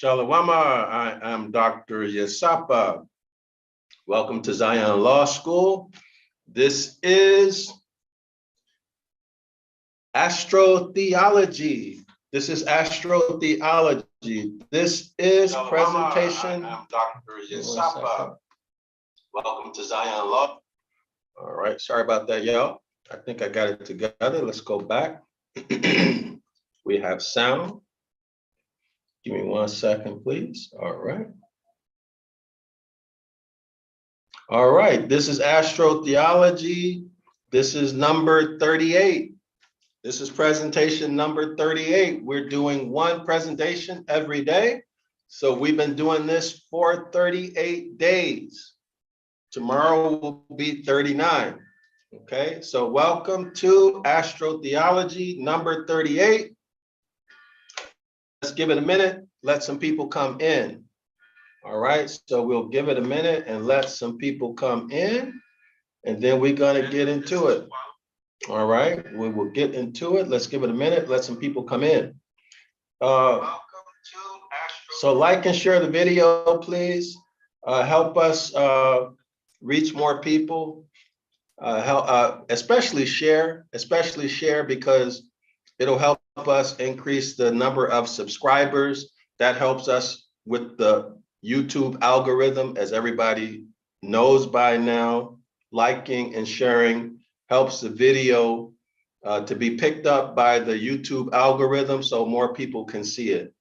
Shalawama, I am Dr. Yesapa. Welcome to Zion Law School. This is Astrotheology. This is Astrotheology. This is Shalawama, presentation. I am Dr. Yesapa. Welcome to Zion Law. All right, sorry about that, y'all. I think I got it together. Let's go back. We have sound. Give me 1 second, please. All right. All right, this is Astrotheology. This is number 38. This is presentation number 38. We're doing one presentation every day. So we've been doing this for 38 days. Tomorrow will be 39. Okay, so welcome to Astrotheology number 38. Let's give it a minute, let some people come in. All right, so we'll give it a minute and let some people come in, and then we're gonna get into it. All right, we will get into it. Let's give it a minute, let some people come in. So like and share the video, please. Help us reach more people. Especially share because it'll help us increase the number of subscribers. That helps us with the YouTube algorithm, as everybody knows by now. Liking and sharing helps the video to be picked up by the YouTube algorithm so more people can see it.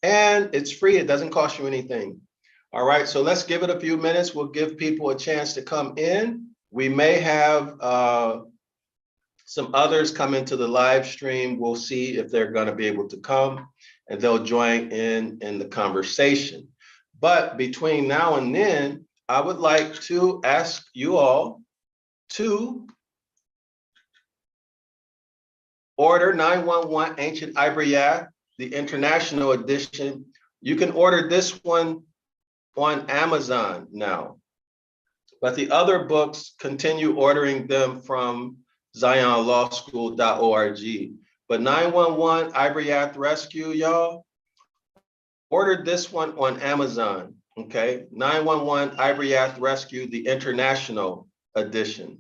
And it's free, it doesn't cost you anything. All right, so let's give it a few minutes. We'll give people a chance to come in. We may have some others come into the live stream. We'll see if they're going to be able to come, and they'll join in the conversation. But between now and then, I would like to ask you all to order 911 Ancient Ibriath, the international edition. You can order this one on Amazon now, but the other books, continue ordering them from zionlawschool.org. But 911 Ibriath Rescue, y'all, ordered this one on Amazon, okay? 911 Ibriath Rescue, the international edition.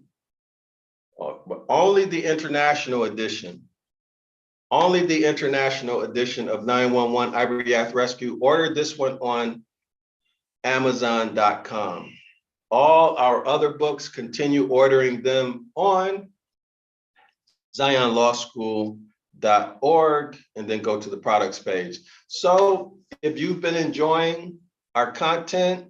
Only the international edition. Only the international edition of 911 Ibriath Rescue. Ordered this one on Amazon.com. All our other books, continue ordering them on zionlawschool.org, and then go to the products page. So if you've been enjoying our content,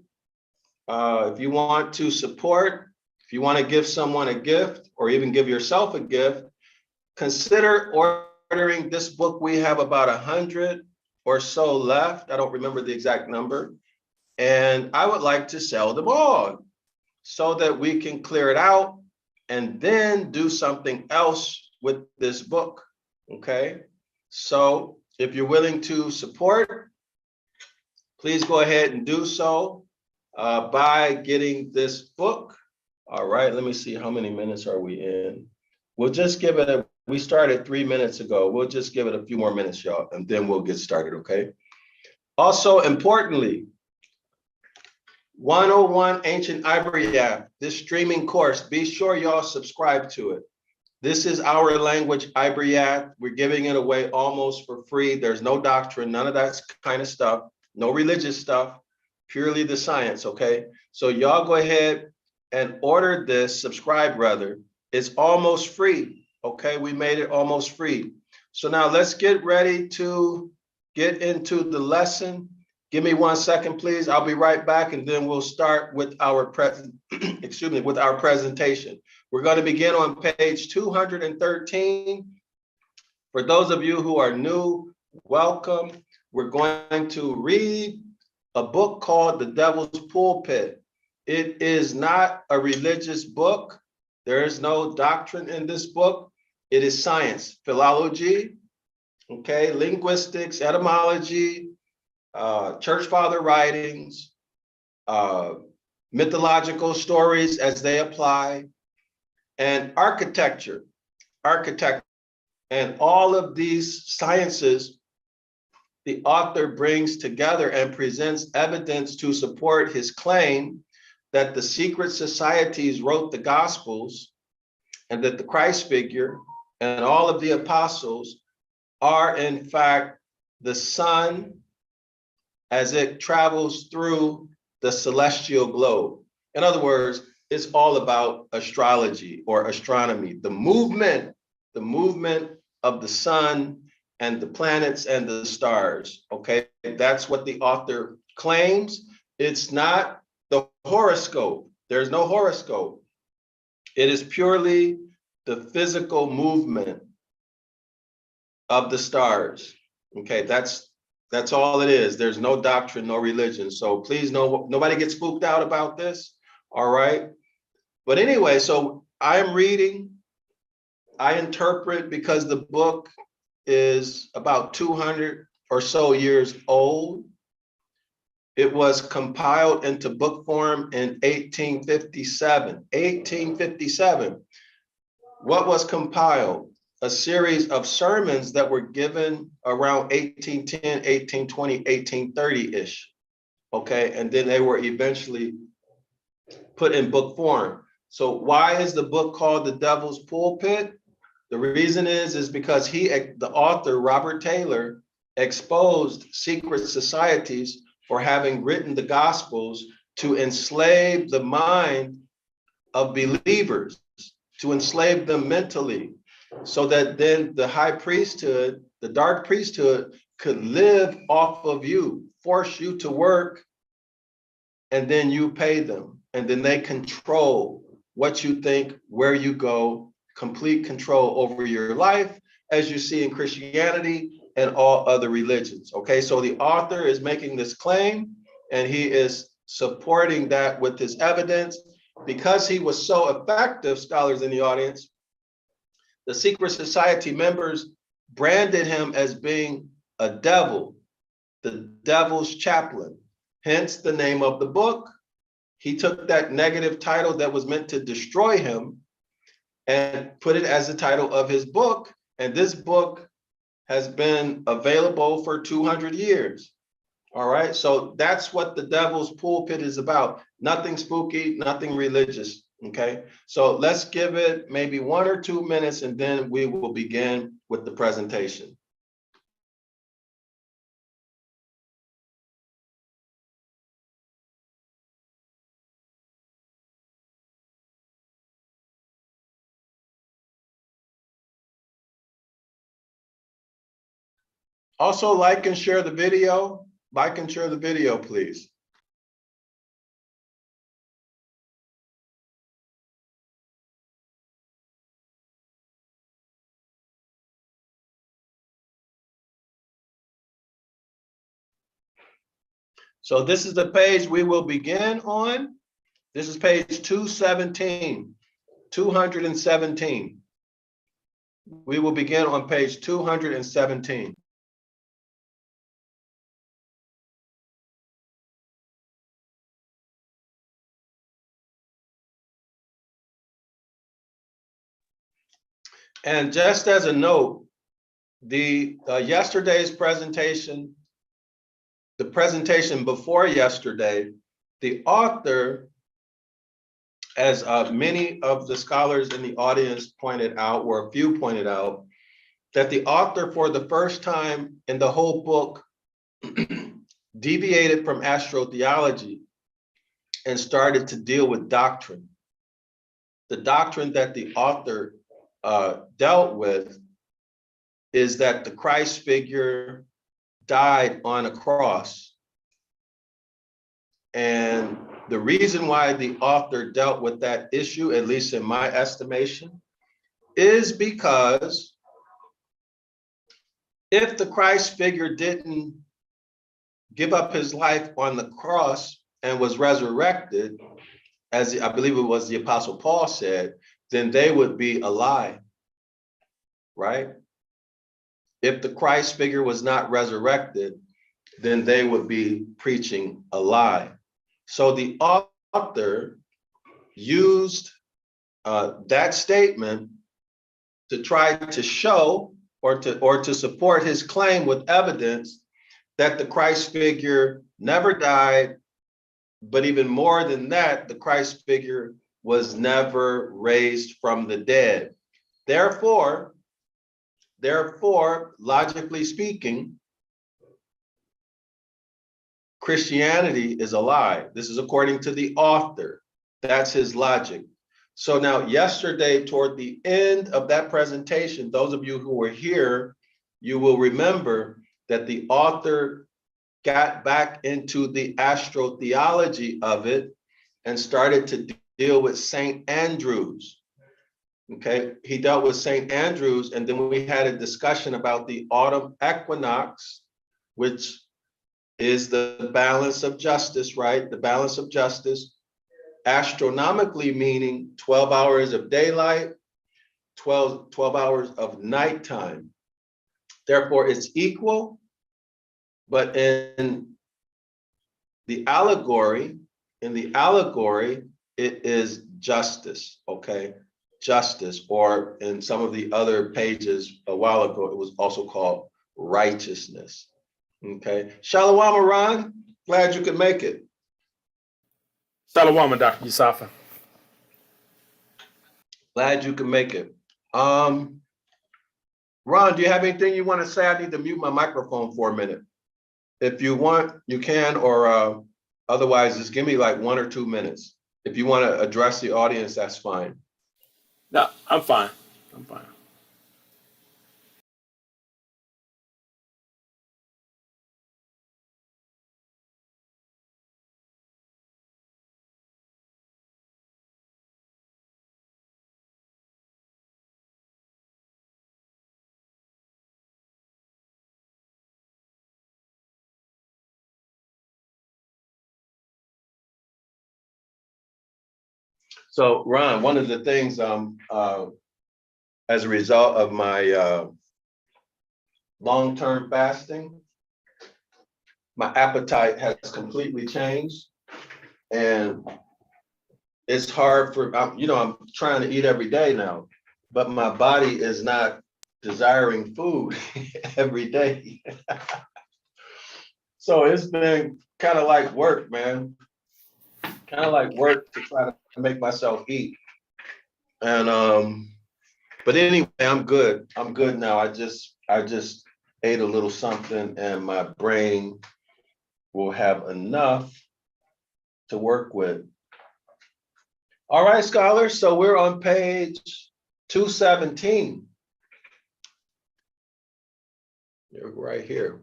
if you want to support, if you want to give someone a gift or even give yourself a gift, consider ordering this book. We have about 100 or so left. I don't remember the exact number. And I would like to sell them all so that we can clear it out and then do something else with this book, okay? So if you're willing to support, please go ahead and do so by getting this book. All right, let me see, how many minutes are we in? We'll just give it we started 3 minutes ago. We'll just give it a few more minutes, y'all, and then we'll get started, okay? Also, importantly, 101 Ancient Ibriath, this streaming course, be sure y'all subscribe to it. This is our language, Ibriath. We're giving it away almost for free. There's no doctrine, none of that kind of stuff, no religious stuff, purely the science, okay? So y'all go ahead and order this, subscribe rather. It's almost free, okay? We made it almost free. So now let's get ready to get into the lesson. Give me 1 second, please. I'll be right back, and then we'll start with our presentation. We're going to begin on page 213. For those of you who are new, welcome. We're going to read a book called The Devil's Pulpit. It is not a religious book. There is no doctrine in this book. It is science, philology, okay, linguistics, etymology, church father writings, mythological stories as they apply, and architecture. And all of these sciences the author brings together and presents evidence to support his claim that the secret societies wrote the Gospels and that the Christ figure and all of the apostles are in fact the sun as it travels through the celestial globe. In other words, it's all about astrology or astronomy, the movement of the sun and the planets and the stars, okay? That's what the author claims. It's not the horoscope. There's no horoscope. It is purely the physical movement of the stars, okay? That's all it is. There's no doctrine, no religion. So please, nobody get spooked out about this, all right? But anyway, so I'm reading, I interpret, because the book is about 200 or so years old. It was compiled into book form in 1857. 1857. What was compiled? A series of sermons that were given around 1810, 1820, 1830-ish. Okay, and then they were eventually put in book form. So why is the book called The Devil's Pulpit? The reason is because the author, Robert Taylor, exposed secret societies for having written the Gospels to enslave the mind of believers, to enslave them mentally, so that then the high priesthood, the dark priesthood, could live off of you, force you to work, and then you pay them. And then they control what you think, where you go, complete control over your life, as you see in Christianity and all other religions. Okay, so the author is making this claim, and he is supporting that with his evidence. Because he was so effective, scholars in the audience, the secret society members branded him as being a devil, the devil's chaplain, hence the name of the book. He took that negative title that was meant to destroy him and put it as the title of his book. And this book has been available for 200 years. All right, so that's what the Devil's Pulpit is about. Nothing spooky, nothing religious, okay? So let's give it maybe 1 or 2 minutes, and then we will begin with the presentation. Also, like and share the video. Like and share the video, please. So this is the page we will begin on. This is page 217, 217. We will begin on page 217. And just as a note, the yesterday's presentation, the presentation before yesterday, the author, as many of the scholars in the audience pointed out, or a few pointed out, that the author for the first time in the whole book deviated from astrotheology and started to deal with doctrine. The doctrine that the author dealt with is that the Christ figure died on a cross. And the reason why the author dealt with that issue, at least in my estimation, is because if the Christ figure didn't give up his life on the cross and was resurrected, as I believe it was the Apostle Paul said, then they would be a lie, right? If the Christ figure was not resurrected, then they would be preaching a lie. So the author used that statement to try to show or to support his claim with evidence that the Christ figure never died, but even more than that, the Christ figure was never raised from the dead. Therefore, logically speaking, Christianity is a lie. This is according to the author. That's his logic. So now yesterday, toward the end of that presentation, those of you who were here, you will remember that the author got back into the astrotheology of it and started to deal with St. Andrews. Okay, he dealt with St. Andrews, and then we had a discussion about the Autumn Equinox, which is the balance of justice, right? The balance of justice, astronomically meaning 12 hours of daylight, 12 hours of nighttime. Therefore, it's equal, but in the allegory, it is justice, okay? Justice, or in some of the other pages a while ago, it was also called righteousness. Okay. Shalom, Iran. Glad you could make it. Shalom, Dr. Yusafa. Glad you could make it. Ron, do you have anything you want to say? I need to mute my microphone for a minute. If you want, you can, or otherwise, just give me like 1 or 2 minutes. If you want to address the audience, that's fine. No, I'm fine. I'm fine. So, Ron, one of the things as a result of my long-term fasting, my appetite has completely changed, and it's hard for, I'm trying to eat every day now, but my body is not desiring food every day. So it's been kind of like work, man. Kind of like work to try to make myself eat. And but anyway, I'm good. I'm good now. I just ate a little something, and my brain will have enough to work with. All right, scholars. So we're on page 217. You're right here.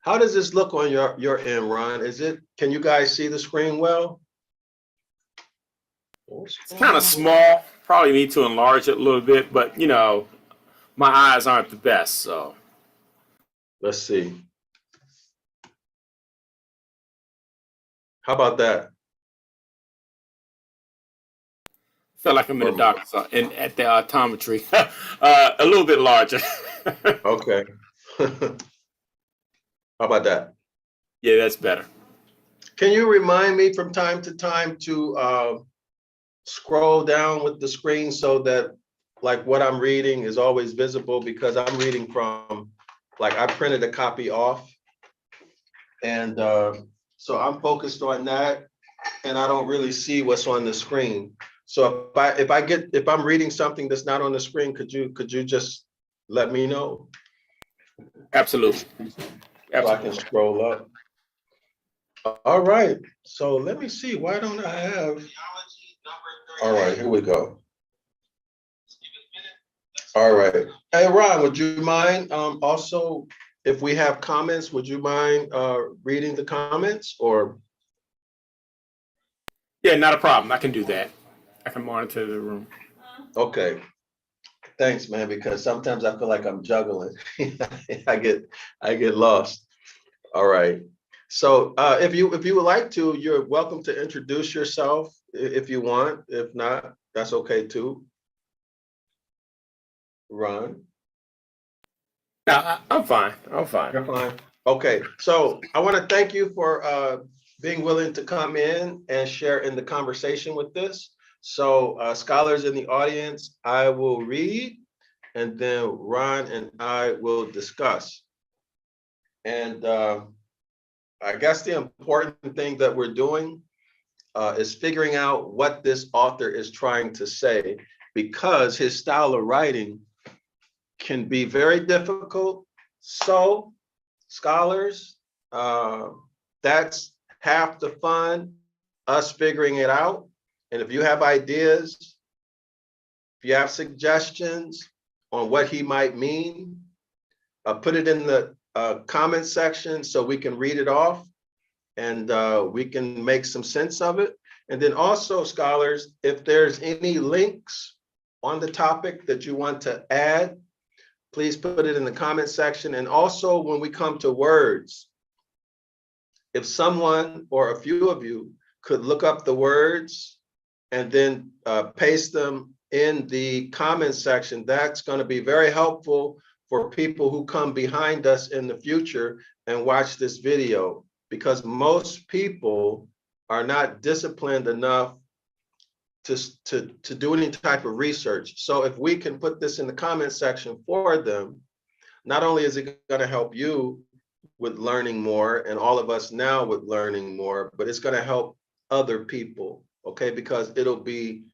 How does this look on your end, Ron? Can you guys see the screen well? It's kind of small. Probably need to enlarge it a little bit, but my eyes aren't the best, so. Let's see. How about that? Feel like I'm in a doctor's at the optometry. A little bit larger. Okay. How about that? Yeah, that's better. Can you remind me from time to time to scroll down with the screen so that like what I'm reading is always visible, because I'm reading from, like, I printed a copy off, and so I'm focused on that, and I don't really see what's on the screen. So if I'm reading something that's not on the screen, could you just let me know? Absolutely. So I can scroll up. All right. So let me see. Why don't I have? All right, here we go. All right. Hey, Ron, would you mind also, if we have comments, would you mind reading the comments, or? Yeah, not a problem. I can do that. I can monitor the room. Okay. Thanks, man, because sometimes I feel like I'm juggling. I get lost. All right. So if you would like to, you're welcome to introduce yourself if you want. If not, that's okay too. Ron? No, I'm fine. I'm fine. You're fine. Okay. So I want to thank you for being willing to come in and share in the conversation with this. So scholars in the audience, I will read, and then Ron and I will discuss. And I guess the important thing that we're doing is figuring out what this author is trying to say, because his style of writing can be very difficult. So, scholars, that's half the fun, us figuring it out. And if you have ideas, if you have suggestions on what he might mean, put it in the comment section so we can read it off and we can make some sense of it. And then also, scholars, if there's any links on the topic that you want to add, please put it in the comment section. And also, when we come to words, if someone or a few of you could look up the words and then paste them in the comment section, that's going to be very helpful for people who come behind us in the future and watch this video, because most people are not disciplined enough to do any type of research. So if we can put this in the comment section for them, not only is it going to help you with learning more and all of us now with learning more, but it's going to help other people, okay? Because it'll be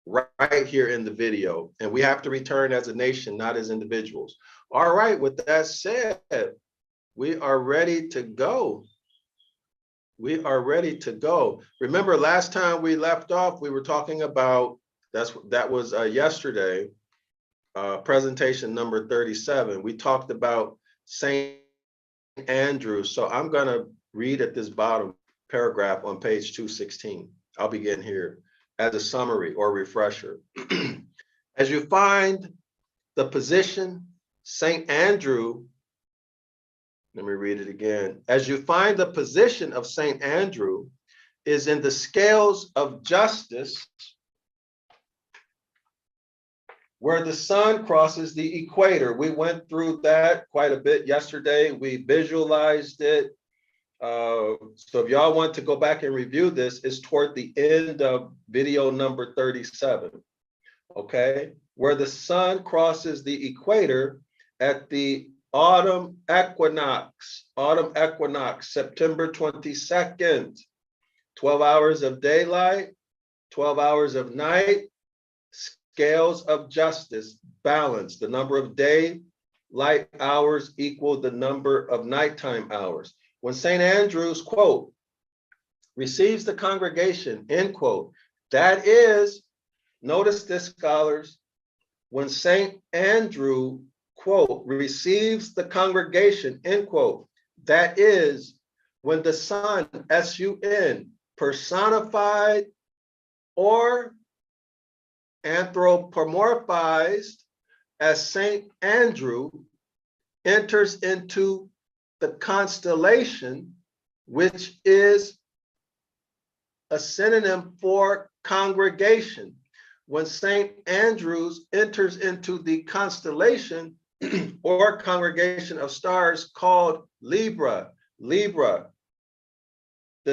right here in the video, and we have to return as a nation, not as individuals. All right, with that said, we are ready to go. We are ready to go. Remember, last time we left off, we were talking about, that was yesterday, presentation number 37. We talked about St. Andrew. So I'm going to read at this bottom paragraph on page 216. I'll begin here as a summary or refresher. As you find the position, St. Andrew, let me read it again. As you find the position of St. Andrew is in the scales of justice, where the sun crosses the equator. We went through that quite a bit yesterday. We visualized it. So if y'all want to go back and review this, it's toward the end of video number 37, okay? Where the sun crosses the equator at the Autumn Equinox, September 22nd, 12 hours of daylight, 12 hours of night, scales of justice, balance. The number of daylight hours equal the number of nighttime hours. When St. Andrew's, quote, receives the congregation, end quote, that is, notice this, scholars, when St. Andrew, quote, receives the congregation, end quote, that is, when the sun, S-U-N, personified or anthropomorphized as St. Andrew, enters into the constellation, which is a synonym for congregation. When St. Andrews enters into the constellation or congregation of stars called Libra, the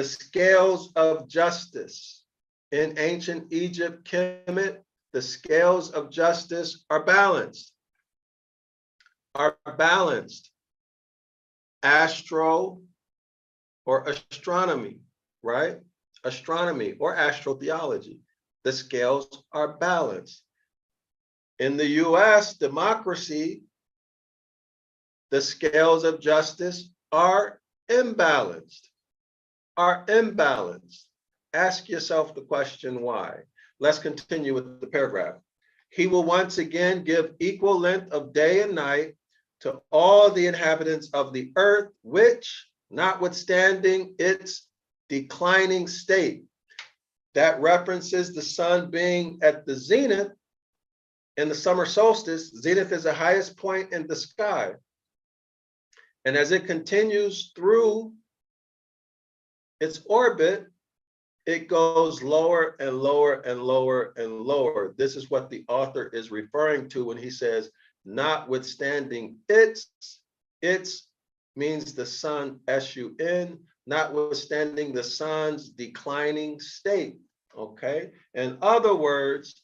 scales of justice. In ancient Egypt, Kemet, the scales of justice are balanced. Astro or astronomy, right? Astronomy or astrotheology. The scales are balanced. In the US, democracy, the scales of justice are imbalanced. Ask yourself the question, why? Let's continue with the paragraph. He will once again give equal length of day and night to all the inhabitants of the earth, which, notwithstanding its declining state, that references the sun being at the zenith in the summer solstice. Zenith is the highest point in the sky. And as it continues through its orbit, it goes lower and lower and lower and lower. This is what the author is referring to when he says, notwithstanding its means the sun, S-U-N, notwithstanding the sun's declining state, okay? In other words,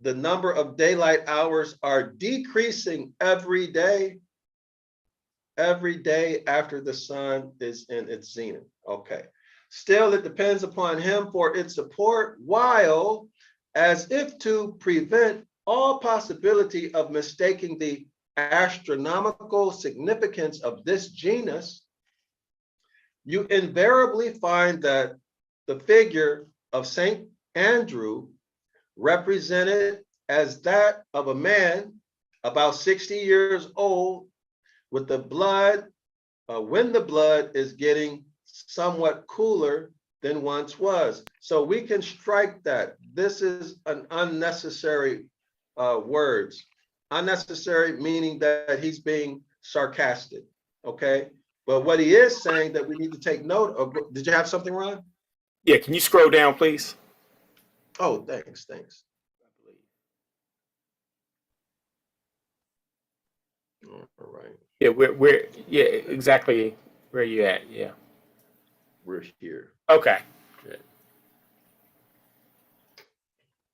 the number of daylight hours are decreasing every day after the sun is in its zenith. Okay. Still, it depends upon him for its support, while, as if to prevent all possibility of mistaking the astronomical significance of this genus, you invariably find that the figure of Saint Andrew represented as that of a man about 60 years old with the blood, when the blood is getting somewhat cooler than once was. So we can strike that. This is an unnecessary words. Unnecessary meaning that he's being sarcastic, okay? But what he is saying that we need to take note of, did you have something, Ron? Yeah, can you scroll down, please? Oh, thanks. All right. Yeah, yeah, exactly where you at, yeah. We're here. Okay. Good.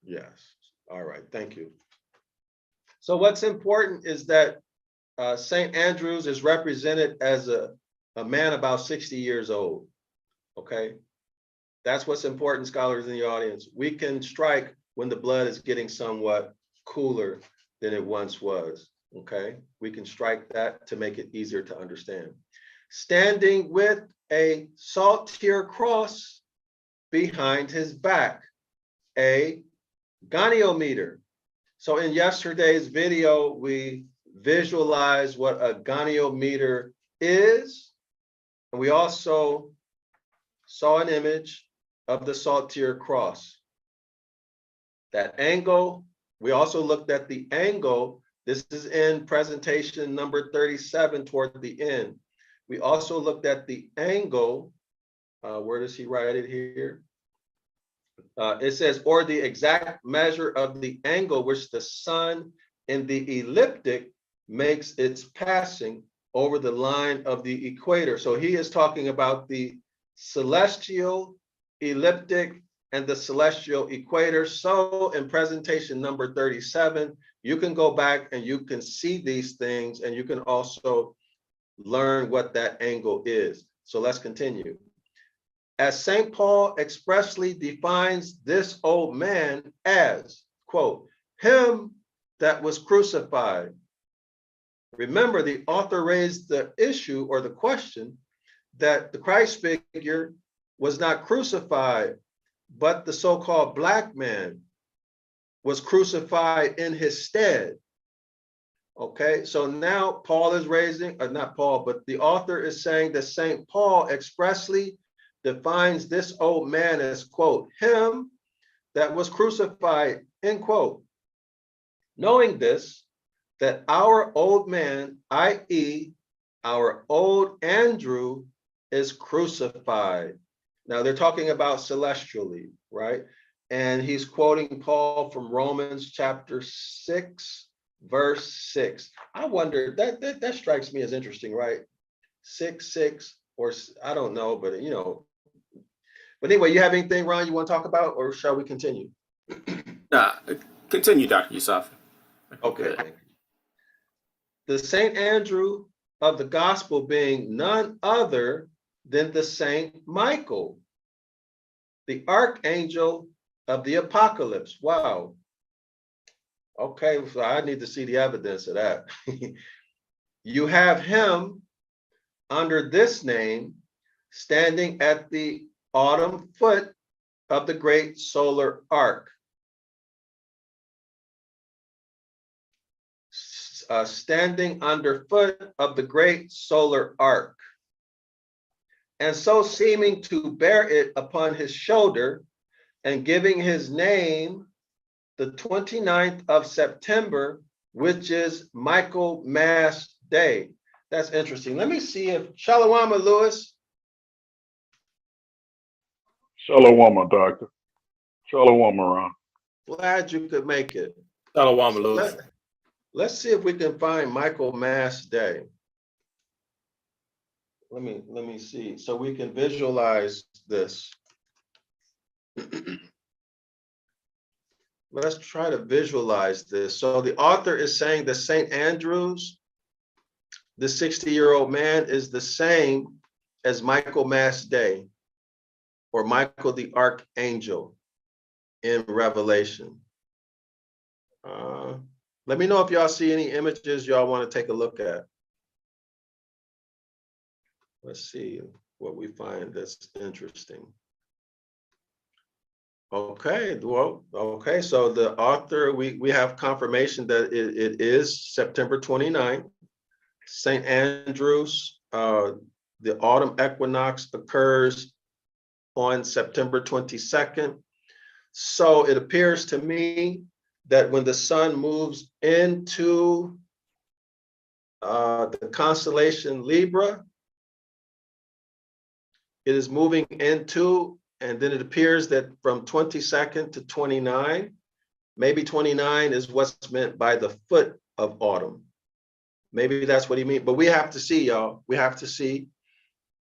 Yes. All right. Thank you. So what's important is that St. Andrews is represented as a man about 60 years old. Okay. That's what's important, scholars in the audience. We can strike when the blood is getting somewhat cooler than it once was. Okay. We can strike that to make it easier to understand. Standing with a saltire cross behind his back, a goniometer. So in yesterday's video, we visualized what a goniometer is. And we also saw an image of the saltire cross. That angle, we also looked at the angle. This is in presentation number 37 toward the end. We also looked at the angle. Where does he write it here? It says, or the exact measure of the angle which the sun in the ecliptic makes its passing over the line of the equator. So he is talking about the celestial ecliptic and the celestial equator. So in presentation number 37, you can go back and you can see these things, and you can also learn what that angle is. So let's continue. As St. Paul expressly defines this old man as, quote, him that was crucified. Remember, the author raised the issue or the question that the Christ figure was not crucified, but the so-called black man was crucified in his stead. Okay, so now Paul is raising, not Paul, but the author is saying that St. Paul expressly defines this old man as, quote, him that was crucified, end quote. Knowing this, that our old man, i.e., our old Andrew, is crucified. Now they're talking about celestially, right? And he's quoting Paul from Romans chapter 6, verse 6. I wonder, that strikes me as interesting, right? 6, or I don't know, but you know. But anyway, you have anything, Ron, you want to talk about, or shall we continue? Continue, Dr. Yusuf. Okay. Thank you. The Saint Andrew of the gospel being none other than the Saint Michael, the Archangel of the Apocalypse. Wow. Okay, so I need to see the evidence of that. You have him under this name standing at the autumn foot of the great solar arc. Standing underfoot of the great solar arc, and so seeming to bear it upon his shoulder, and giving his name the 29th of September, which is Michaelmas Day. That's interesting. Let me see if Shalom, Lewis. Shalom, doctor. Shalom, Ron. Glad you could make it. Shalom, Lewis. Let's see if we can find Michaelmas Day. Let me see, so we can visualize this. let's try to visualize this. So the author is saying that St. Andrews, the 60-year-old man, is the same as Michael Mass Day or Michael the Archangel in Revelation. Let me know if y'all see any images y'all want to take a look at. Let's see what we find that's interesting. Okay, well, okay, so the author, we have confirmation that it is September 29th. St. Andrews, the autumn equinox occurs on September 22nd. So it appears to me that when the sun moves into the constellation Libra, it is moving into, and then it appears that from 22nd to 29, maybe 29 is what's meant by the foot of autumn. Maybe that's what he means, but we have to see, y'all. We have to see,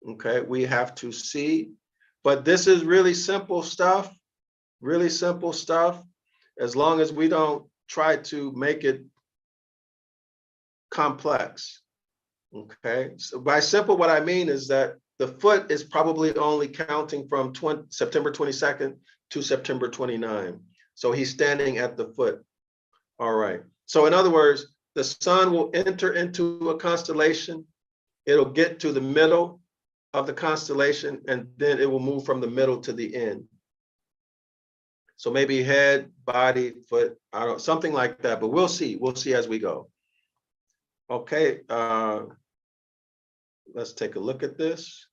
okay? We have to see, but this is really simple stuff, really simple stuff, as long as we don't try to make it complex, okay? So by simple, what I mean is that the foot is probably only counting from September 22nd to September 29. So he's standing at the foot. All right. So in other words, the sun will enter into a constellation. It'll get to the middle of the constellation, and then it will move from the middle to the end. So maybe head, body, foot, I don't know, something like that, but we'll see. We'll see as we go. Okay. Let's take a look at this.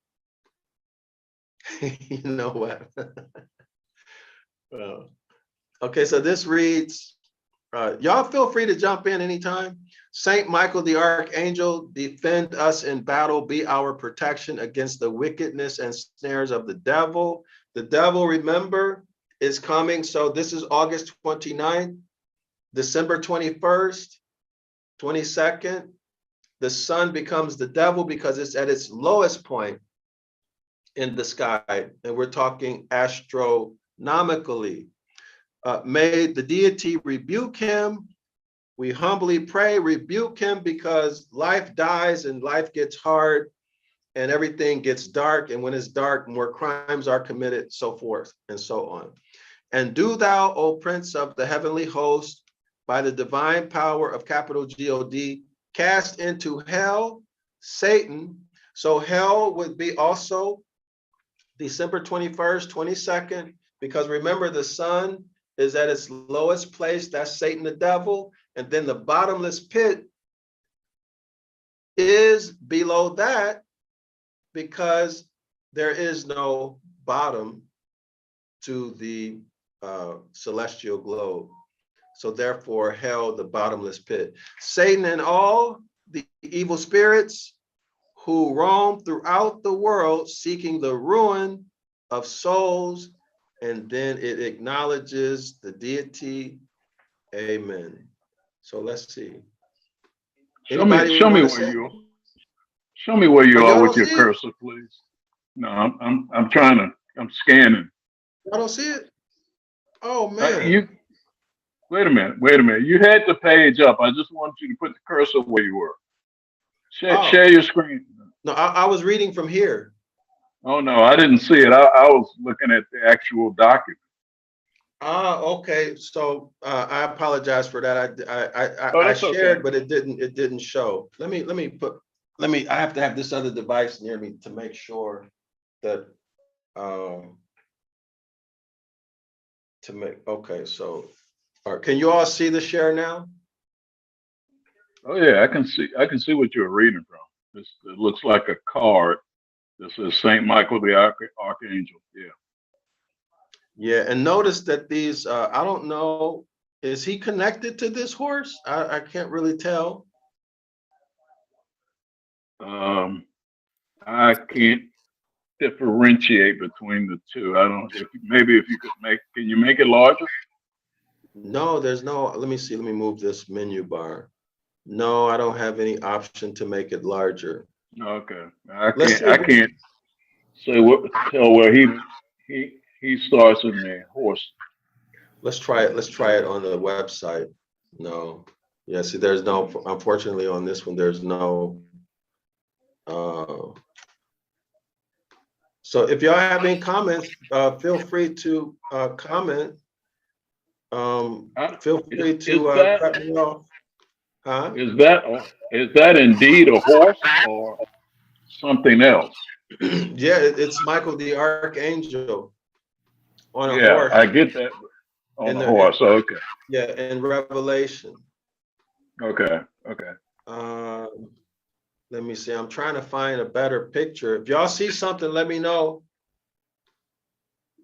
You know what? Okay, so this reads, y'all feel free to jump in anytime. Saint Michael the Archangel, defend us in battle, be our protection against the wickedness and snares of the devil. The devil, remember, is coming. So this is August 29th, December 21st, 22nd. The sun becomes the devil because it's at its lowest point in the sky, and we're talking astronomically. May the deity rebuke him. We humbly pray, rebuke him, because life dies and life gets hard and everything gets dark. And when it's dark, more crimes are committed, so forth and so on. And do thou, O Prince of the heavenly host, by the divine power of capital God, cast into hell Satan. So hell would be also December 21st, 22nd, because remember, the sun is at its lowest place. That's Satan, the devil. And then the bottomless pit is below that, because there is no bottom to the celestial globe. So therefore, hell, the bottomless pit. Satan and all the evil spirits who roam throughout the world seeking the ruin of souls, and then it acknowledges the deity. Amen. So let's see. Show me where you are with your cursor, please. No, I'm trying to. I'm scanning. I don't see it. Oh man. Wait a minute. You had the page up. I just want you to put the cursor where you were. Share your screen. No, I was reading from here. Oh no, I didn't see it. I was looking at the actual document. Okay. So I apologize for that. I shared, okay, but it didn't show. I have to have this other device near me to make sure that okay. So can you all see the share now? Oh yeah, I can see what you're reading from. It looks like a card. This is Saint Michael the Archangel. Yeah. Yeah, and notice that these, I don't know, is he connected to this horse? I can't really tell. I can't differentiate between the two. I don't. Maybe if you could can you make it larger? No, there's no. Let me see. Let me move this menu bar. No, I don't have any option to make it larger. Okay, I can't say tell where he starts in the horse. Let's try it. Let's try it on the website. No. Yeah, see, there's no, unfortunately on this one, there's no. So if y'all have any comments, feel free to comment. Feel free Is to that cut me off. Huh? is that indeed a horse or something else? Yeah, it's Michael the Archangel on a Yeah, horse I get that on in a the, horse. Okay, yeah, in Revelation. okay, okay. Uh, let me see. I'm trying to find a better picture. If y'all see something, let me know.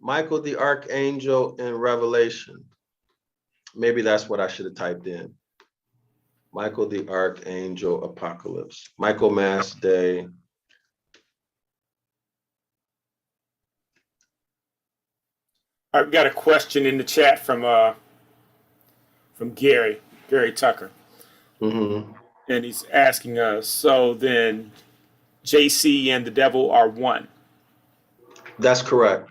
Michael the Archangel in Revelation. Maybe that's what I should have typed in. Michael the Archangel Apocalypse. Michael Mass Day. I've got a question in the chat from Gary Tucker, Mm-hmm. and he's asking us. So then, JC and the devil are one. That's correct.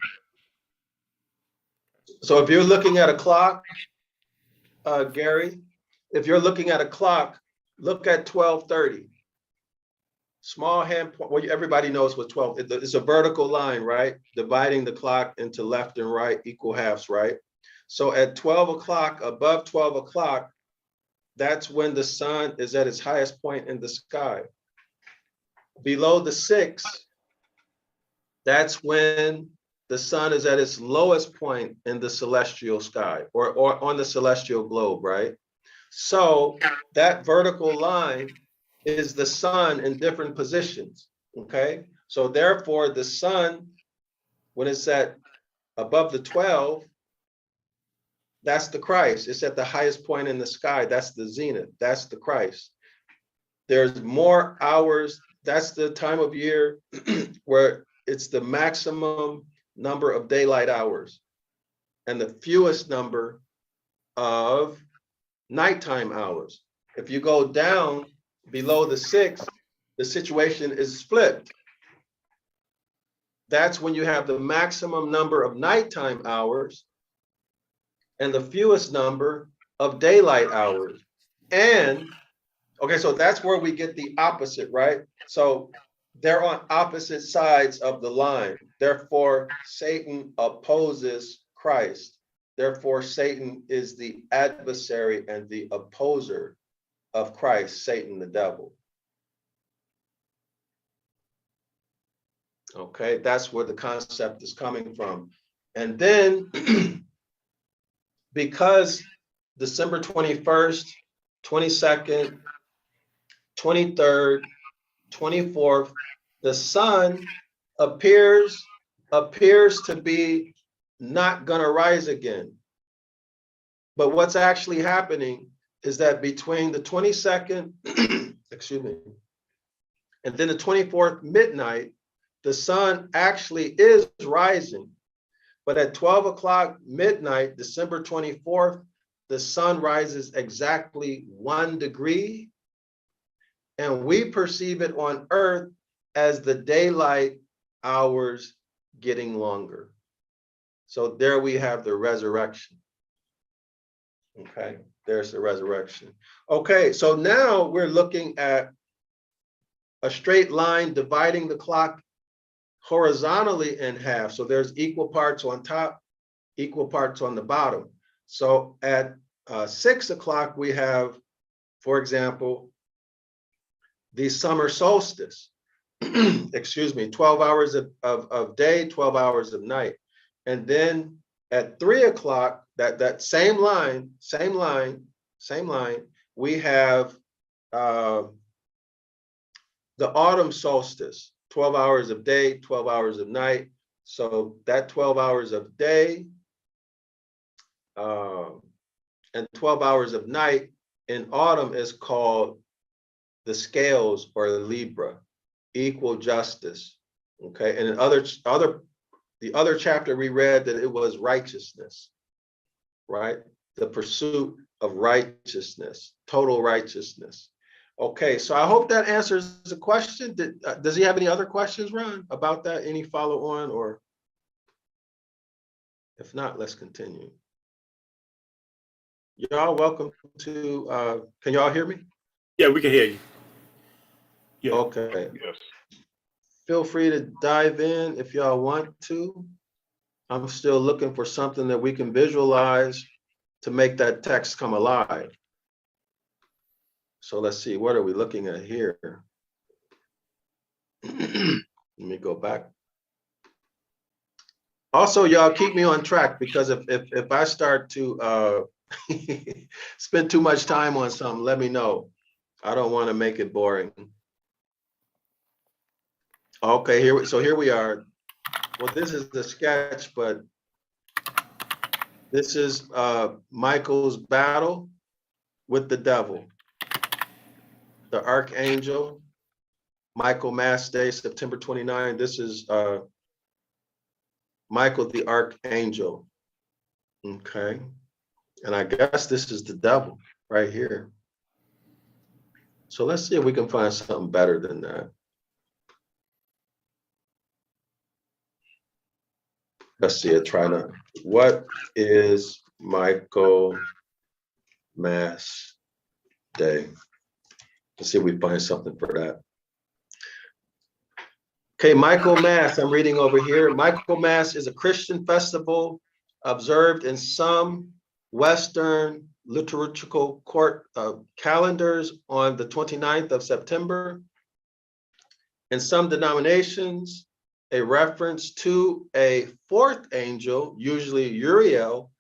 So if you're looking at a clock, Gary, if you're looking at a clock, look at 12:30. Small hand point. Well, everybody knows what 12. It's a vertical line, right? Dividing the clock into left and right, equal halves, right? So at 12 o'clock, above 12 o'clock, that's when the sun is at its highest point in the sky. Below the 6, that's when the sun is at its lowest point in the celestial sky or on the celestial globe, right? So that vertical line is the sun in different positions, okay? So therefore the sun, when it's at above the 12, that's the Christ. It's at the highest point in the sky. That's the zenith. That's the Christ. There's more hours. That's the time of year where it's the maximum number of daylight hours and the fewest number of nighttime hours. If you go down below the 6, the situation is flipped. That's when you have the maximum number of nighttime hours and the fewest number of daylight hours. And okay, so that's where we get the opposite, right? So they're on opposite sides of the line. Therefore, Satan opposes Christ. Therefore, Satan is the adversary and the opposer of Christ, Satan, the devil. Okay, that's where the concept is coming from. And then, because December 21st, 22nd, 23rd, 24th, the sun appears to be not gonna rise again. But what's actually happening is that between the 22nd, excuse me, and then the 24th midnight, the sun actually is rising. But at 12 o'clock midnight, December 24th, the sun rises exactly 1 degree, and we perceive it on Earth as the daylight hours getting longer. So there we have the resurrection. Okay, there's the resurrection. Okay, so now we're looking at a straight line dividing the clock horizontally in half. So there's equal parts on top, equal parts on the bottom. So at 6 o'clock, we have, for example, the summer solstice. Excuse me, 12 hours of day, 12 hours of night. And then at 3 o'clock, that same line, we have the autumn solstice, 12 hours of day, 12 hours of night. So that 12 hours of day and 12 hours of night in autumn is called the scales or the Libra, equal justice. Okay, and in the other chapter we read that it was righteousness, right? The pursuit of righteousness, total righteousness. Okay, so I hope that answers the question. Does he have any other questions, Ron, about that? Any follow on, or if not, let's continue. Y'all welcome to, can y'all hear me? Yeah, we can hear you. Yeah. Okay. Yes. Feel free to dive in if y'all want to. I'm still looking for something that we can visualize to make that text come alive. So let's see, what are we looking at here? Let me go back. Also, y'all keep me on track, because if I start to spend too much time on something, let me know. I don't want to make it boring. Okay, here we are. Well, this is the sketch, but this is Michael's battle with the devil. The Archangel, Michael Mass Day, September 29. This is Michael the Archangel. Okay. And I guess this is the devil right here. So let's see if we can find something better than that. Let's see it, try to. What is Michael Mass Day? Let's see if we find something for that. Okay, Michael Mass, I'm reading over here. Michael Mass is a Christian festival observed in some Western liturgical court calendars on the 29th of September. In some denominations, a reference to a fourth angel, usually Uriel,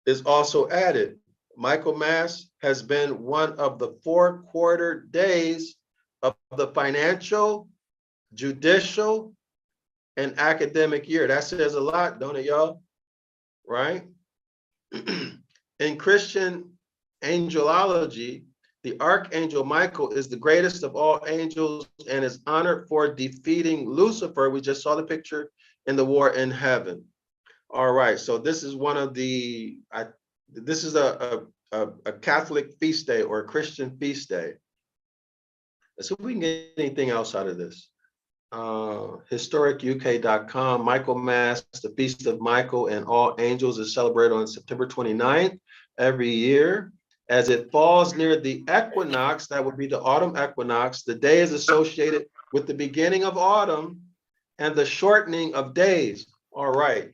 is also added. Michael Mass has been one of the 4 quarter days of the financial, judicial, and academic year. That says a lot, don't it, y'all? Right? In Christian angelology, the Archangel Michael is the greatest of all angels and is honored for defeating Lucifer. We just saw the picture in the war in heaven. All right, so this is one of the, this is a Catholic feast day or a Christian feast day. Let's see if we can get anything else out of this. HistoricUK.com, Michael Mass, the Feast of Michael and All Angels is celebrated on September 29th every year. As it falls near the equinox, that would be the autumn equinox, the day is associated with the beginning of autumn and the shortening of days. All right.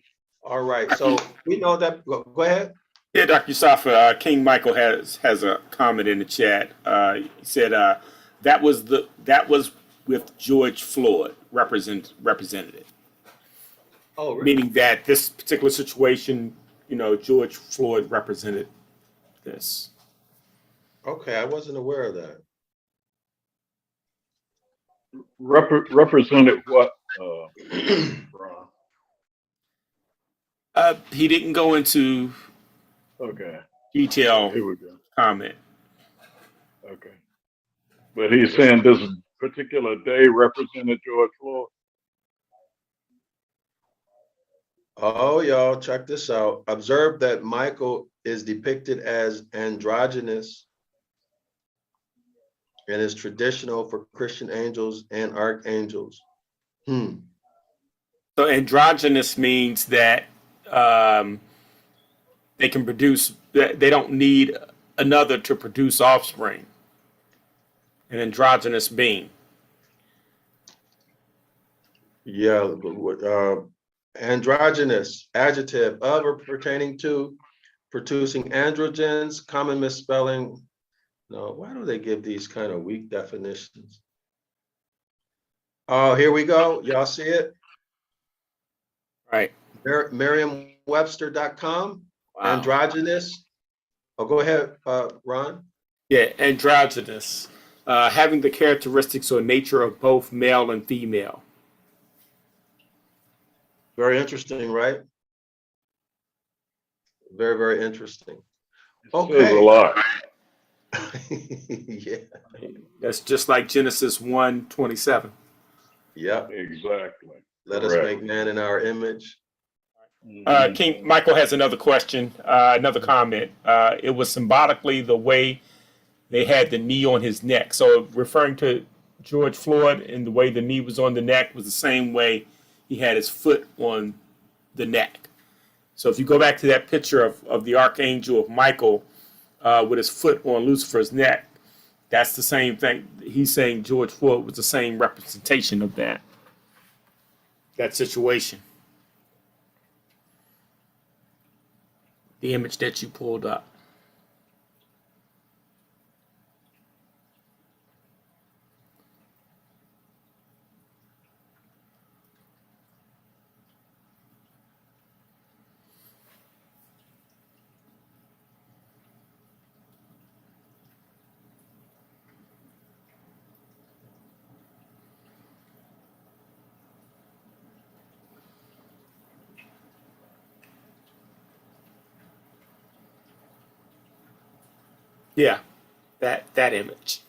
So we know that. Go ahead. Yeah, Dr. Yusafa, King Michael has a comment in the chat. He said that was with George Floyd representative. Oh, really? Meaning that this particular situation, George Floyd represented this. Okay, I wasn't aware of that. Represented what? He didn't go into Okay. detail. Here we go. Comment. Okay. But he's saying this particular day represented George Floyd. Oh, y'all, check this out. Observe that Michael is depicted as androgynous and is traditional for Christian angels and archangels. So androgynous means that they can produce, they don't need another to produce offspring. An androgynous being. Yeah, androgynous, adjective of or pertaining to, producing androgens, common misspelling. No, why do they give these kind of weak definitions? Oh, here we go. Y'all see it? Right. Merriam-Webster.com. Wow. Androgynous. Oh, go ahead, Ron. Yeah, androgynous. Having the characteristics or nature of both male and female. Very interesting, right? Very, very interesting. Okay. Says a lot. Yeah. That's just like Genesis 1:27. Yep. Exactly. Let us make man in our image. King Michael has another question, another comment. It was symbolically the way they had the knee on his neck. So referring to George Floyd and the way the knee was on the neck was the same way he had his foot on the neck. So if you go back to that picture of the Archangel of Michael, with his foot on Lucifer's neck. That's the same thing. He's saying George Floyd was the same representation of that situation. The image that you pulled up. Yeah, that image.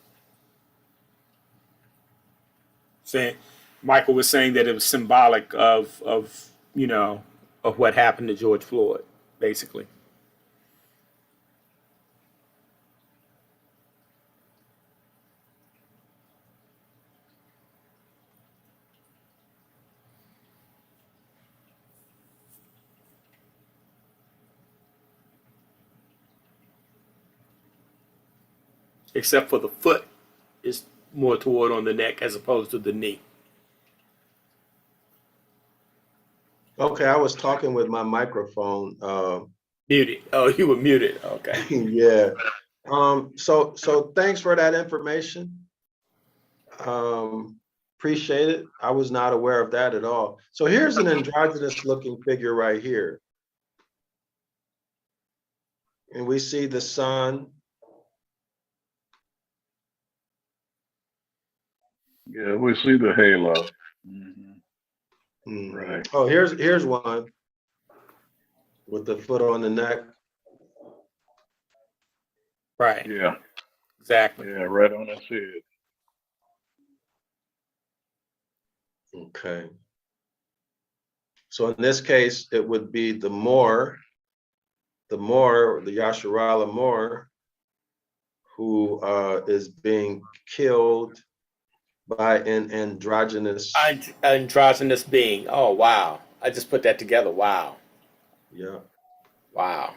Saying Michael was saying that it was symbolic of of what happened to George Floyd, basically. Except for the foot is more toward on the neck as opposed to the knee. Okay, I was talking with my microphone. Muted. Oh, you were muted. Okay. Yeah. So thanks for that information. Appreciate it. I was not aware of that at all. So here's an androgynous looking figure right here. And we see the sun. Yeah, we see the halo. Right. Oh, here's one with the foot on the neck. Right. Yeah. Exactly. Yeah, right on his head. Okay. So in this case, it would be the Moor, the Yasharala Moor, who is being killed by an androgynous. Androgynous being. Oh, wow. I just put that together. Wow. Yeah. Wow.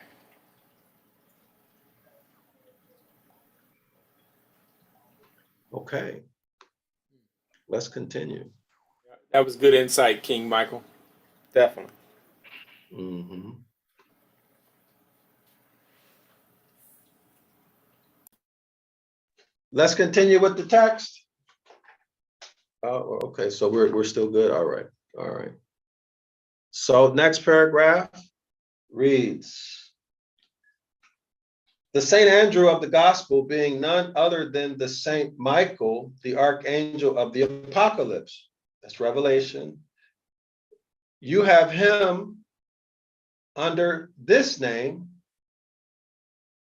Okay. Let's continue. That was good insight, King Michael. Definitely. Mm-hmm. Let's continue with the text. Oh, okay. So we're still good. All right. All right. So next paragraph reads, the Saint Andrew of the gospel being none other than the Saint Michael, the archangel of the apocalypse. That's Revelation. You have him under this name,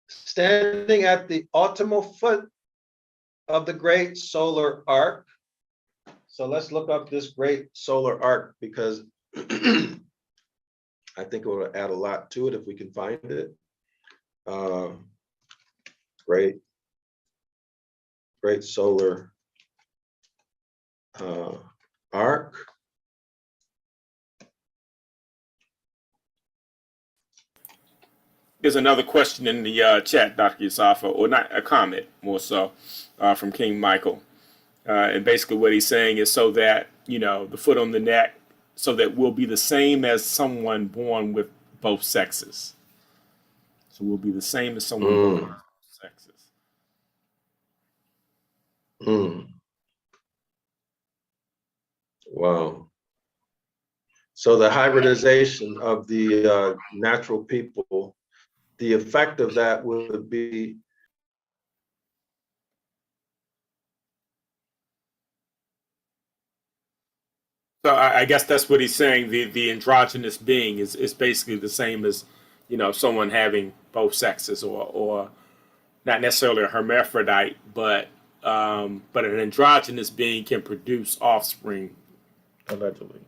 standing at the optimal foot of the great solar arc. So let's look up this great solar arc, because I think it will add a lot to it if we can find it. Great solar arc. There's another question in the chat, Dr. Yusafa, or not a comment, more so, from King Michael. And basically what he's saying is so that, the foot on the neck, so that we'll be the same as someone born with both sexes. So we'll be the same as someone born with both sexes. Wow. So the hybridization of the natural people, the effect of that would be So I guess that's what he's saying. The androgynous being is basically the same as, someone having both sexes, or not necessarily a hermaphrodite, but an androgynous being can produce offspring, allegedly.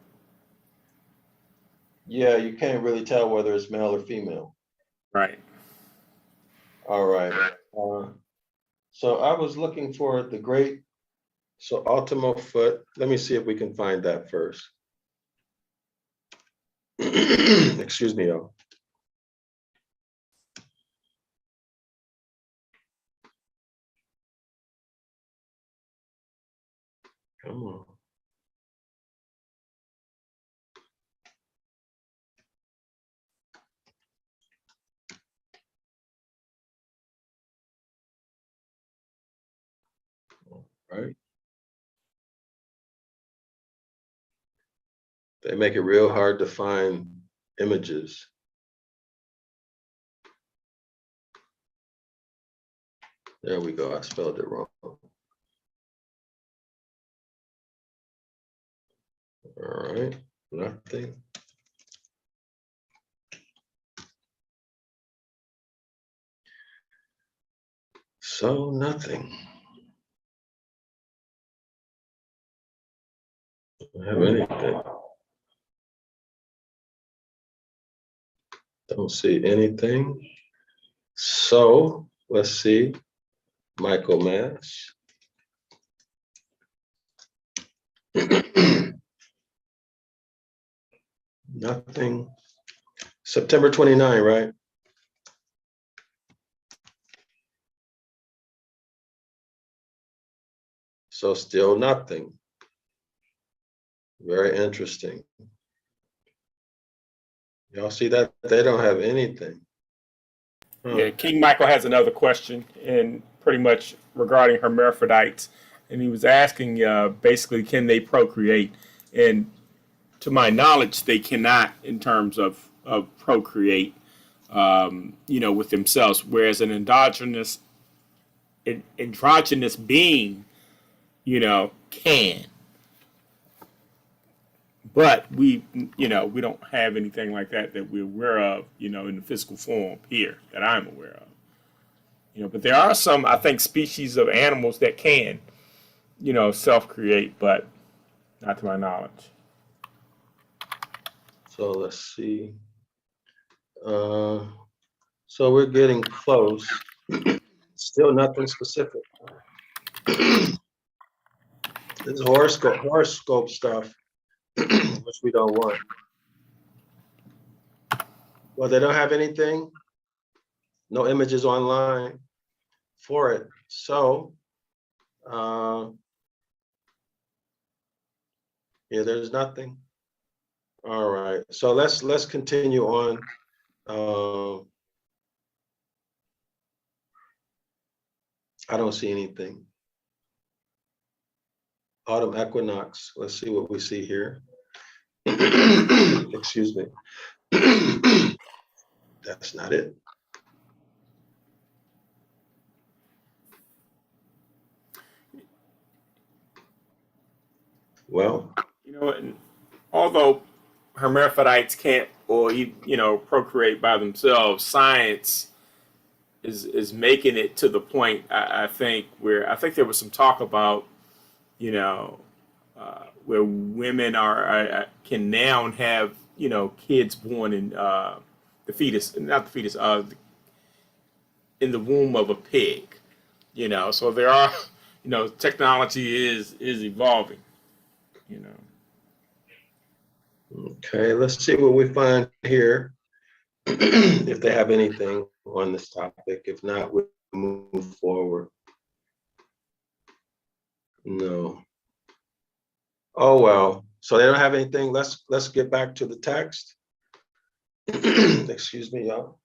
Yeah, you can't really tell whether it's male or female. Right. All right. So I was looking for the great, so optimal foot. Let me see if we can find that first. Excuse me, y'all. Come on. Right. They make it real hard to find images. There we go. I spelled it wrong. All right. Nothing. So nothing. Don't have anything. Don't see anything. So let's see. Michael Mass. Nothing. September 29, right? So still nothing. Very interesting. Y'all see that? They don't have anything. Yeah, King Michael has another question, and pretty much regarding hermaphrodites, and he was asking basically, can they procreate? And to my knowledge, they cannot in terms of procreate, with themselves. Whereas an androgynous being, can. But we don't have anything like that we're aware of, in the physical form here that I'm aware of. But there are some, I think, species of animals that can, self-create, but not to my knowledge. So let's see. So we're getting close. Still nothing specific. This is horoscope stuff, which we don't want. Well, they don't have anything. No images online for it. So, yeah, there's nothing. All right. So let's continue on. I don't see anything. Autumn Equinox. Let's see what we see here. Excuse me. That's not it. Well, And although hermaphrodites can't or procreate by themselves, science is making it to the point, I think, where I think there was some talk about where women can now have kids born in the fetus, not the fetus, in the womb of a pig. So there are, technology is evolving. Okay, let's see what we find here. If they have anything on this topic. If not, we'll move forward. No. Oh, well. So they don't have anything. Let's get back to the text. Excuse me, y'all.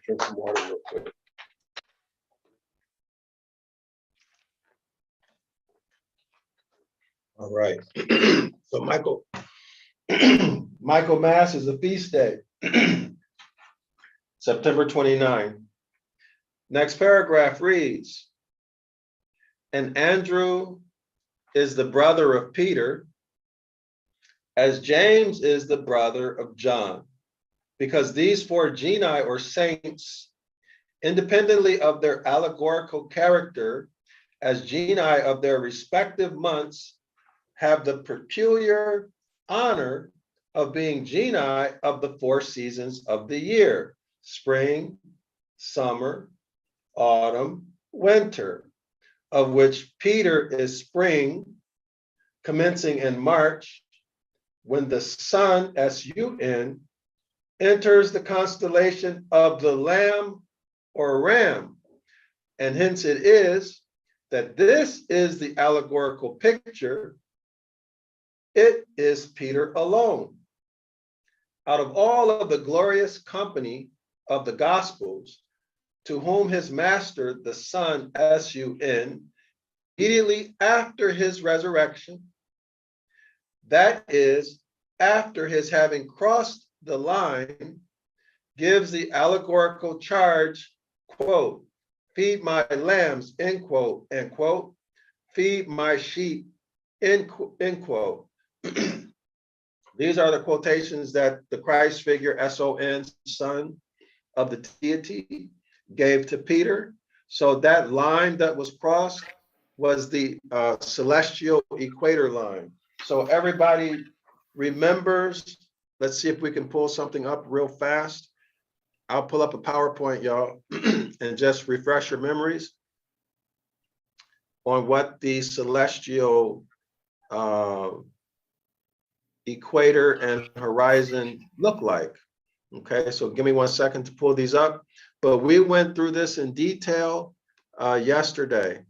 Drink some water real quick. All right. So Michael Mass is a feast day. September 29. Next paragraph reads, and Andrew is the brother of Peter, as James is the brother of John, because these four genii or saints, independently of their allegorical character, as genii of their respective months, have the peculiar honor of being genii of the four seasons of the year: spring, summer, autumn, winter, of which Peter is spring, commencing in March, when the sun, S-U-N, enters the constellation of the Lamb or Ram, and hence it is that this is the allegorical picture, it is Peter alone. Out of all of the glorious company of the Gospels, to whom his master, the Son, S-U-N, immediately after his resurrection, that is, after his having crossed the line, gives the allegorical charge, quote, feed my lambs, end quote, feed my sheep, end quote. These are the quotations that the Christ figure, S-O-N, Son of the deity, gave to Peter. So that line that was crossed was the celestial equator line. So everybody remembers. Let's see if we can pull something up real fast. I'll pull up a PowerPoint, y'all, and just refresh your memories on what the celestial equator and horizon look like. Okay, so give me 1 second to pull these up. But we went through this in detail yesterday.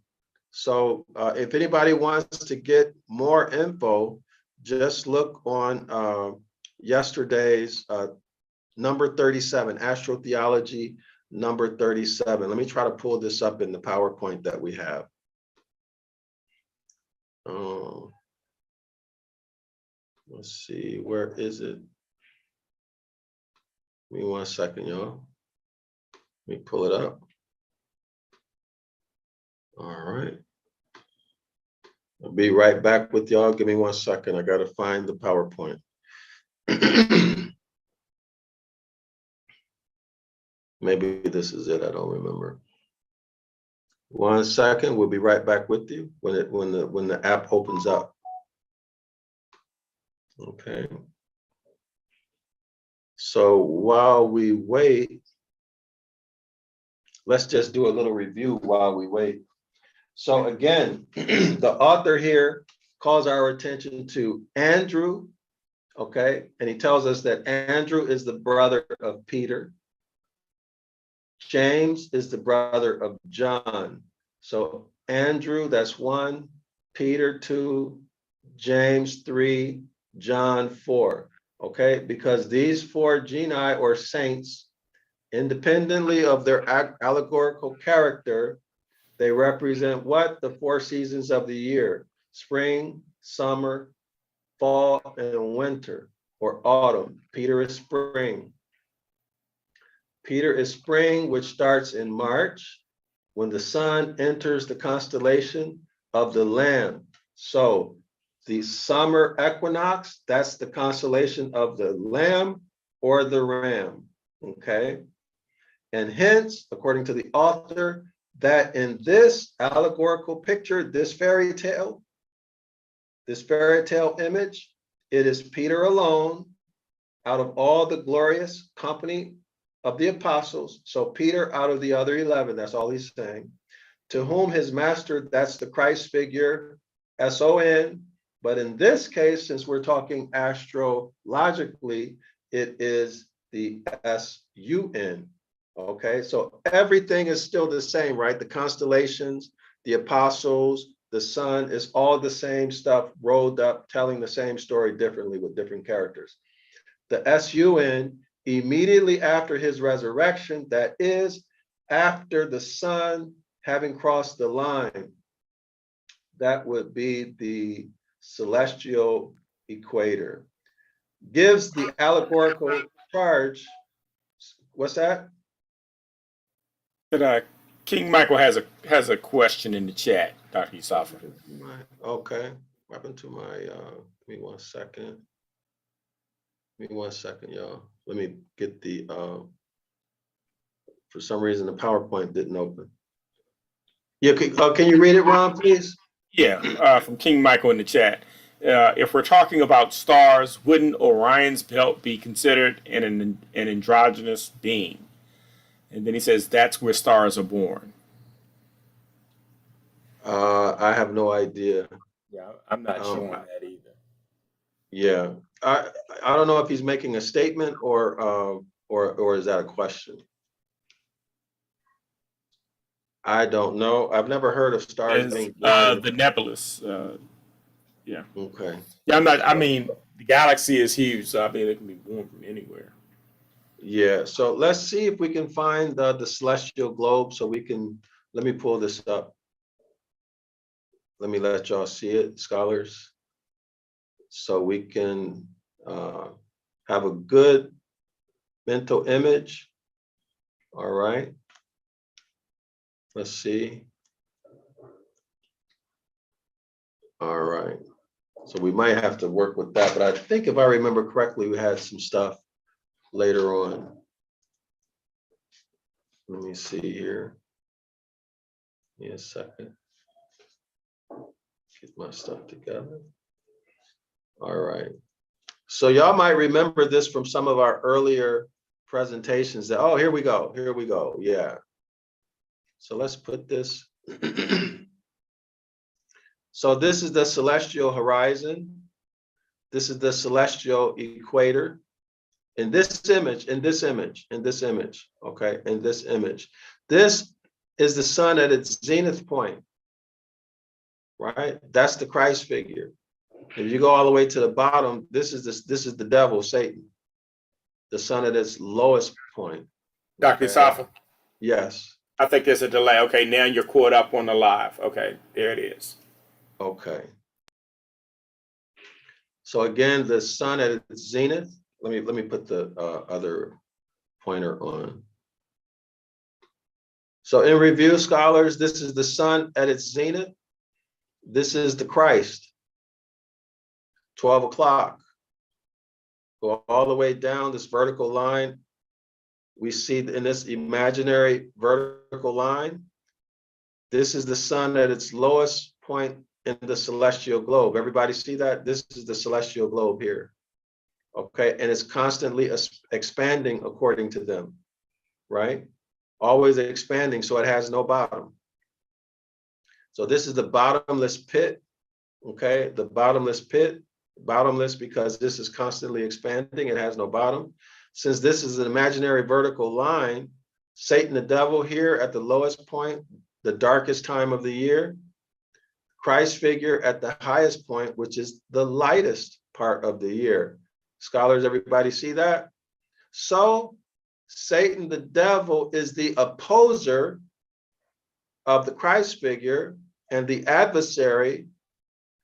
So if anybody wants to get more info, just look on yesterday's number 37, Astrotheology number 37. Let me try to pull this up in the PowerPoint that we have. Let's see, where is it? Give me 1 second, y'all. Let me pull it up. All right. I'll be right back with y'all. Give me 1 second. I got to find the PowerPoint. Maybe this is it. I don't remember. 1 second. We'll be right back with you when the app opens up. Okay. So while we wait, let's just do a little review while we wait. So again, the author here calls our attention to Andrew, okay? And he tells us that Andrew is the brother of Peter. James is the brother of John. So Andrew, that's 1, Peter 2, James 3, John 4, okay? Because these 4 genii or saints, independently of their allegorical character, they represent what? The 4 seasons of the year: spring, summer, fall, and winter, or autumn. Peter is spring. Peter is spring, which starts in March when the sun enters the constellation of the Lamb. So the summer equinox, that's the constellation of the Lamb or the Ram, okay? And hence, according to the author, that in this allegorical picture, this fairy tale image, it is Peter alone out of all the glorious company of the apostles. So Peter out of the other 11, that's all he's saying, to whom his master, that's the Christ figure, S-O-N. But in this case, since we're talking astrologically, it is the S-U-N. Okay, so everything is still the same, right? The constellations, the apostles, the sun, is all the same stuff rolled up, telling the same story differently with different characters. The S-U-N, immediately after his resurrection, that is, after the sun having crossed the line, that would be the celestial equator. Gives the allegorical charge. What's that? But King Michael has a question in the chat, Dr. Yusafa. Okay. What happened to my give me 1 second. Give me 1 second, y'all. Let me get the for some reason the PowerPoint didn't open. Yeah, can you read it, Ron, please? Yeah, from King Michael in the chat. If we're talking about stars, wouldn't Orion's belt be considered an androgynous being? And then he says that's where stars are born. I have no idea. Yeah, I'm not showing that either. Yeah, I don't know if he's making a statement or is that a question? I don't know. I've never heard of stars Is being blinded. the nebulous. Yeah. Okay. Yeah, I mean, the galaxy is huge, so I mean, it can be born from anywhere. Yeah. So let's see if we can find the celestial globe so we can, let me pull this up. Let me let y'all see it, scholars, so we can have a good mental image. All right. Let's see. All right. So we might have to work with that, but I think if I remember correctly, we had some stuff later on. Let me see here. Give me a second. Get my stuff together. All right. So y'all might remember this from some of our earlier presentations that, oh, here we go. Here we go. Yeah. So let's put this. So this is the celestial horizon. This is the celestial equator. In this image, in this image, in this image, okay, in this image. This is the sun at its zenith point, right? That's the Christ figure. If you go all the way to the bottom, this is the devil, Satan, the sun at its lowest point. Dr. Okay. Safa, Yes. I think there's a delay. Okay, now you're caught up on the live. Okay, there it is. Okay. So again, the sun at its zenith. Let me put the other pointer on. So in review, scholars, this is the sun at its zenith. This is the Christ, 12 o'clock. Go all the way down this vertical line. We see in this imaginary vertical line, this is the sun at its lowest point in the celestial globe. Everybody see that? This is the celestial globe here. Okay, and it's constantly expanding according to them, right? Always expanding, so it has no bottom. So this is the bottomless pit, okay? The bottomless pit, bottomless because this is constantly expanding, it has no bottom. Since this is an imaginary vertical line, Satan the devil here at the lowest point, the darkest time of the year, Christ figure at the highest point, which is the lightest part of the year. Scholars, everybody see that? So Satan the devil is the opposer of the Christ figure and the adversary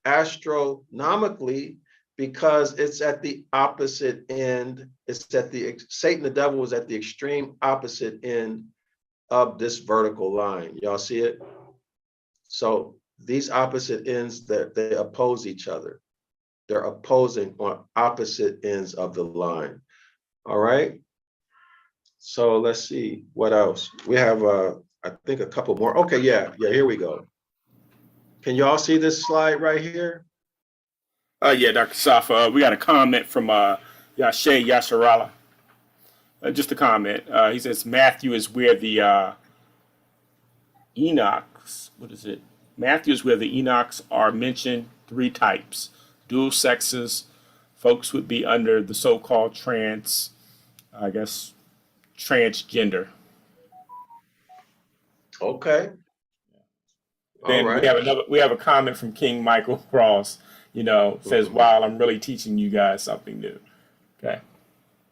astronomically because it's at the opposite end. It's at the Satan the devil is at the extreme opposite end of this vertical line. Y'all see it? So these opposite ends that they oppose each other. They're opposing on opposite ends of the line. All right. So let's see what else. We have I think a couple more. Okay, yeah, here we go. Can you all see this slide right here? Yeah, Dr. Safa, we got a comment from Yashay Yasharala. Just a comment. He says Matthew is where the Enochs, what is it? Matthew is where the Enochs are mentioned, 3 types. Dual sexes, folks would be under the so-called transgender. Okay. All Then right. we have a comment from King Michael Cross, says, wow, I'm really teaching you guys something new. Okay.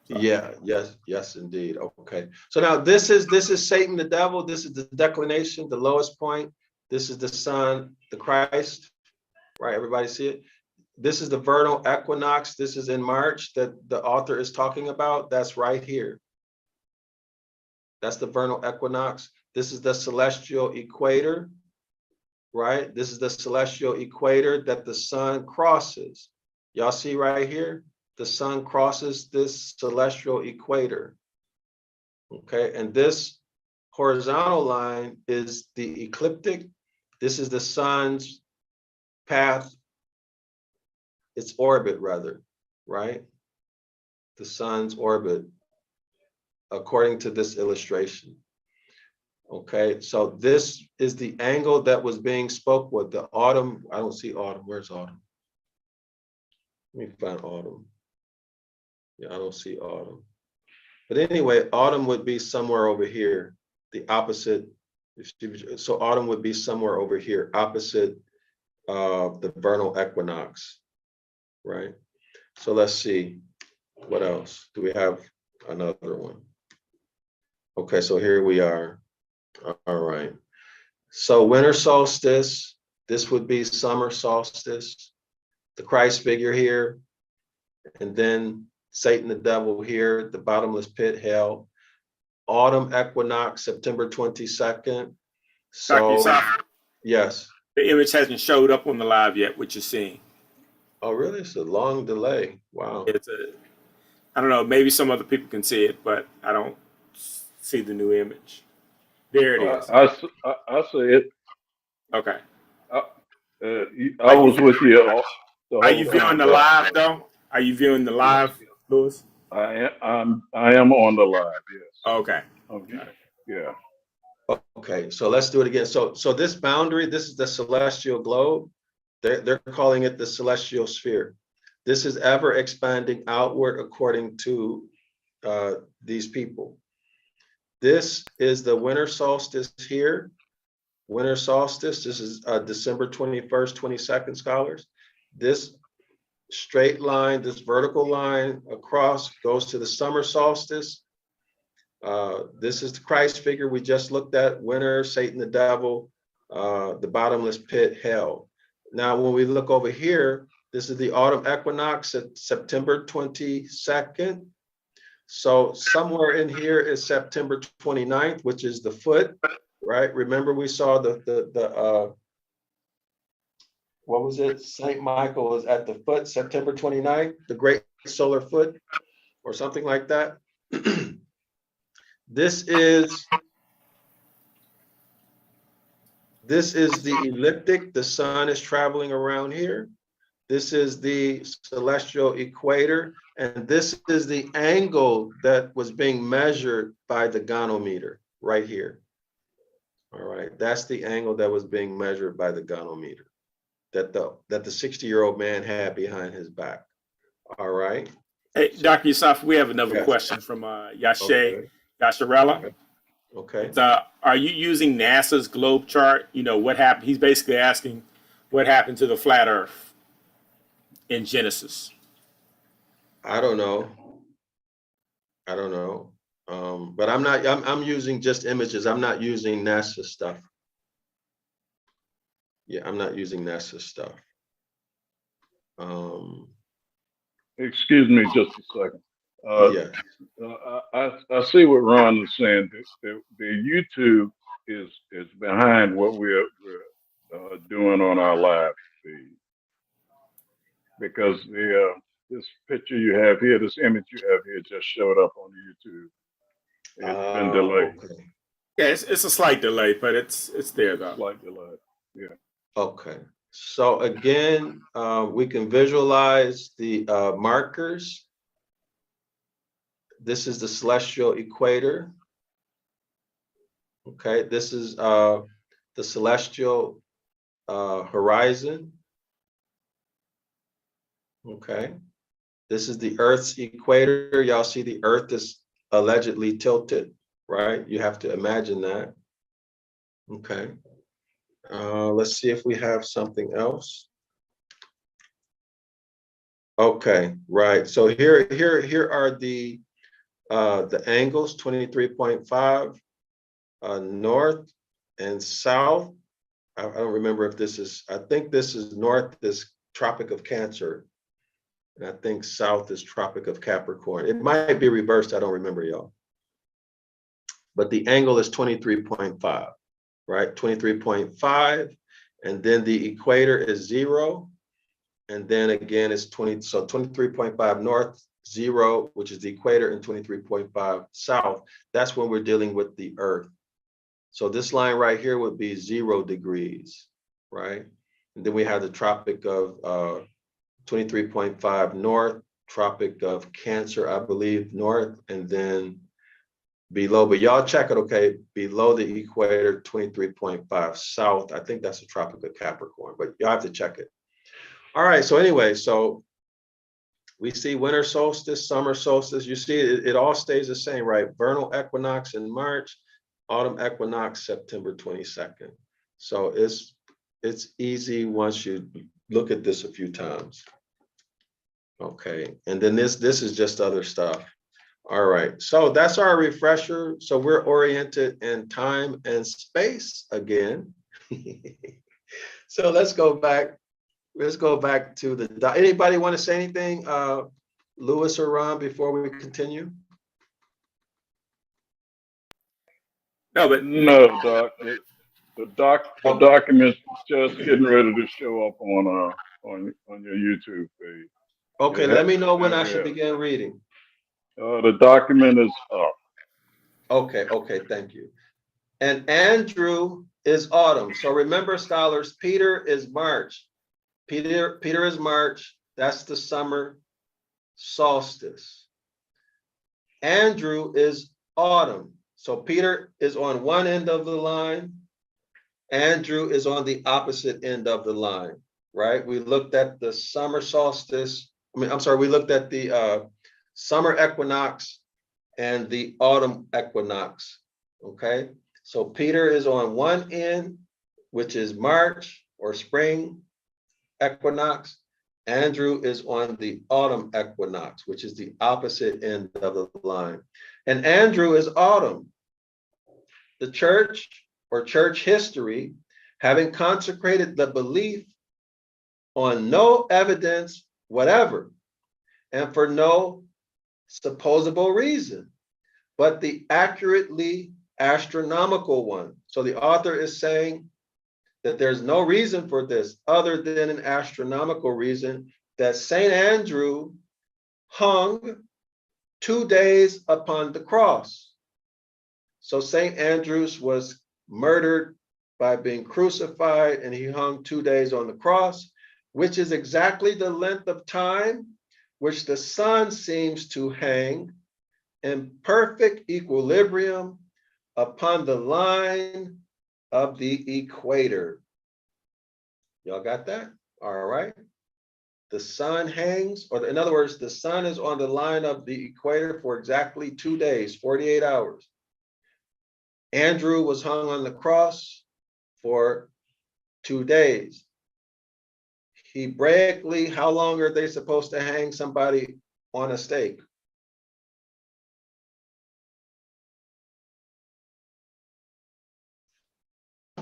So. Yeah, yes, indeed. Okay. So now this is Satan the devil. This is the declination, the lowest point. This is the sun, the Christ. Right, everybody see it? This is the vernal equinox. This is in March that the author is talking about. That's right here. That's the vernal equinox. This is the celestial equator, right? This is the celestial equator that the sun crosses. Y'all see right here? The sun crosses this celestial equator. Okay, and this horizontal line is the ecliptic. This is the sun's path, its orbit rather, right? The sun's orbit, according to this illustration. Okay, so this is the angle that was being spoke with the autumn. I don't see autumn. Where's autumn? Let me find autumn. Yeah, I don't see autumn. But anyway, autumn would be somewhere over here, the opposite So autumn would be somewhere over here, opposite the vernal equinox, right? So let's see, what else? Do we have another one? Okay, so here we are. All right. So winter solstice, this would be summer solstice, the Christ figure here, and then Satan the devil here, the bottomless pit, hell. Autumn equinox, September 22nd. Dr. So, Yusuf, yes. the image hasn't showed up on the live yet, what you're seeing. Oh, really? It's a long delay. Wow. I don't know, maybe some other people can see it, but I don't see the new image. There it is. I see it. Okay. I was with you. Are you viewing the live though? Are you viewing the live, Louis? I am on the live. Yes. Okay. Yeah. Okay, so let's do it again. So this boundary, this is the celestial globe. They're calling it the celestial sphere. This is ever expanding outward according to these people. This is the winter solstice here. Winter solstice, this is December 21st, 22nd, scholars. This straight line, this vertical line across goes to the summer solstice. This is the Christ figure we just looked at, winter, Satan the devil, the bottomless pit, hell. Now, when we look over here, this is the autumn equinox at September 22nd. So somewhere in here is September 29th, which is the foot, right? Remember we saw the what was it? St. Michael was at the foot, September 29th, the great solar foot or something like that. This is the ecliptic. The sun is traveling around here. This is the celestial equator. And this is the angle that was being measured by the ganometer right here. All right, that's the angle that was being measured by the ganometer that the 60-year-old man had behind his back. All right. Hey, Dr. Yusuf, we have another Yes. question from Yashe Okay. Yasharella. Okay. Are you using NASA's globe chart? You know, what happened? He's basically asking what happened to the flat Earth in Genesis. I don't know. But I'm using just images. I'm not using NASA stuff. Yeah, I'm not using NASA stuff. Excuse me just a second. Yeah. I see what Ron is saying. The YouTube is behind what we're doing on our live feed, because this picture you have here, this image you have here, just showed up on YouTube. It's been delayed. Okay. Yeah, it's a slight delay, but it's there though. Slight delay. Yeah. Okay. So again, we can visualize the markers. This is the celestial equator. Okay, this is the celestial horizon. Okay, this is the Earth's equator. Y'all see the Earth is allegedly tilted, right? You have to imagine that. Okay, let's see if we have something else. Okay, right. So here are the angles, 23.5 north and south. I don't remember if this is, I think this is north is Tropic of Cancer. And I think south is Tropic of Capricorn. It might be reversed, I don't remember, y'all. But the angle is 23.5, right? 23.5, and then the equator is 0. And then again, it's 20, so 23.5 north, 0, which is the equator, and 23.5 south. That's when we're dealing with the Earth. So this line right here would be 0 degrees, right? And then we have the Tropic of 23.5 north, Tropic of Cancer, I believe, north, and then below, but y'all check it, okay, below the equator, 23.5 south. I think that's the Tropic of Capricorn, but y'all have to check it. All right, so anyway, so we see winter solstice, summer solstice. You see it all stays the same, right? Vernal equinox in March, Autumn Equinox, September 22nd. So it's easy once you look at this a few times. Okay, and then this is just other stuff. All right, so that's our refresher. So we're oriented in time and space again. So let's go back. Let's go back to the, anybody want to say anything, Lewis or Ron, before we continue? No, but No, Doc. The document's just getting ready to show up on your YouTube page. Okay, let me know when I should begin reading. The document is up. Okay, thank you. And Andrew is autumn. So remember, scholars, Peter is March. Peter is March. That's the summer solstice. Andrew is autumn. So Peter is on one end of the line. Andrew is on the opposite end of the line, right? We looked at the summer solstice. We looked at the summer equinox and the autumn equinox, okay? So Peter is on one end, which is March or spring equinox. Andrew is on the autumn equinox, which is the opposite end of the line. And Andrew is autumn. The church or church history, having consecrated the belief on no evidence whatever, and for no supposable reason, but the accurately astronomical one. So the author is saying that there's no reason for this other than an astronomical reason, that Saint Andrew hung 2 days upon the cross. So Saint Andrews was murdered by being crucified, and he hung 2 days on the cross, which is exactly the length of time which the sun seems to hang in perfect equilibrium upon the line of the equator. Y'all got that? All right. The sun hangs, or in other words, the sun is on the line of the equator for exactly 2 days, 48 hours. Andrew was hung on the cross for 2 days. Hebraically, how long are they supposed to hang somebody on a stake?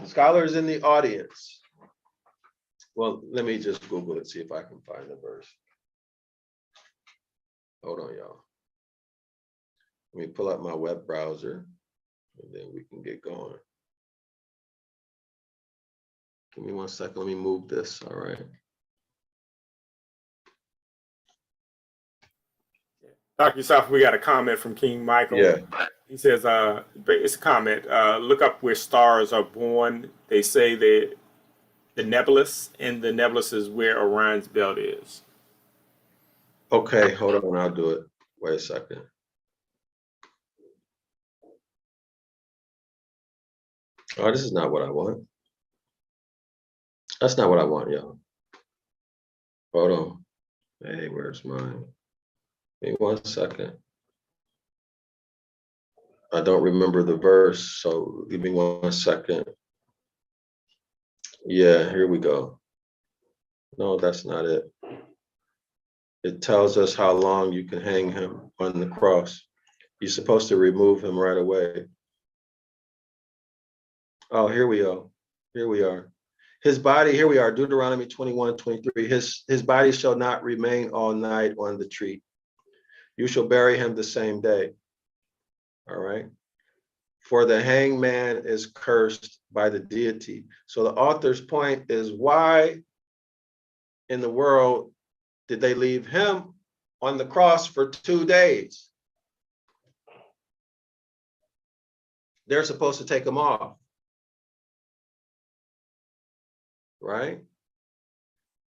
Scholars in the audience. Well, let me just Google it, see if I can find the verse. Hold on, y'all. Let me pull up my web browser, and then we can get going. Give me 1 second, let me move this, all right. Dr. Yusuf, we got a comment from King Michael. Yeah. He says, it's a comment, look up where stars are born. They say that the nebulous, and the nebulous is where Orion's belt is. Okay, hold on, I'll do it. Wait a second. Oh, this is not what I want. That's not what I want, y'all. Hold on. Hey, where's mine? Give me 1 second. I don't remember the verse, so give me 1 second. Yeah, here we go. No, that's not it. It tells us how long you can hang him on the cross. You're supposed to remove him right away. Oh, here we go. Here we are. His body, here we are, Deuteronomy 21:23. His body shall not remain all night on the tree. You shall bury him the same day. All right. For the hangman is cursed by the deity. So the author's point is, why in the world did they leave him on the cross for 2 days? They're supposed to take him off. Right?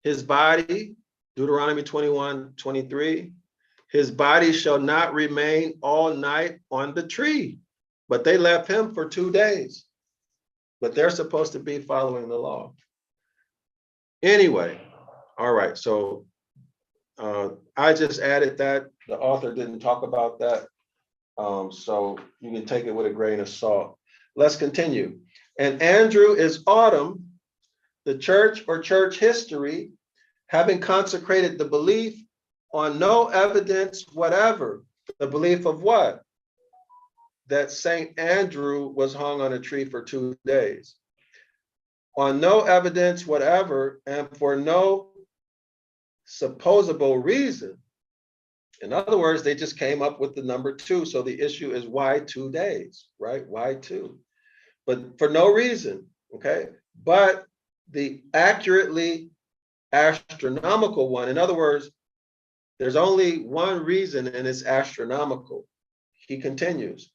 His body, Deuteronomy 21:23, his body shall not remain all night on the tree. But they left him for 2 days. But they're supposed to be following the law. Anyway, all right, so I just added that. The author didn't talk about that. So you can take it with a grain of salt. Let's continue. And Andrew is autumn, the church or church history, having consecrated the belief on no evidence whatever. The belief of what? That Saint Andrew was hung on a tree for 2 days. On no evidence whatever, and for no supposable reason. In other words, they just came up with the number 2. So the issue is why 2 days, right? Why 2? But for no reason, okay? But the accurately astronomical one, in other words, there's only one reason and it's astronomical. He continues.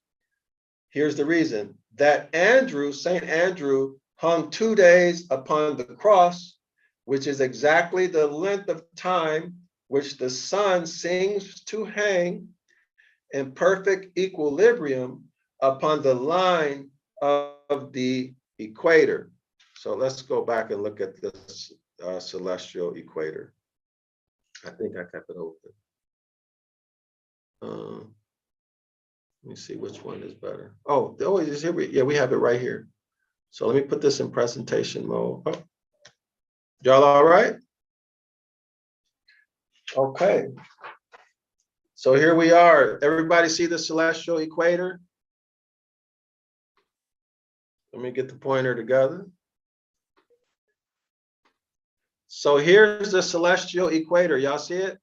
Here's the reason that Andrew, Saint Andrew, hung 2 days upon the cross, which is exactly the length of time which the sun seems to hang in perfect equilibrium upon the line of the equator. So let's go back and look at this celestial equator. I think I kept it open. Let me see which one is better. Oh, is here. We have it right here. So let me put this in presentation mode. Oh. Y'all all right? Okay. So here we are. Everybody see the celestial equator? Let me get the pointer together. So here's the celestial equator. Y'all see it?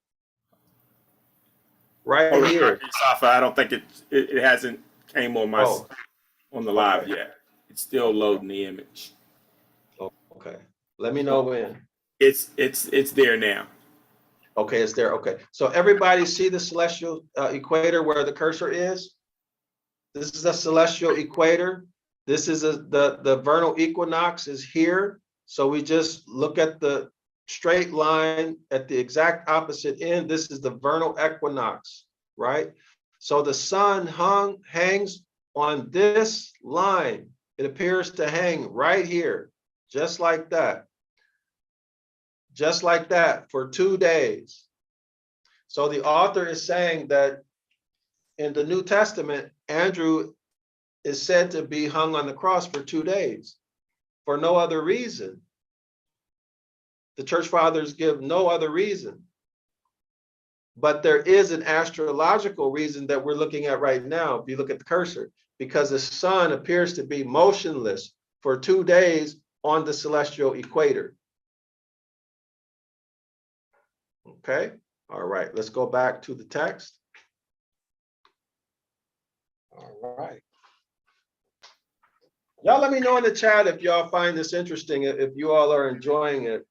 Right here. I don't think it hasn't came on my on the live yet. It's still loading the image. Okay. Let me know when. It's there now. Okay, it's there. Okay. So everybody see the celestial equator where the cursor is? This is a celestial equator. This is the vernal equinox is here. So we just look at the straight line at the exact opposite end. This is the vernal equinox, right? So the sun hangs on this line. It appears to hang right here, just like that. Just like that for 2 days. So the author is saying that in the New Testament, Andrew is said to be hung on the cross for 2 days for no other reason. The church fathers give no other reason. But there is an astrological reason that we're looking at right now, if you look at the cursor, because the sun appears to be motionless for 2 days on the celestial equator. Okay, all right, let's go back to the text. All right. Y'all let me know in the chat if y'all find this interesting, if you all are enjoying it.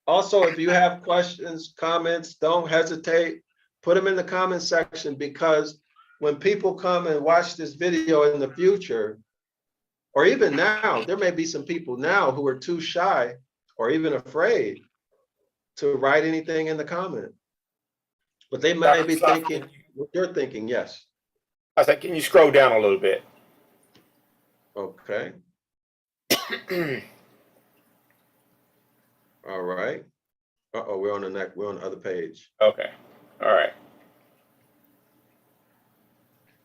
Also, if you have questions, comments, don't hesitate, put them in the comment section, because when people come and watch this video in the future, or even now, there may be some people now who are too shy or even afraid to write anything in the comment. But they might be thinking what you're thinking, yes. I think, can you scroll down a little bit? Okay. All right. Uh-oh, we're on the other page. Okay. All right.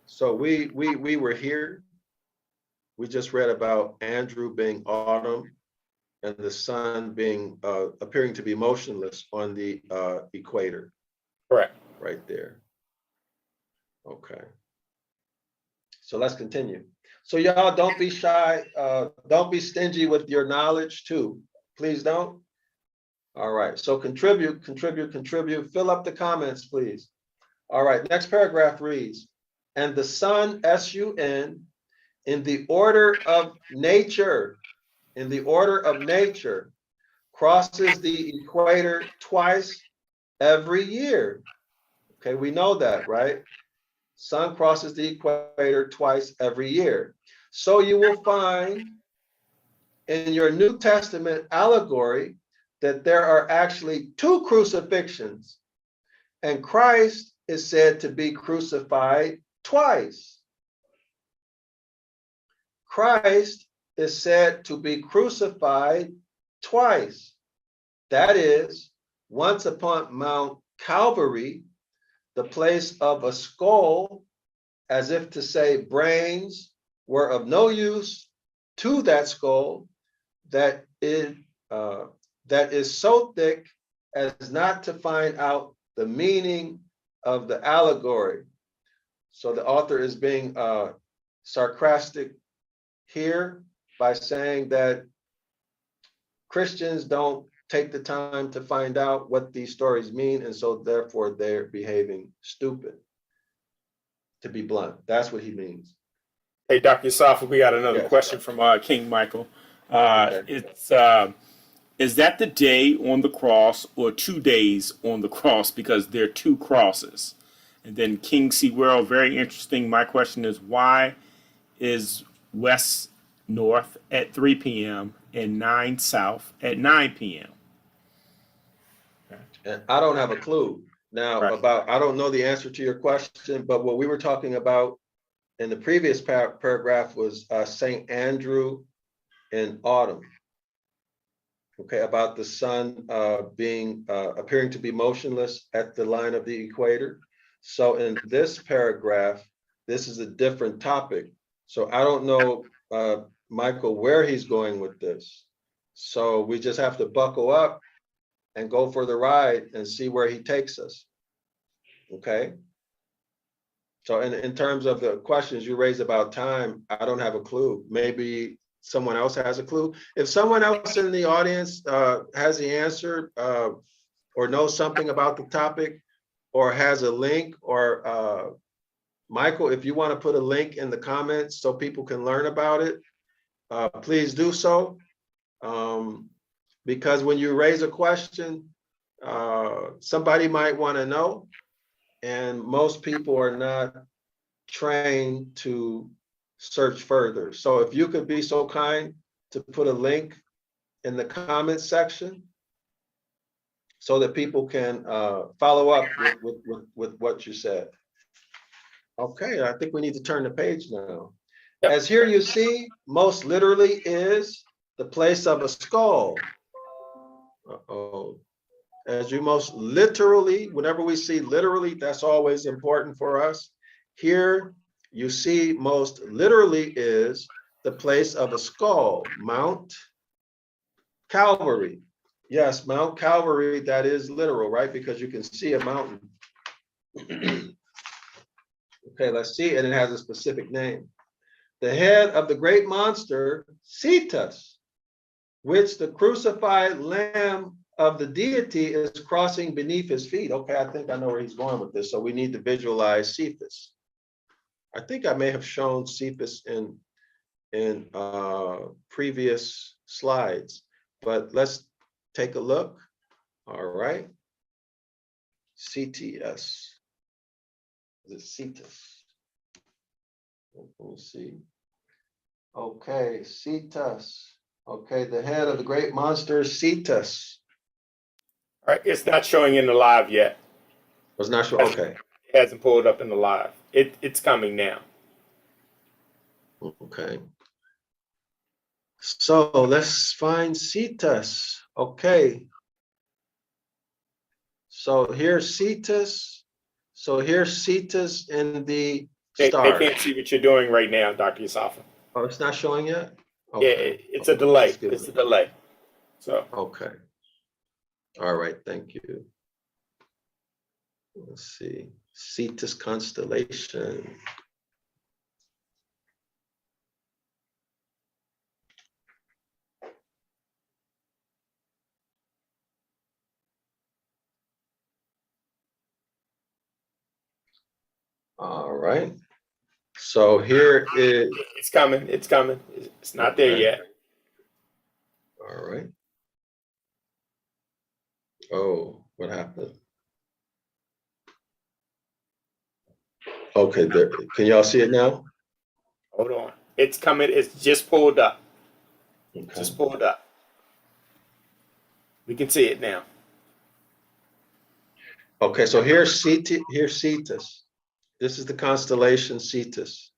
So we were here. We just read about Andrew being autumn and the sun being appearing to be motionless on the equator. Correct. Right there. Okay. So let's continue. So y'all don't be shy. Don't be stingy with your knowledge too. Please don't. All right. So contribute. Fill up the comments, please. All right. Next paragraph reads, and the sun, S-U-N, in the order of nature, crosses the equator twice every year. Okay, we know that, right? Sun crosses the equator twice every year. So you will find in your New Testament allegory that there are actually 2 crucifixions, and Christ is said to be crucified twice. Christ is said to be crucified twice. That is, once upon Mount Calvary, the place of a skull, as if to say brains were of no use to that skull that is so thick as not to find out the meaning of the allegory. So the author is being sarcastic here by saying that Christians don't take the time to find out what these stories mean, and so therefore they're behaving stupid, to be blunt. That's what he means. Hey, Dr. Yusafa, we got another Yes. question from King Michael. Okay. It's is that the day on the cross or 2 days on the cross, because there are two crosses? And then King Sewell, very interesting. My question is, why is west north at 3 p.m. and 9 south at 9 p.m.? And I don't have a clue now Right. I don't know the answer to your question, but what we were talking about in the previous paragraph was St. Andrew and Autumn. Okay, about the sun appearing to be motionless at the line of the equator. So in this paragraph, this is a different topic. So I don't know, Michael, where he's going with this. So we just have to buckle up and go for the ride and see where he takes us. Okay. So in terms of the questions you raised about time, I don't have a clue. Maybe someone else has a clue. If someone else in the audience has the answer or knows something about the topic or has a link, or Michael, if you want to put a link in the comments so people can learn about it, please do so. Because when you raise a question, somebody might want to know, and most people are not trained to search further. So if you could be so kind to put a link in the comment section so that people can follow up with what you said. Okay, I think we need to turn the page now. Yep. As here you see, most literally is the place of a skull. As you most literally, whenever we see literally, that's always important for us. Here you see most literally is the place of a skull, Mount Calvary. Yes, Mount Calvary, that is literal, right? Because you can see a mountain. Okay, let's see, and it has a specific name. The head of the great monster, Cetus, which the crucified lamb of the deity is crossing beneath his feet. Okay, I think I know where he's going with this. So we need to visualize Cephas. I think I may have shown Cephas in previous slides, but let's take a look. All right. CTS. Is it Cetus? Let me see. Okay, Cetus. Okay, the head of the great monster, Cetus. All right, it's not showing in the live yet. Was not sure. Okay. It hasn't pulled up in the live. It's coming now. Okay. So let's find Cetus. Okay. So here's Cetus. So here's Cetus in the They star. can't see what you're doing right now, Dr. Yusafa. Oh, it's not showing yet? Yeah, it's a delay. It's a delay. So okay. All right, thank you. Let's see. Cetus constellation. All right. So here is. it's coming. It's coming. It's not there yet. All right. Oh, what happened? Okay, there. Can y'all see it now? Hold on. It's coming. It's just pulled up. Okay. Just pulled up. We can see it now. Okay, so here's Cetus. This is the constellation Cetus.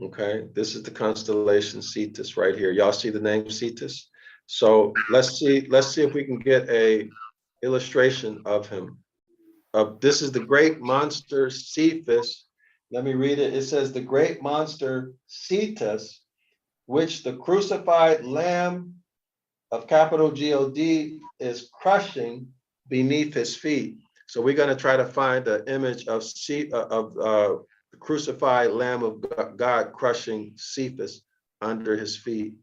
Okay, this is the constellation Cetus right here. Y'all see the name Cetus? So let's see if we can get a illustration of him. This is the great monster Cephas Let me read it. It says, the great monster Cetus, which the crucified Lamb of capital God is crushing beneath his feet. So we're going to try to find the image of the crucified Lamb of God crushing Cephas under his feet.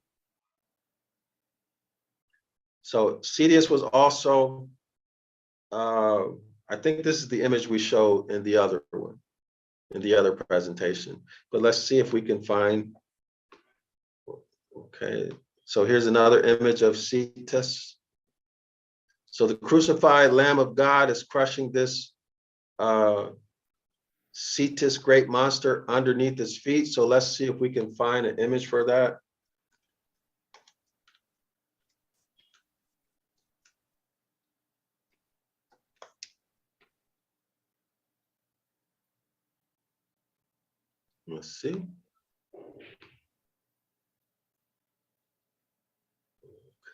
So Cetus was also, I think this is the image we showed in the other one, in the other presentation. But let's see if we can find, okay. So here's another image of Cetus. So the crucified Lamb of God is crushing this Cetus, great monster, underneath his feet. So let's see if we can find an image for that. Let's see.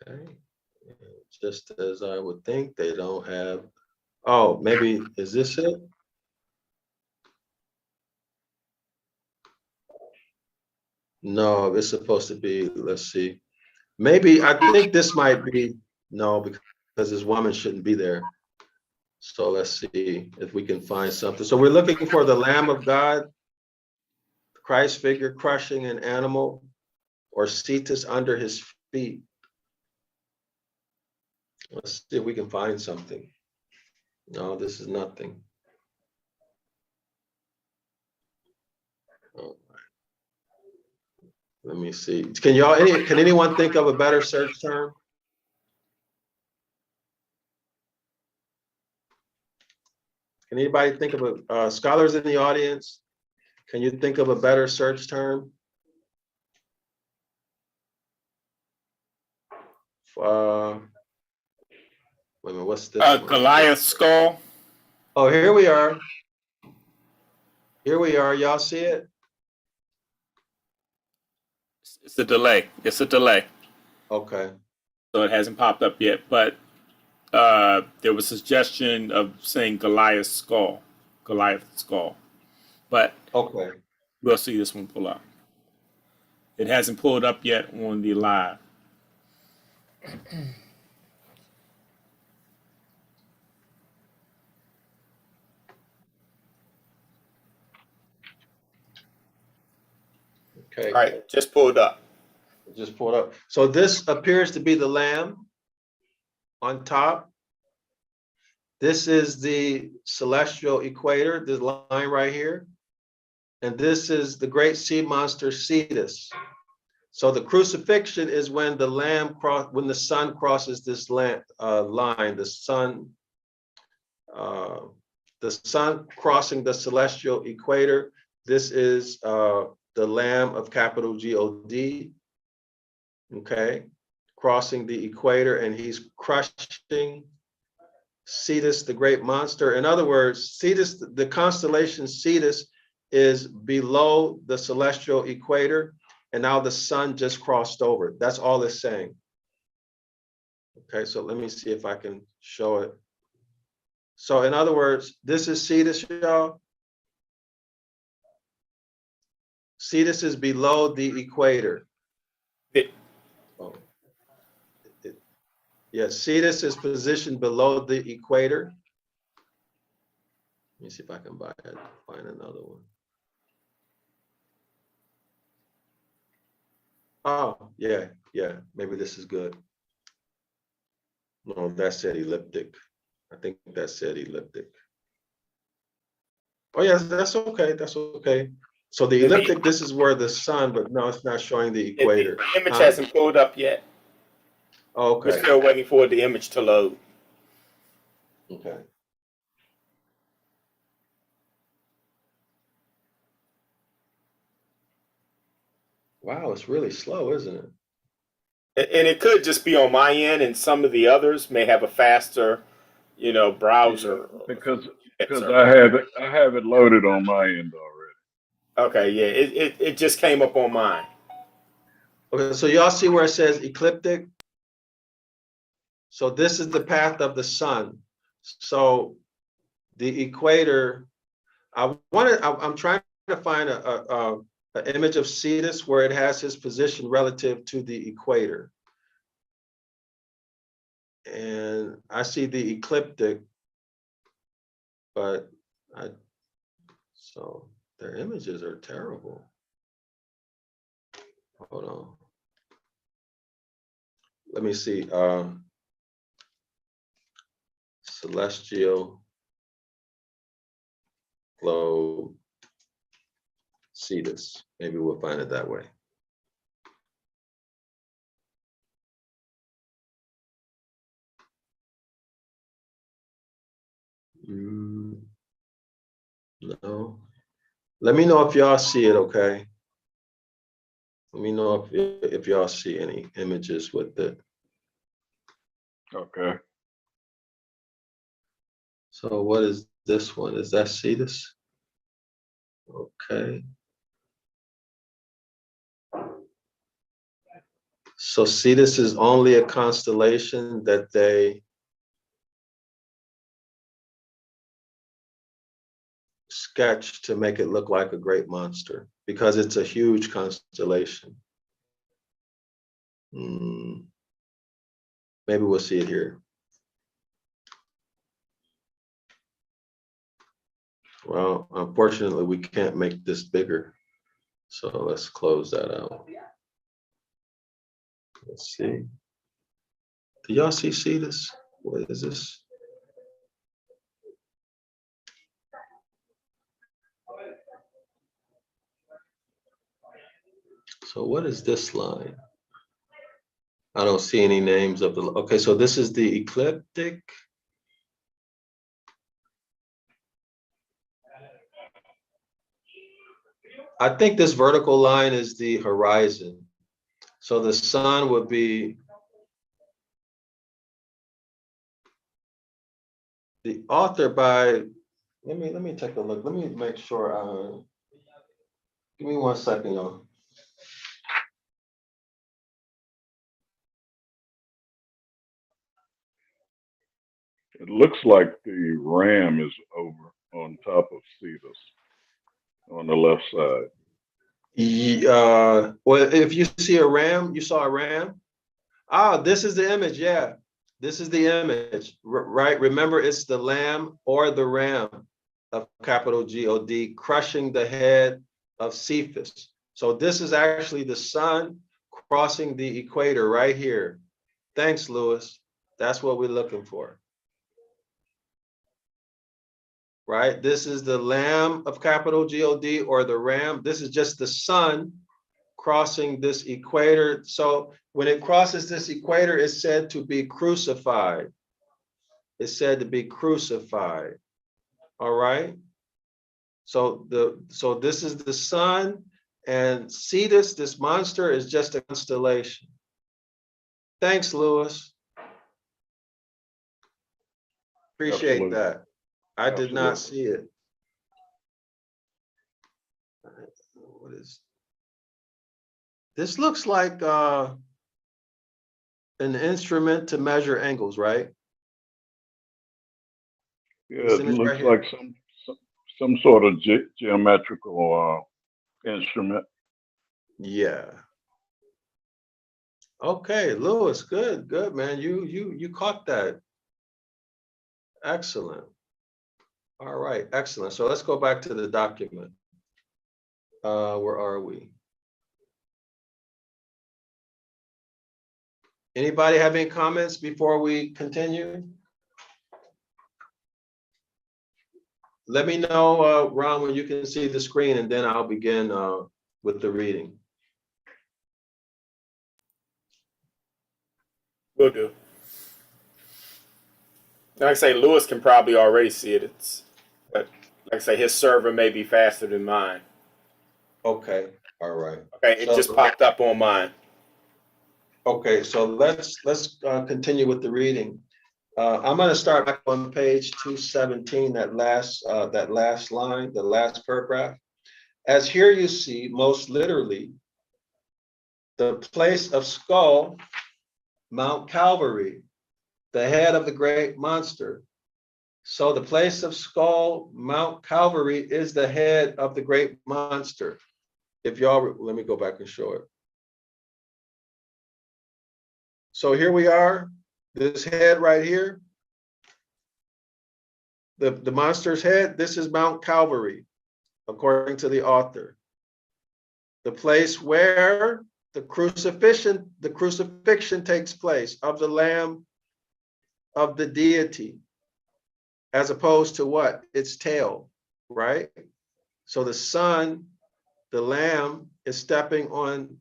Okay. Just as I would think, they don't have, oh, maybe, is this it? No, it's supposed to be, let's see. Maybe, I think this might be, no, because this woman shouldn't be there. So let's see if we can find something. So we're looking for the Lamb of God, Christ figure crushing an animal, or Cetus under his feet. Let's see if we can find something. No, this is nothing. Oh, let me see. Can anyone think of a better search term? Can anybody think of scholars in the audience? Can you think of a better search term? Wait a minute, what's this? Goliath's skull. Oh, here we are. Here we are. Y'all see it? It's a delay. It's a delay. Okay. So it hasn't popped up yet, but there was a suggestion of saying Goliath's skull. Goliath's skull. But okay. We'll see this one pull up. It hasn't pulled up yet on the live. Okay. All right, just pulled up. Just pulled up. So this appears to be the Lamb on top. This is the celestial equator, this line right here. And this is the great sea monster Cetus. So the crucifixion is when the when the sun crosses this line, the sun crossing the celestial equator. This is the Lamb of capital God, okay, crossing the equator, and he's crushing Cetus, the great monster. In other words, Cetus, the constellation Cetus is below the celestial equator, and now the sun just crossed over. That's all it's saying. Okay, so let me see if I can show it. So in other words, this is Cetus, y'all. Cetus is below the equator. Yes, Cetus is positioned below the equator. Let me see if I can find another one. Oh, yeah, maybe this is good. No, that said elliptic. I think that said elliptic. Oh, yes, that's okay, that's okay. So the elliptic, this is where the sun, but no, it's not showing the equator. The image hasn't pulled up yet. Okay. We're still waiting for the image to load. Okay. Wow, it's really slow, isn't it? And it could just be on my end, and some of the others may have a faster, browser. Because I have it loaded on my end already. Okay, yeah, it just came up on mine. Okay, so y'all see where it says ecliptic? So this is the path of the sun. So the equator, I'm trying to find an image of Cetus where it has his position relative to the equator. And I see the ecliptic, but so their images are terrible. Hold on. Let me see. Celestial globe Cetus. Maybe we'll find it that way. No. Let me know if y'all see it, okay? Let me know if y'all see any images with it. Okay. So what is this one? Is that Cetus? Okay. So Cetus is only a constellation that they sketch to make it look like a great monster because it's a huge constellation. Maybe we'll see it here. Well, unfortunately, we can't make this bigger. So let's close that out. Let's see. Do y'all see this? What is this? So what is this line? I don't see any names of the, okay, so this is the ecliptic. I think this vertical line is the horizon. So the sun would be the author by, let me take a look. Let me make sure. Give me 1 second, y'all. It looks like the ram is over on top of Cetus on the left side. Well, if you see a ram, you saw a ram. Ah, this is the image. Yeah, this is the image, right? Remember, it's the lamb or the ram of capital God crushing the head of Cephas. So this is actually the sun crossing the equator right here. Thanks, Lewis. That's what we're looking for. Right? This is the lamb of capital God or the ram. This is just the sun crossing this equator. So when it crosses this equator, it's said to be crucified. It's said to be crucified. All right. So this is the sun, and Cetus, this monster, is just a constellation. Thanks, Lewis. Appreciate Absolutely. that. I did not see it. What is this? Looks like an instrument to measure angles, right? Yeah, it looks like some sort of geometrical instrument. Yeah. Okay, Lewis, good, man. You caught that. Excellent. All right, excellent. So let's go back to the document. Where are we? Anybody have any comments before we continue? Let me know, Ron, when you can see the screen, and then I'll begin with the reading. Will do. Like I say, Lewis can probably already see it. But like I say, his server may be faster than mine. Okay, all right. Okay, it just popped up on mine. Okay, so let's continue with the reading. I'm going to start back on page 217, that last line, the last paragraph. As here you see, most literally, the place of skull, Mount Calvary, the head of the great monster, So the place of skull, Mount Calvary, is the head of the great monster. If y'all, let me go back and show it. So here we are, this head right here, the monster's head, this is Mount Calvary, according to the author. The place where the crucifixion takes place of the Lamb of the deity, as opposed to what? Its tail, right? So the sun, the Lamb, is stepping on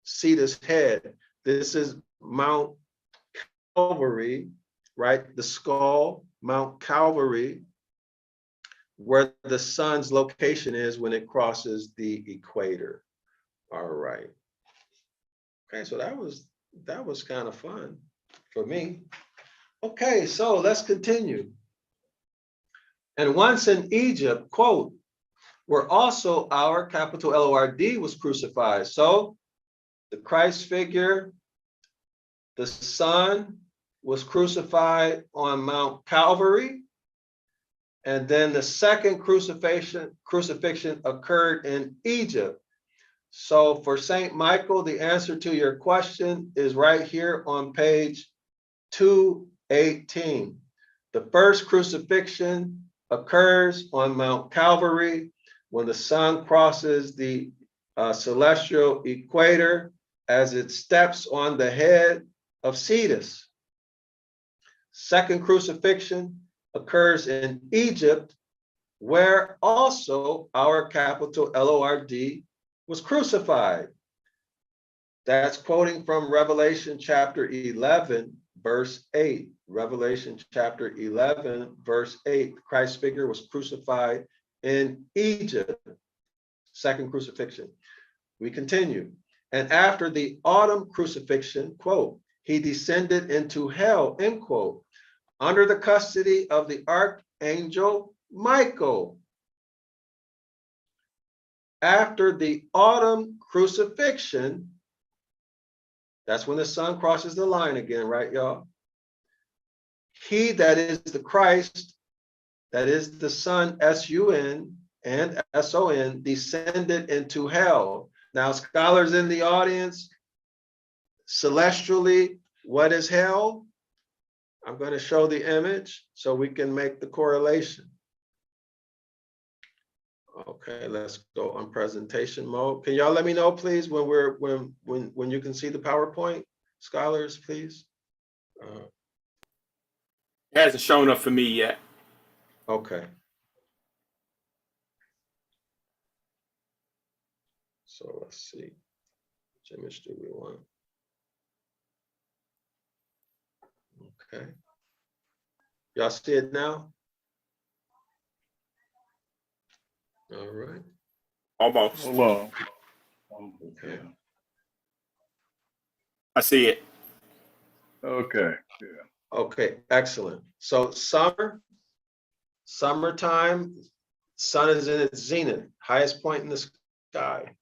Cedar's head. This is Mount Calvary, right? The skull, Mount Calvary, where the sun's location is when it crosses the equator. All right. Okay, so that was kind of fun for me. Okay, so let's continue. And once in Egypt, quote, where also our capital Lord was crucified. So the Christ figure, the Son, was crucified on Mount Calvary. And then the second crucifixion occurred in Egypt. So for St. Michael, the answer to your question is right here on page 218. The first crucifixion occurs on Mount Calvary when the sun crosses the celestial equator as it steps on the head of Cetus. Second crucifixion occurs in Egypt, where also our capital Lord was crucified. That's quoting from Revelation chapter 11, verse 8. Revelation chapter 11, verse 8. Christ's figure was crucified in Egypt. Second crucifixion. We continue. And after the autumn crucifixion, quote, he descended into hell, end quote, under the custody of the Archangel Michael. After the autumn crucifixion, that's when the sun crosses the line again, right, y'all? He that is the Christ, that is the Son, S-U-N and S-O-N, descended into hell. Now, scholars in the audience, celestially, what is hell? I'm going to show the image so we can make the correlation. Okay, let's go on presentation mode. Can y'all let me know, please, when you can see the PowerPoint, scholars, please? It hasn't shown up for me yet. Okay. So let's see, which image do we want? Okay. Y'all see it now? All right. Almost. Hold on. Okay. I see it. Okay. Yeah. Okay, excellent. So summertime, sun is in its zenith, highest point in the sky.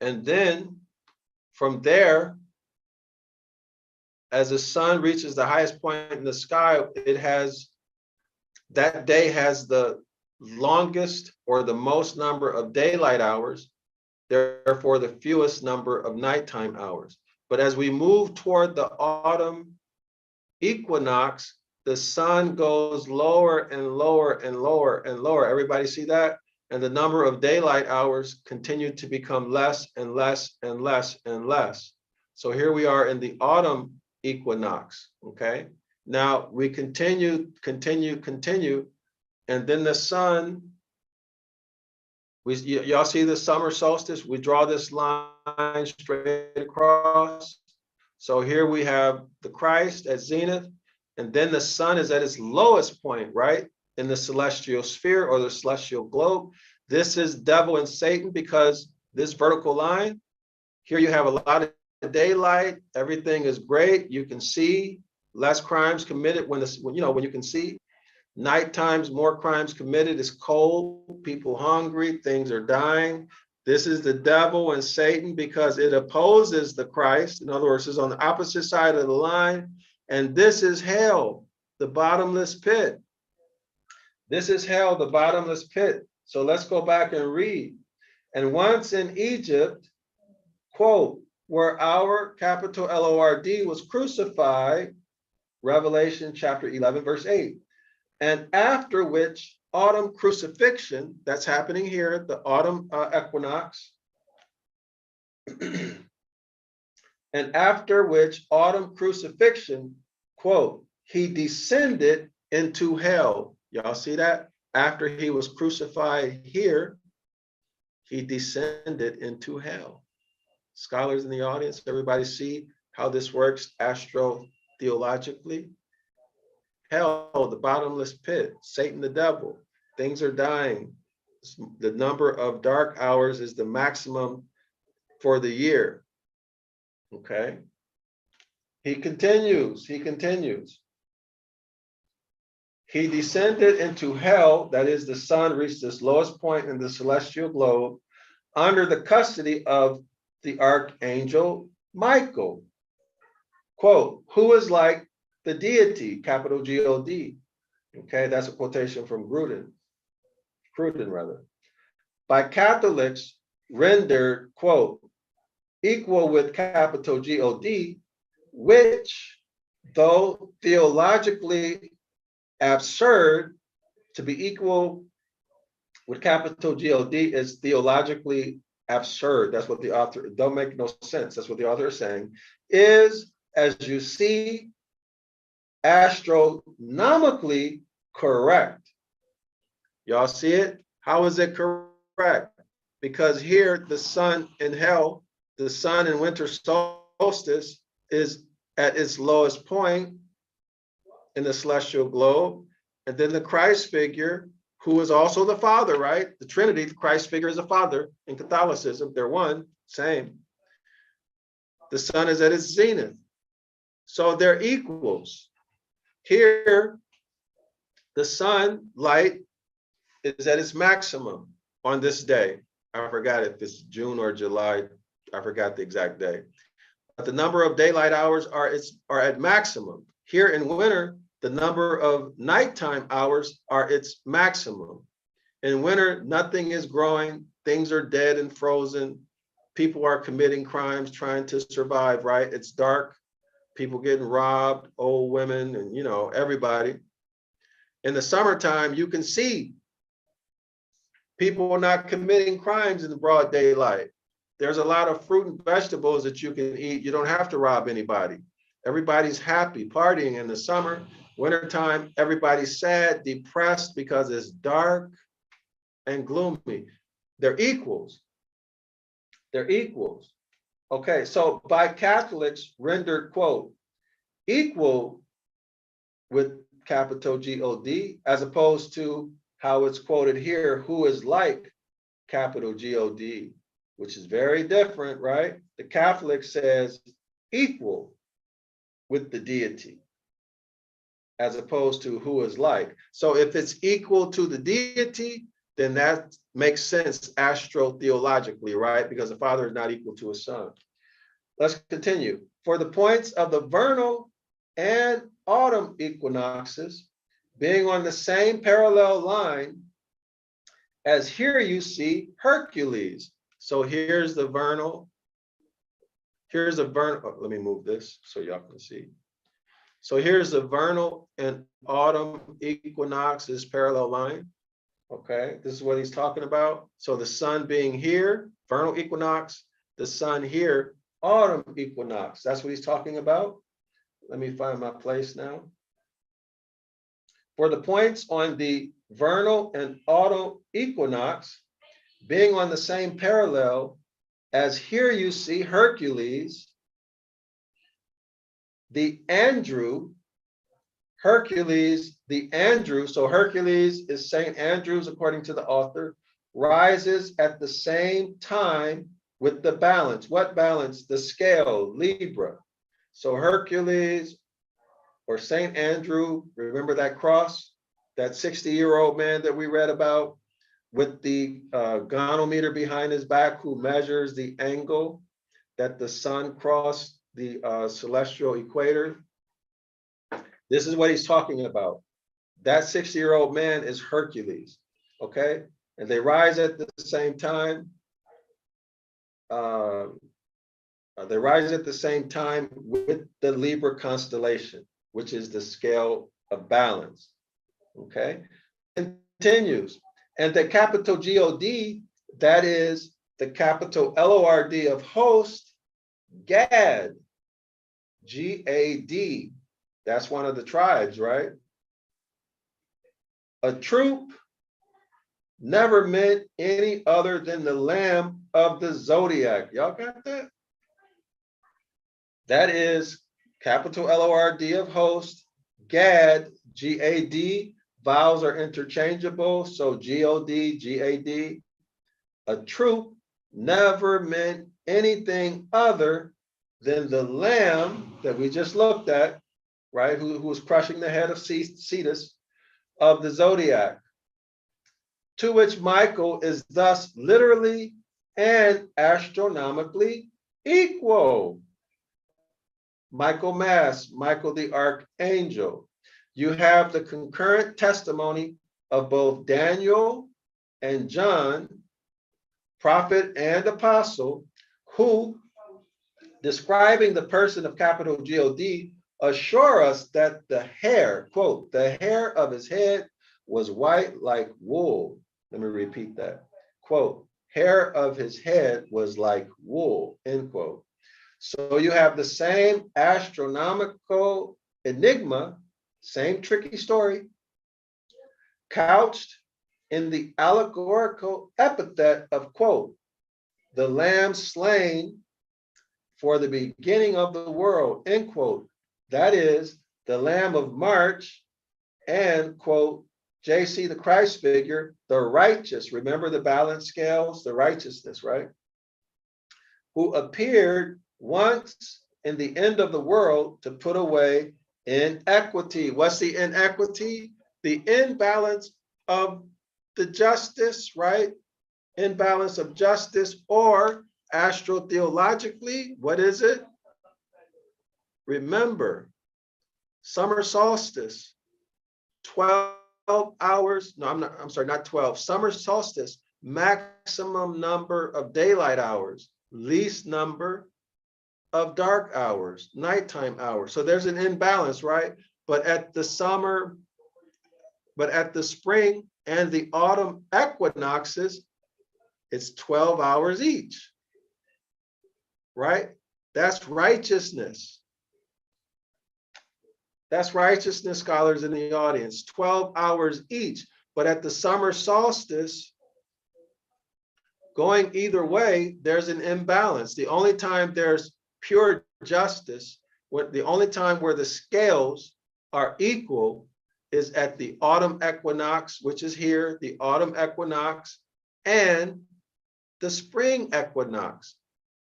And then from there, as the sun reaches the highest point in the sky, that day has the longest or the most number of daylight hours, therefore the fewest number of nighttime hours. But as we move toward the autumn equinox, the sun goes lower and lower and lower and lower. Everybody see that? And the number of daylight hours continue to become less and less and less and less. So here we are in the autumn equinox, okay? Now we continue, and then the sun, y'all see the summer solstice? We draw this line straight across. So here we have the Christ at zenith, and then the sun is at its lowest point, right? In the celestial sphere or the celestial globe. This is devil and Satan, because this vertical line, here you have a lot of daylight, everything is great, you can see, less crimes committed when you can see. Night times, more crimes committed, it's cold, people hungry, things are dying. This is the devil and Satan because it opposes the Christ. In other words, it's on the opposite side of the line. And this is hell, the bottomless pit. This is hell, the bottomless pit. So let's go back and read. And once in Egypt, quote, where our capital Lord was crucified, Revelation chapter 11, verse 8. And after which autumn crucifixion, that's happening here, the autumn equinox. And after which autumn crucifixion, quote, he descended into hell. Y'all see that? After he was crucified here, he descended into hell. Scholars in the audience, everybody see how this works astrotheologically? Hell, the bottomless pit, Satan the devil, things are dying. The number of dark hours is the maximum for the year. Okay. He continues. He descended into hell, that is, the sun reached its lowest point in the celestial globe under the custody of the Archangel Michael. Quote, who is like the deity, capital G-O-D. Okay, that's a quotation from Cruden rather. By Catholics rendered, quote, equal with capital G-O-D, which, though theologically absurd, to be equal with capital G-O-D is theologically absurd. That's what the author, it don't make no sense. That's what the author is saying, is, as you see, astronomically correct. Y'all see it? How is it correct? Because here the sun in hell, the sun in winter solstice is at its lowest point in the celestial globe. And then the Christ figure, who is also the Father, right? The Trinity, the Christ figure is a Father in Catholicism. They're one, same. The sun is at its zenith. So they're equals. Here, the sun light is at its maximum on this day. I forgot if it's June or July. I forgot the exact day. But the number of daylight hours are at maximum. Here in winter, the number of nighttime hours are its maximum. In winter, nothing is growing. Things are dead and frozen. People are committing crimes, trying to survive, right? It's dark. People getting robbed, old women, and everybody. In the summertime, you can see people are not committing crimes in the broad daylight. There's a lot of fruit and vegetables that you can eat. You don't have to rob anybody. Everybody's happy, partying in the summer. Wintertime, everybody's sad, depressed because it's dark and gloomy. They're equals. They're equals. Okay, so by Catholics rendered, quote, equal with capital G-O-D, as opposed to how it's quoted here, who is like capital G-O-D, which is very different, right? The Catholic says equal with the deity, as opposed to who is like. So if it's equal to the deity, then that makes sense astrotheologically, right? Because the Father is not equal to his Son. Let's continue. For the points of the vernal and autumn equinoxes being on the same parallel line, as here you see Hercules. So here's the vernal. Here's a vernal. Let me move this so y'all can see. So here's the vernal and autumn equinoxes parallel line. Okay, this is what he's talking about. So the sun being here, vernal equinox, the sun here, autumn equinox. That's what he's talking about. Let me find my place now. For the points on the vernal and autumn equinox being on the same parallel, as here you see Hercules, the Andrew, Hercules, the Andrew, so Hercules is St. Andrew's according to the author, rises at the same time with the balance. What balance? The scale, Libra. So Hercules or St. Andrew, remember that cross, that 60-year-old man that we read about with the gonometer behind his back who measures the angle that the sun crossed the celestial equator. This is what he's talking about. That 60-year-old man is Hercules, okay? And they rise at the same time. They rise at the same time with the Libra constellation, which is the scale of balance, okay? Continues. And the capital God, that is the capital LORD of host, Gad, G-A-D. That's one of the tribes, right? A troop never meant any other than the lamb of the zodiac. Y'all got that? That is capital LORD of host, Gad, G-A-D. Vowels are interchangeable, so G-O-D, G-A-D. A troop never meant anything other than the lamb that we just looked at, right? Who was crushing the head of Cetus of the zodiac, to which Michael is thus literally and astronomically equal. Michael Mass, Michael the Archangel. You have the concurrent testimony of both Daniel and John, prophet and apostle, who, describing the person of capital God, assure us that the hair, quote, the hair of his head was white like wool. Let me repeat that. Quote, hair of his head was like wool, end quote. So you have the same astronomical enigma, same tricky story, couched in the allegorical epithet of, quote, the lamb slain for the beginning of the world, end quote. That is the Lamb of March and, quote, JC, the Christ figure, the righteous, remember the balance scales, the righteousness, right? Who appeared once in the end of the world to put away inequity. What's the inequity? The imbalance of the justice, right? Imbalance of justice, or astrotheologically, what is it? Remember, summer solstice, 12 hours, no, I'm sorry, not 12, summer solstice, maximum number of daylight hours, least number of dark hours, nighttime hours. So there's an imbalance, right? But at the spring and the autumn equinoxes, it's 12 hours each, right? That's righteousness. That's righteousness, scholars in the audience, 12 hours each. But at the summer solstice, going either way, there's an imbalance. The only time there's pure justice, the only time where the scales are equal is at the autumn equinox, which is here, the autumn equinox, and the spring equinox.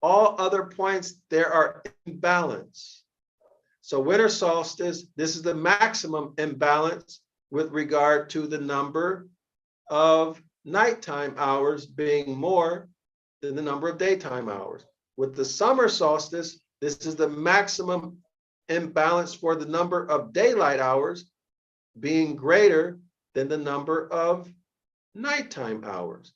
All other points, there are imbalance. So winter solstice, this is the maximum imbalance with regard to the number of nighttime hours being more than the number of daytime hours. With the summer solstice, this is the maximum imbalance for the number of daylight hours being greater than the number of nighttime hours.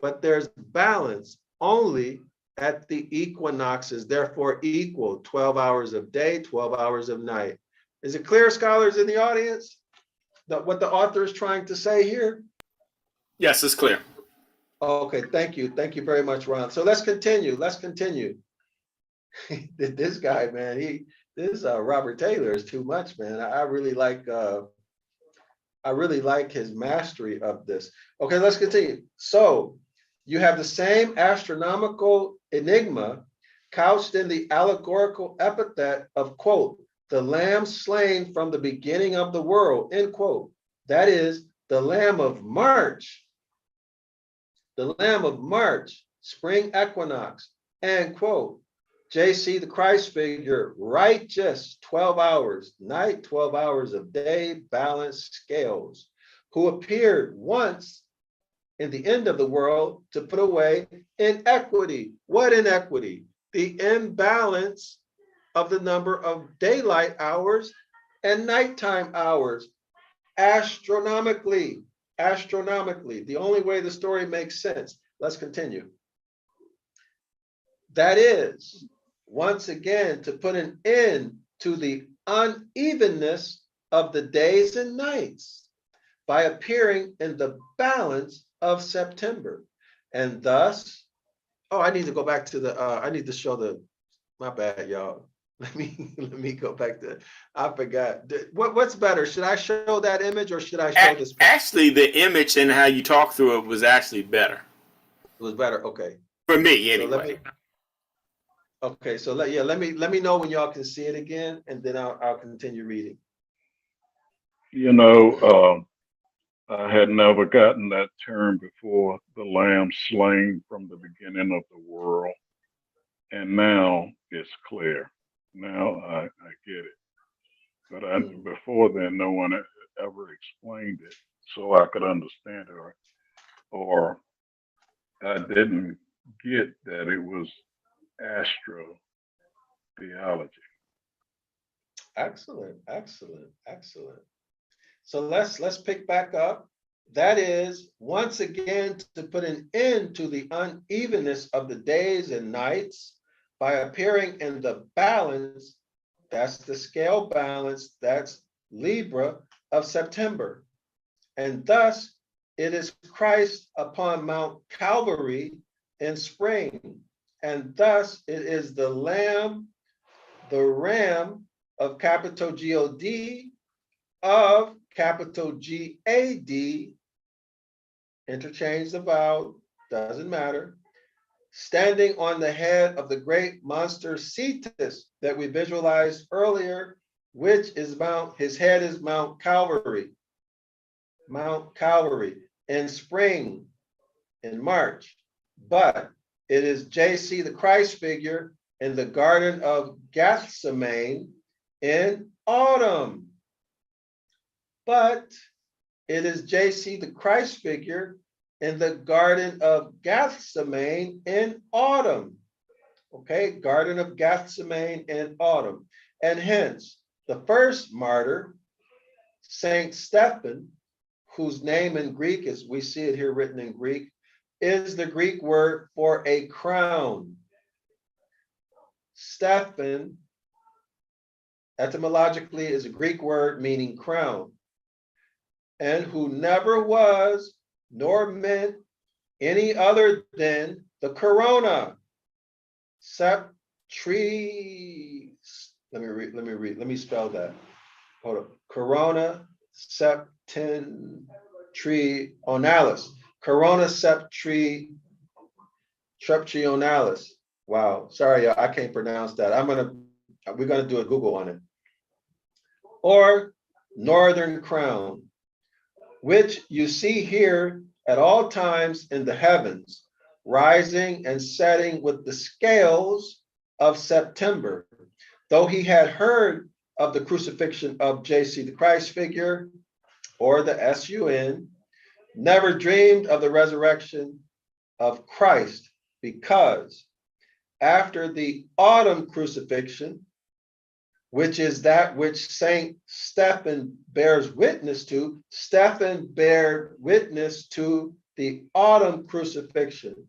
But there's balance only at the equinoxes, therefore equal, 12 hours of day, 12 hours of night. Is it clear, scholars in the audience, that what the author is trying to say here? Yes, it's clear. Okay, thank you. Thank you very much, Ron. So let's continue. Let's continue. This guy, man, this Robert Taylor is too much, man. I really like his mastery of this. Okay, let's continue. So you have the same astronomical enigma couched in the allegorical epithet of, quote, the lamb slain from the beginning of the world, end quote. That is the Lamb of March. The Lamb of March, spring equinox, end quote. JC, the Christ figure, righteous, 12 hours, night, 12 hours of day, balanced scales, who appeared once in the end of the world to put away inequity. What inequity? The imbalance of the number of daylight hours and nighttime hours astronomically. Astronomically, the only way the story makes sense. Let's continue. That is, once again, to put an end to the unevenness of the days and nights by appearing in the balance of September. And thus, oh, I need to go back to the, I need to show the, my bad, y'all. Let me go back to, I forgot. What's better? Should I show that image or should I show this? Actually, the image and how you talk through it was actually better. It was better. Okay. For me, So anyway. okay, so let me know when y'all can see it again, and then I'll continue reading. You know, I had never gotten that term before, the lamb slain from the beginning of the world. And now it's clear. Now I get it. But before then, no one ever explained it so I could understand it, or I didn't get that it was astrotheology. Excellent, excellent, excellent. So let's pick back up. That is, once again, to put an end to the unevenness of the days and nights by appearing in the balance, that's the scale balance, that's Libra of September. And thus, it is Christ upon Mount Calvary in spring. And thus, it is the Lamb, the Ram of capital G-O-D, of capital G-A-D, interchange the vowel, doesn't matter, standing on the head of the great monster Cetus that we visualized earlier, which is his head is Mount Calvary. Mount Calvary in spring, in March, but it is JC, the Christ figure, in the Garden of Gethsemane in autumn. But it is JC, the Christ figure, in the Garden of Gethsemane in autumn. Okay, Garden of Gethsemane in autumn. And hence, the first martyr, Saint Stephen, whose name in Greek, as we see it here written in Greek, is the Greek word for a crown. Stephen, etymologically, is a Greek word meaning crown, and who never was nor meant any other than the corona. Septri, let me spell that. Hold up. Corona septentrionalis. Corona septentrionalis. Wow, sorry, I can't pronounce that. We're gonna do a Google on it. Or northern crown, which you see here at all times in the heavens, rising and setting with the scales of September. Though he had heard of the crucifixion of JC, the Christ figure, or the SUN, never dreamed of the resurrection of Christ, because after the autumn crucifixion, which is that which Saint Stephen bears witness to, Stephen bared witness to the autumn crucifixion.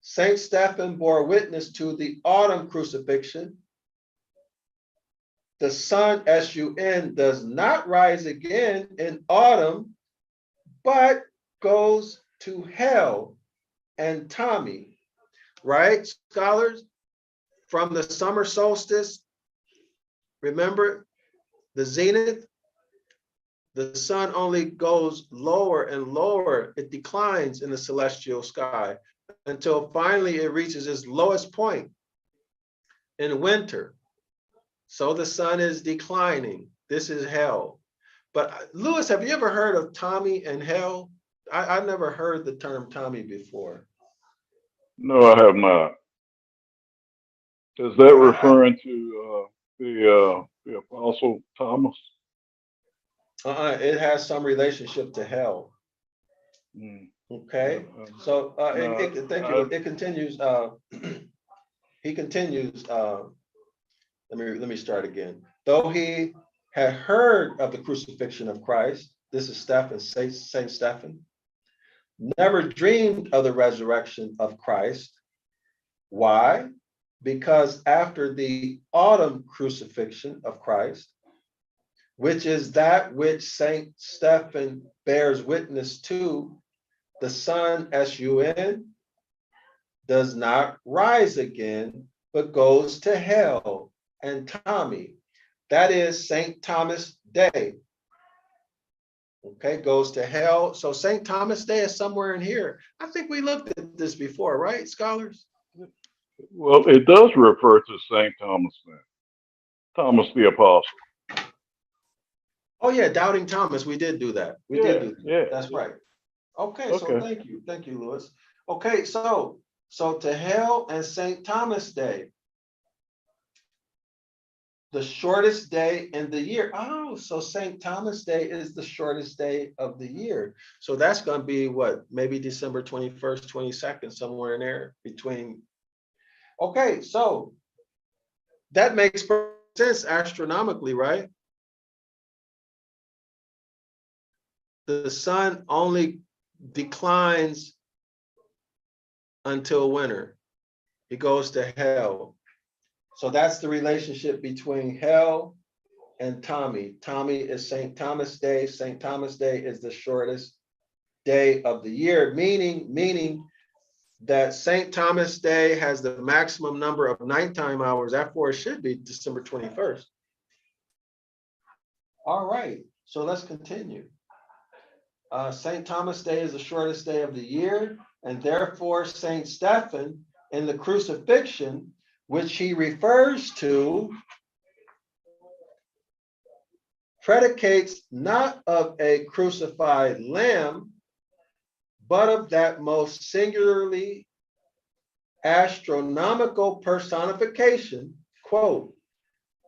Saint Stephen bore witness to the autumn crucifixion. The sun, SUN, does not rise again in autumn, but goes to hell and Tommy, right, scholars? From the summer solstice, remember the zenith, the sun only goes lower and lower. It declines in the celestial sky until finally it reaches its lowest point in winter. So the sun is declining. This is hell. But Lewis, have you ever heard of Tommy and hell? I've never heard the term Tommy before. No, I have not. Is that referring to the Apostle Thomas? It has some relationship to hell. Okay, so thank you. It continues. He continues. Let me start again. Though he had heard of the crucifixion of Christ. This is Stephen, Saint Stephen. Never dreamed of the resurrection of Christ. Why? Because after the autumn crucifixion of Christ, which is that which Saint Stephen bears witness to, the sun, S-U-N, does not rise again, but goes to hell. And Tommy, that is St. Thomas Day. Okay, goes to hell. So St. Thomas Day is somewhere in here. I think we looked at this before, right, scholars? Well, it does refer to St. Thomas then. Thomas the Apostle. Oh yeah, Doubting Thomas, we did do that. We did do that. Yeah. That's right. Okay, so Okay. thank you, Lewis. Okay, so to hell and St. Thomas Day, the shortest day in the year. Oh, so St. Thomas Day is the shortest day of the year. So that's going to be what, maybe December 21st, 22nd, somewhere in there between. Okay, so that makes perfect sense astronomically, right? The sun only declines until winter. It goes to hell. So that's the relationship between hell and Tommy. Tommy is St. Thomas Day. St. Thomas Day is the shortest day of the year, meaning that St. Thomas Day has the maximum number of nighttime hours. Therefore, it should be December 21st. All right, so let's continue. St. Thomas Day is the shortest day of the year, and therefore St. Stephen in the Crucifixion, which he refers to, predicates not of a crucified lamb, but of that most singularly astronomical personification, quote,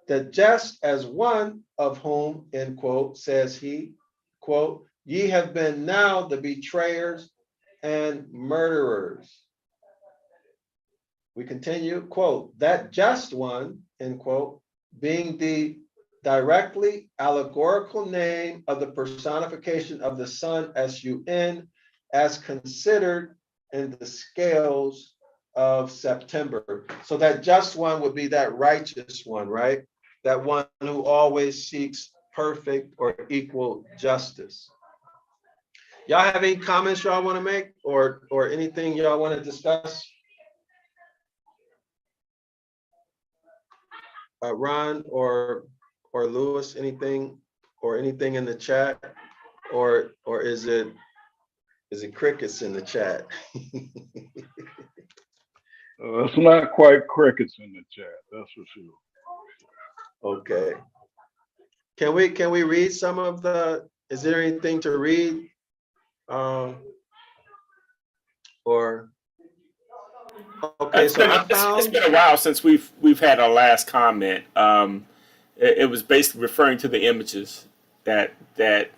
that just as one of whom, end quote, says he, quote, ye have been now the betrayers and murderers. We continue, quote, that just one, end quote, being the directly allegorical name of the personification of the sun, S-U-N, as considered in the scales of September. So that just one would be that righteous one, right? That one who always seeks perfect or equal justice. Y'all have any comments y'all want to make or anything y'all want to discuss? Ron or Lewis, anything in the chat, or is it crickets in the chat? It's not quite crickets in the chat, that's for sure. Okay. Can we read some of the? Is there anything to read? Or okay, so it's been a while since we've had our last comment. It was basically referring to the images that they're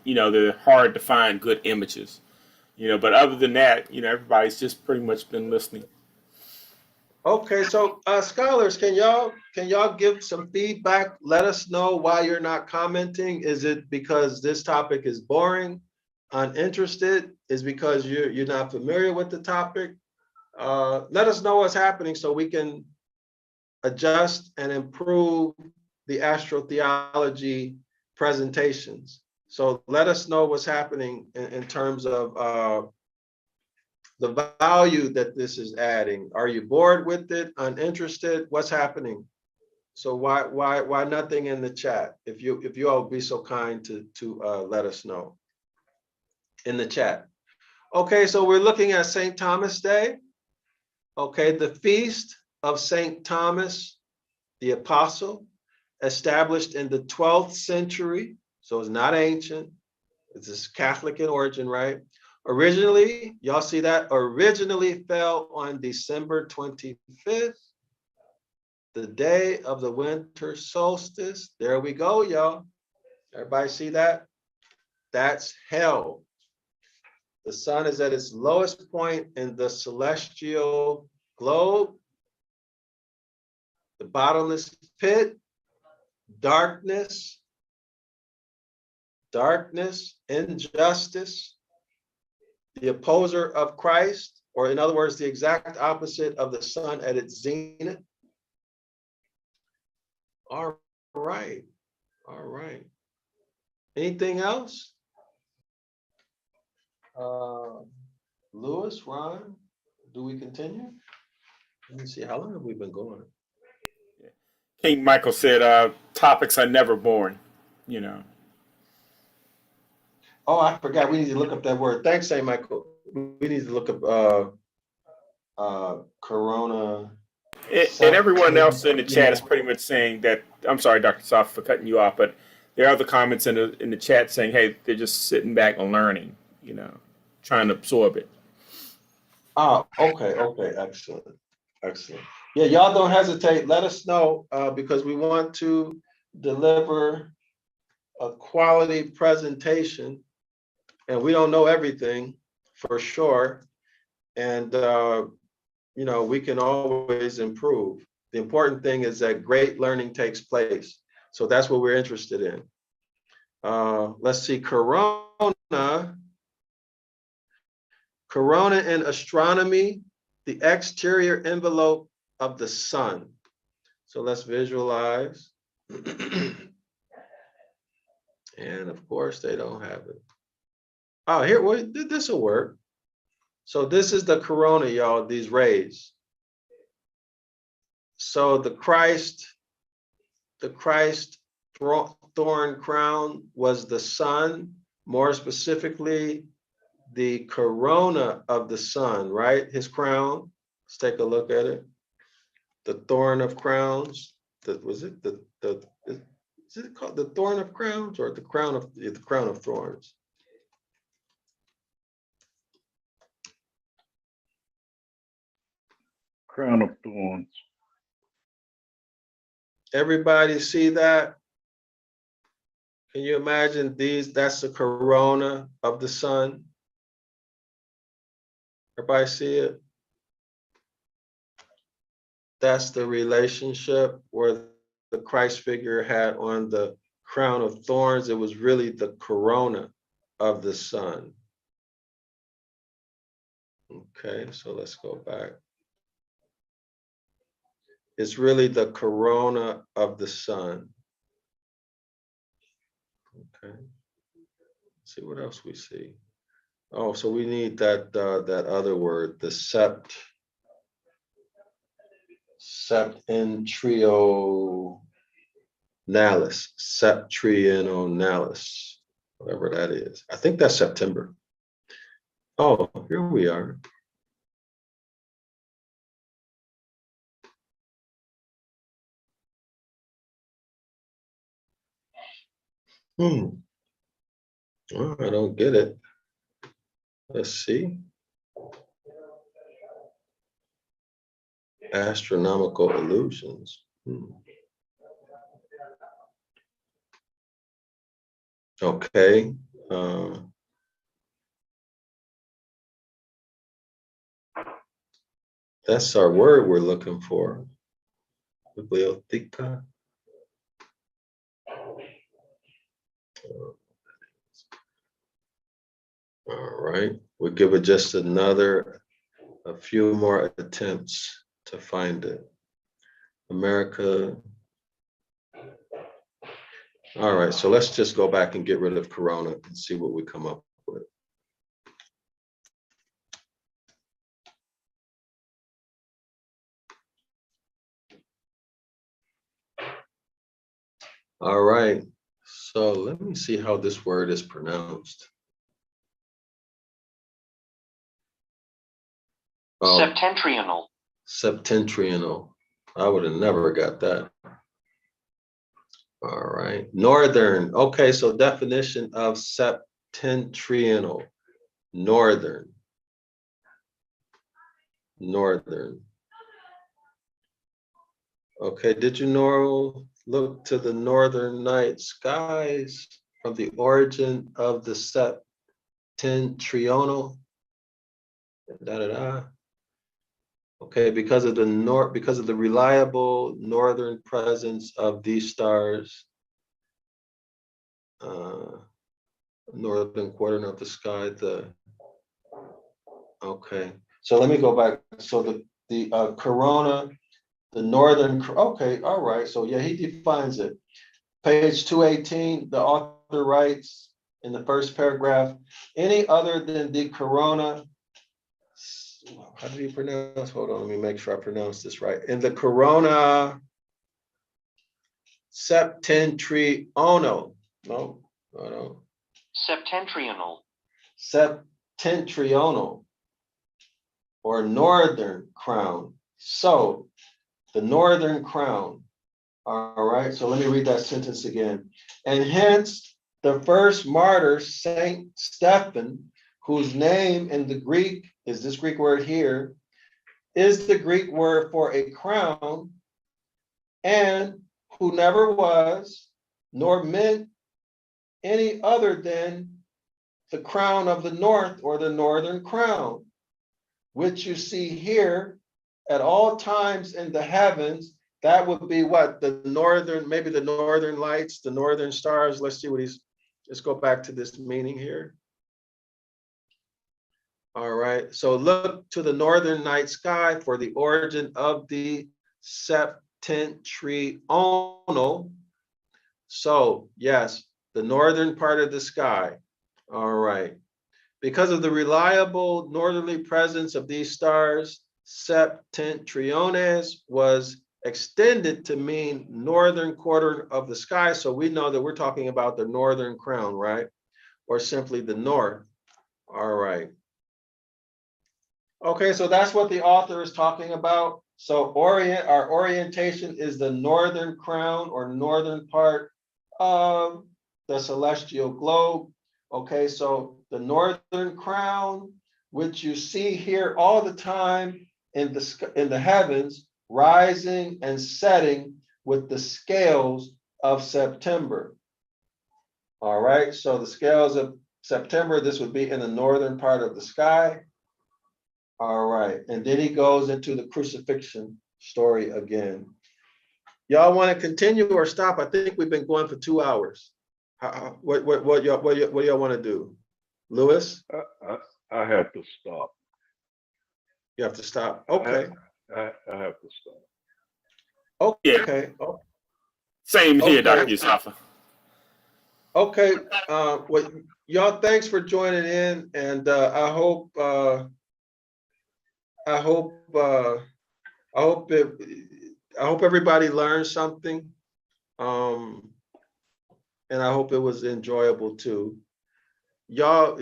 hard to find good images, but other than that, everybody's just pretty much been listening. Okay, so scholars, can y'all give some feedback? Let us know why you're not commenting. Is it because this topic is boring, uninterested? Is because you're not familiar with the topic? Let us know what's happening so we can adjust and improve the astrotheology presentations. So let us know what's happening in terms of the value that this is adding. Are you bored with it? Uninterested? What's happening? So why nothing in the chat? If you all be so kind to let us know in the chat. Okay, so we're looking at St. Thomas Day. Okay, the feast of St. Thomas the Apostle, established in the 12th century. So it's not ancient. It's Catholic in origin, right? Originally, y'all see that? Originally fell on December 25th, the day of the winter solstice. There we go, y'all. Everybody see that? That's hell. The sun is at its lowest point in the celestial globe. The bottomless pit, darkness, darkness, injustice, the opposer of Christ, or in other words, the exact opposite of the sun at its zenith. All right. All right. Anything else? Lewis, Ron, do we continue? Let me see, how long have we been going? King Michael said, topics are never boring, you know. Oh, I forgot, we need to look up that word. Thanks, St. Michael. We need to look up corona. And everyone else in the chat is pretty much saying that, I'm sorry, Dr. Soft, for cutting you off, but there are other comments in the chat saying, hey, they're just sitting back and learning, you know, trying to absorb it. Oh, okay, excellent, excellent. Yeah, y'all don't hesitate. Let us know because we want to deliver a quality presentation, and we don't know everything for sure. And you know, we can always improve. The important thing is that great learning takes place. So that's what we're interested in. Let's see, Corona in astronomy, the exterior envelope of the sun. So let's visualize. And of course, they don't have it. Oh, here, well, this will work. So this is the corona, y'all, these rays. So the Christ thorn crown was the sun, more specifically, the corona of the sun, right? His crown. Let's take a look at it. The thorn of crowns. Is it called the thorn of crowns or the crown of thorns? Crown of thorns. Everybody see that? Can you imagine these? That's the corona of the sun. Everybody see it? That's the relationship where the Christ figure had on the crown of thorns. It was really the corona of the sun. Okay, so let's go back. It's really the corona of the sun. Okay. Let's see what else we see. Oh, so we need that other word, the septentrionalis, whatever that is. I think that's September. Oh, here we are. Oh, I don't get it. Let's see. Astronomical illusions. Okay. That's our word we're looking for. Bibliotheca. All right, we'll give it just a few more attempts to find it. America. All right, so let's just go back and get rid of corona and see what we come up with. All right, so let me see how this word is pronounced. Septentrional. Septentrional. I would have never got that. All right. Northern. Okay, so definition of septentrional. Northern. Northern. Okay, did you know, look to the northern night skies from the origin of the septentrional? Okay, because of the reliable northern presence of these stars, northern quadrant of the sky. Okay, so let me go back. So the corona, the northern. Okay, all right. So yeah, he defines it. Page 218. The author writes in the first paragraph, any other than the corona. How do you pronounce? Hold on, let me make sure I pronounce this right. In the corona septentrional. No. Septentrional. Septentrional or northern crown. So the northern crown. All right, so let me read that sentence again. And hence the first martyr, Saint Stephen, whose name in the Greek is this Greek word here, is the Greek word for a crown, and who never was, nor meant any other than the crown of the north or the northern crown, which you see here at all times in the heavens. That would be what? The northern, maybe the northern lights, the northern stars. Let's see what let's go back to this meaning here. All right, so look to the northern night sky for the origin of the septentrional. So yes, the northern part of the sky. All right. Because of the reliable northerly presence of these stars, septentriones was extended to mean northern quarter of the sky. So we know that we're talking about the northern crown, right? Or simply the north. All right. Okay, so that's what the author is talking about. So our orientation is the northern crown or northern part of the celestial globe. Okay, so the northern crown, which you see here all the time in the heavens, rising and setting with the scales of September. All right, so the scales of September, this would be in the northern part of the sky. All right, and then he goes into the crucifixion story again. Y'all want to continue or stop? I think we've been going for 2 hours. What y'all want to do? Lewis? I have to stop. You have to stop. Okay. I have to stop. Okay. Yeah. Same here, Okay. Dr. Yusafa. Okay. Well, y'all, thanks for joining in, and I hope everybody learned something. And I hope it was enjoyable too. Y'all,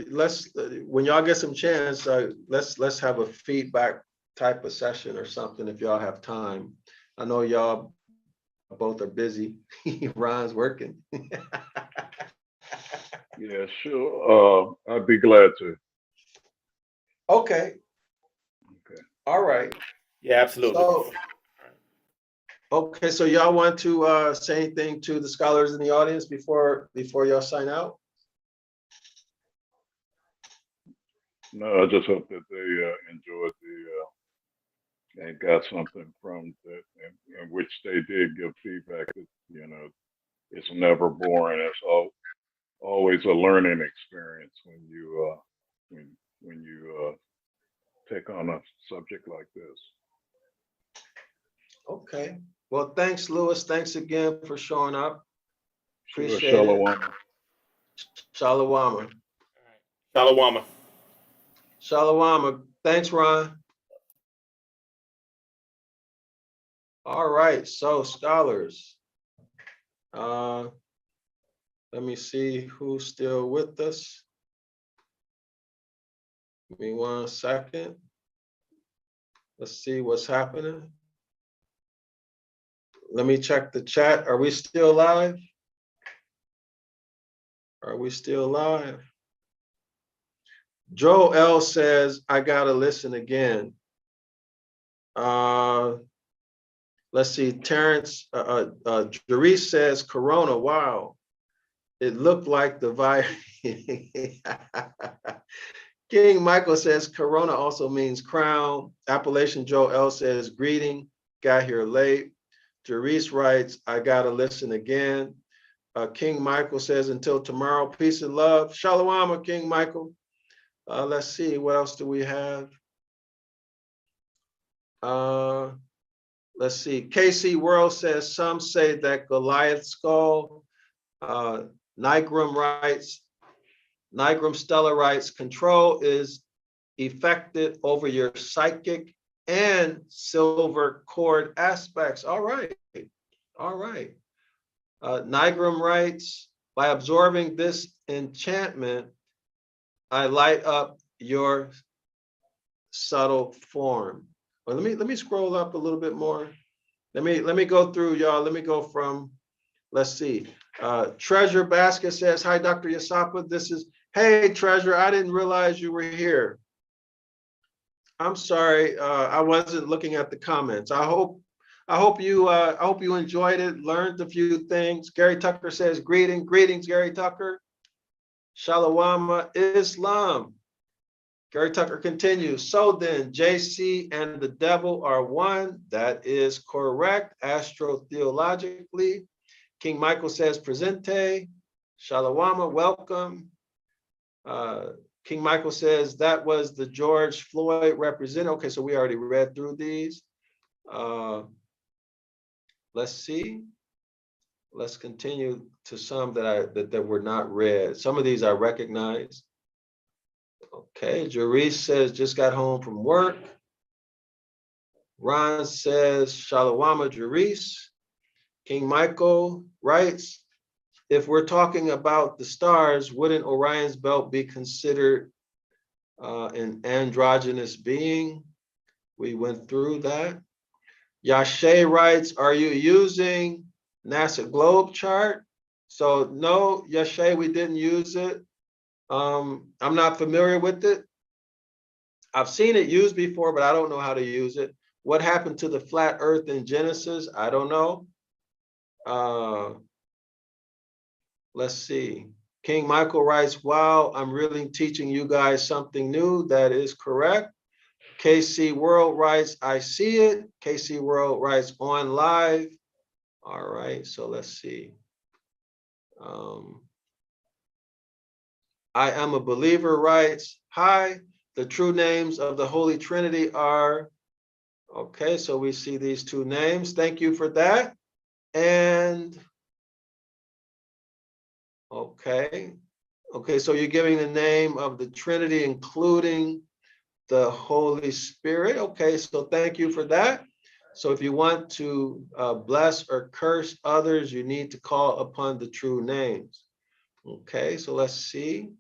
when y'all get some chance, let's have a feedback type of session or something if y'all have time. I know y'all both are busy. Ron's working. Yeah, sure. I'd be glad to. Okay. All right. Yeah, absolutely. Okay, so y'all want to say anything to the scholars in the audience before y'all sign out? No, I just hope that they enjoyed and got something from that, in which they did give feedback that, it's never boring. It's always a learning experience when you take on a subject like this. Okay. Well, thanks, Lewis. Thanks again for showing up. Appreciate Shalom. it. Shalom. Shalom. Shalom. Thanks, Ron. All right. So, scholars. Let me see who's still with us. Give me 1 second. Let's see what's happening. Let me check the chat. Are we still live? Are we still live? Darrell-El says, I gotta listen again. Let's see, Terrence, Jerice says, Corona, wow. It looked like the virus. King Michael says, Corona also means crown. Appalachian Joel says, greeting, got here late. Jerice writes, I gotta listen again. King Michael says, until tomorrow, peace and love. Shalom, King Michael. Let's see, what else do we have? Let's see. KC World says, some say that Goliath skull. Nigrum Stella writes, control is effected over your psychic and silver cord aspects. All right. All right. Nigrum writes, by absorbing this enchantment, I light up your subtle form. Well, let me scroll up a little bit more. Let me go through, y'all. Let me go from, let's see. Treasure Basket says, hi, Dr. Yasapa. This is, hey, Treasure, I didn't realize you were here. I'm sorry, I wasn't looking at the comments. I hope you enjoyed it, learned a few things. Gary Tucker says, greetings, Gary Tucker. Shalom Islam. Gary Tucker continues. So then, JC and the devil are one. That is correct. Astrotheologically. King Michael says, presente. Shalom, welcome. King Michael says, that was the George Floyd representative. Okay, so we already read through these. Let's see. Let's continue to some that were not read. Some of these I recognize. Okay, Jerice says, just got home from work. Ron says, Shalom, Jerice. King Michael writes, if we're talking about the stars, wouldn't Orion's belt be considered an androgynous being? We went through that. Yashe writes, are you using NASA globe chart? So no, Yashe, we didn't use it. I'm not familiar with it. I've seen it used before, but I don't know how to use it. What happened to the flat earth in Genesis? I don't know. Let's see. King Michael writes, wow, I'm really teaching you guys something new. That is correct. KC World writes, I see it. KC World writes, on live. All right, so let's see. I am a believer writes, hi, the true names of the Holy Trinity are, okay, so we see these two names. Thank you for that. And, okay, so you're giving the name of the Trinity, including the Holy Spirit. Okay, so thank you for that. So if you want to bless or curse others, you need to call upon the true names. Okay, so let's see.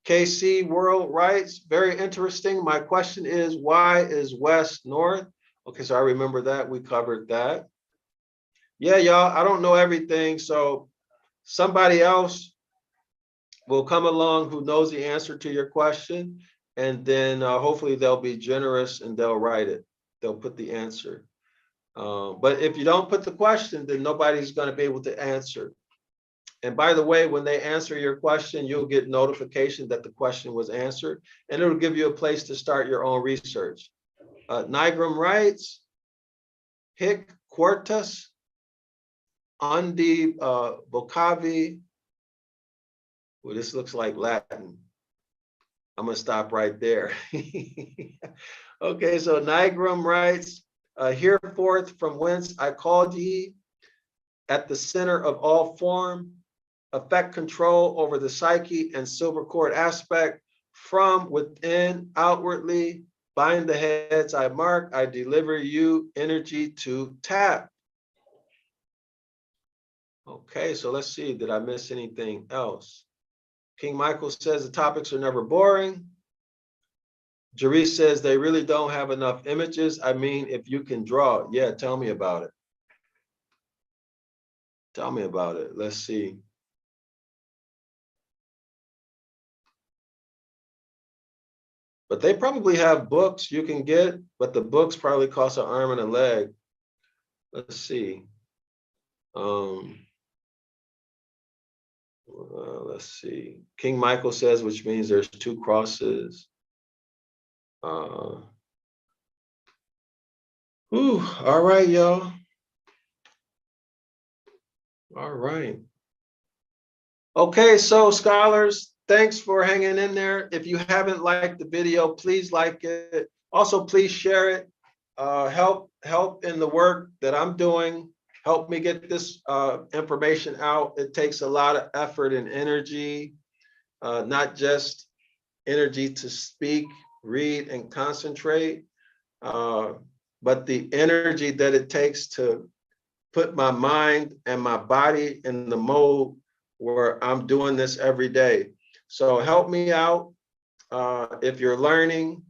KC World writes, very interesting. My question is, why is west north? Okay, so I remember that. We covered that. Yeah, y'all, I don't know everything. So somebody else will come along who knows the answer to your question. And then hopefully they'll be generous and they'll write it. They'll put the answer. But if you don't put the question, then nobody's going to be able to answer. And by the way, when they answer your question, you'll get notification that the question was answered, and it'll give you a place to start your own research. Nigrum writes, hic quartus undi vocavi. Well, this looks like Latin. I'm going to stop right there. Okay, so Nigrum writes, hereforth from whence I called ye, at the center of all form, effect control over the psyche and silver cord aspect, from within outwardly, bind the heads I mark, I deliver you energy to tap. Okay, so let's see, did I miss anything else? King Michael says the topics are never boring. Jerice says they really don't have enough images. I mean, if you can draw, yeah, tell me about it. Tell me about it. Let's see. But they probably have books you can get, but the books probably cost an arm and a leg. Let's see. Let's see. King Michael says, which means there's two crosses. All right, y'all. All right. Okay, so scholars, thanks for hanging in there. If you haven't liked the video, please like it. Also, please share it. Help in the work that I'm doing. Help me get this information out. It takes a lot of effort and energy, not just energy to speak, read, and concentrate, but the energy that it takes to put my mind and my body in the mode where I'm doing this every day. So help me out if you're learning,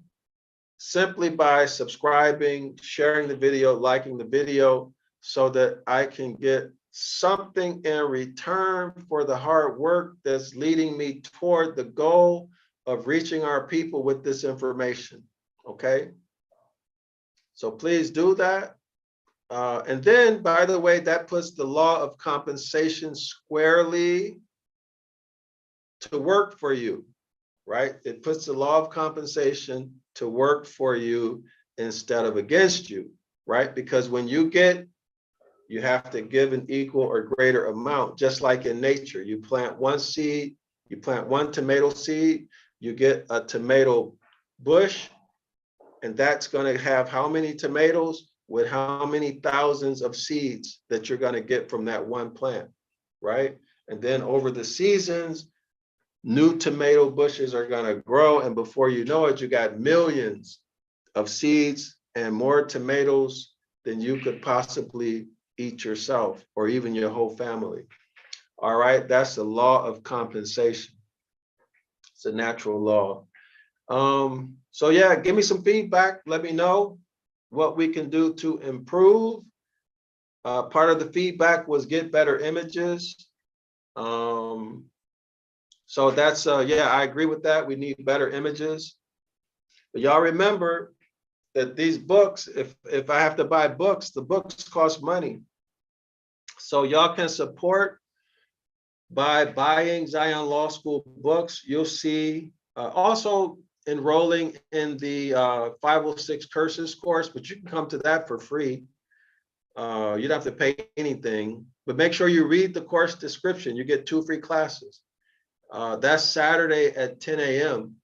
simply by subscribing, sharing the video, liking the video, so that I can get something in return for the hard work that's leading me toward the goal of reaching our people with this information, okay? So please do that. And then, by the way, that puts the law of compensation squarely to work for you, right? It puts the law of compensation to work for you instead of against you, right? Because when you get, you have to give an equal or greater amount, just like in nature. You plant one seed, you plant one tomato seed, you get a tomato bush, and that's going to have how many tomatoes with how many thousands of seeds that you're going to get from that one plant, right? And then over the seasons, new tomato bushes are going to grow, and before you know it, you got millions of seeds and more tomatoes than you could possibly eat yourself or even your whole family. All right, that's the law of compensation. It's a natural law. So yeah, give me some feedback. Let me know what we can do to improve. Part of the feedback was get better images. So that's, yeah, I agree with that. We need better images. But y'all remember that these books, if I have to buy books, the books cost money. So y'all can support by buying Zion Law School books. You'll see also enrolling in the 506 Curses course, but you can come to that for free. You don't have to pay anything, but make sure you read the course description. You get 2 free classes. That's Saturday at 10 a.m.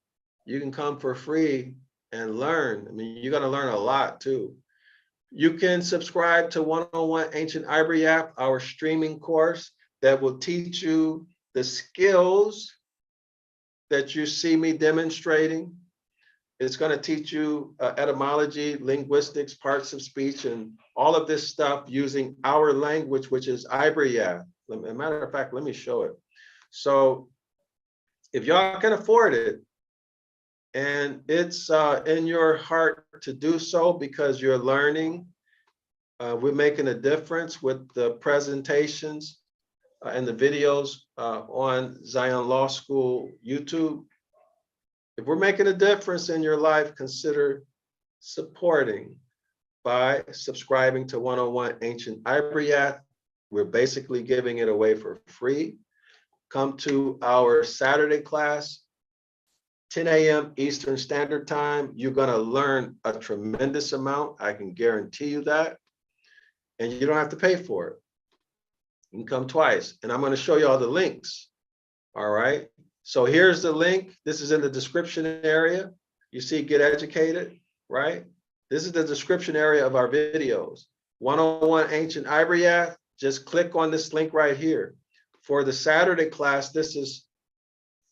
You can come for free and learn. I mean, you're going to learn a lot too. You can subscribe to 101 Ancient Ivory App, our streaming course that will teach you the skills that you see me demonstrating. It's going to teach you etymology, linguistics, parts of speech, and all of this stuff using our language, which is Ivory App. As a matter of fact, let me show it. So if y'all can afford it, and it's in your heart to do so because you're learning, we're making a difference with the presentations and the videos on Zion Law School YouTube. If we're making a difference in your life, consider supporting by subscribing to 101 Ancient Ivory App. We're basically giving it away for free. Come to our Saturday class, 10 a.m. Eastern Standard Time. You're going to learn a tremendous amount. I can guarantee you that. And you don't have to pay for it. You can come twice. And I'm going to show you all the links. All right. So here's the link. This is in the description area. You see Get Educated, right? This is the description area of our videos. 101 Ancient Ivory App. Just click on this link right here. For the Saturday class, this is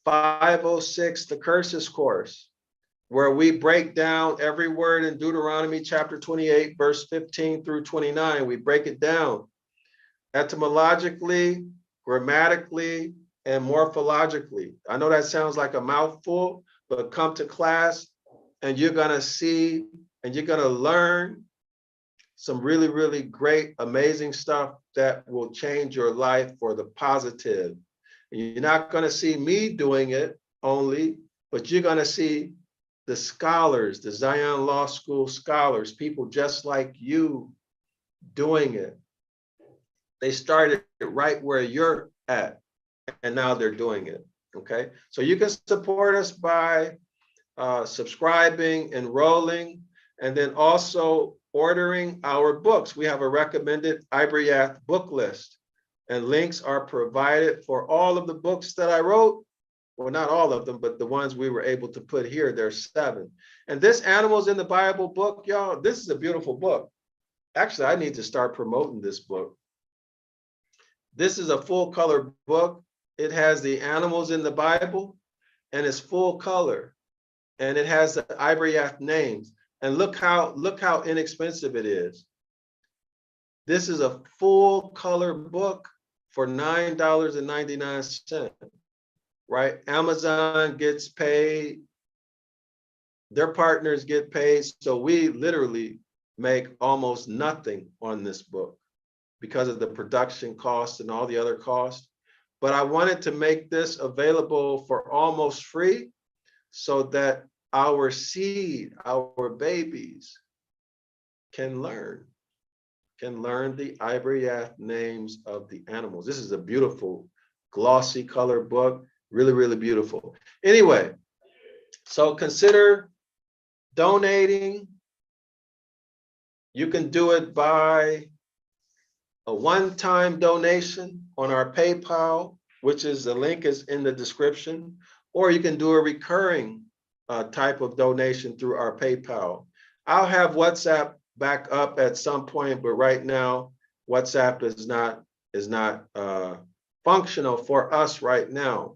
506, the Curses course, where we break down every word in Deuteronomy chapter 28, verse 15 through 29. We break it down etymologically, grammatically, and morphologically. I know that sounds like a mouthful, but come to class and you're going to see and you're going to learn some really, really great, amazing stuff that will change your life for the positive. You're not going to see me doing it only, but you're going to see the scholars, the Zion Law School scholars, people just like you doing it. They started right where you're at, and now they're doing it, okay? So you can support us by subscribing, enrolling, and then also ordering our books. We have a recommended Ivory App book list. and links are provided for all of the books that I wrote. Well, not all of them, but the ones we were able to put here, there's 7. And this Animals in the Bible book, y'all, this is a beautiful book. Actually, I need to start promoting this book. This is a full color book. It has the animals in the Bible and it's full color. And it has the Ibriath names. And look how inexpensive it is. This is a full color book for $9.99, right? Amazon gets paid. Their partners get paid. So we literally make almost nothing on this book because of the production costs and all the other costs. But I wanted to make this available for almost free so that our seed, our babies can learn the Ibriath names of the animals. This is a beautiful glossy color book, really, really beautiful. Anyway, so consider donating. You can do it by a one-time donation on our PayPal, which is the link is in the description, or you can do a recurring type of donation through our PayPal. I'll have WhatsApp back up at some point, but right now WhatsApp is not functional for us right now.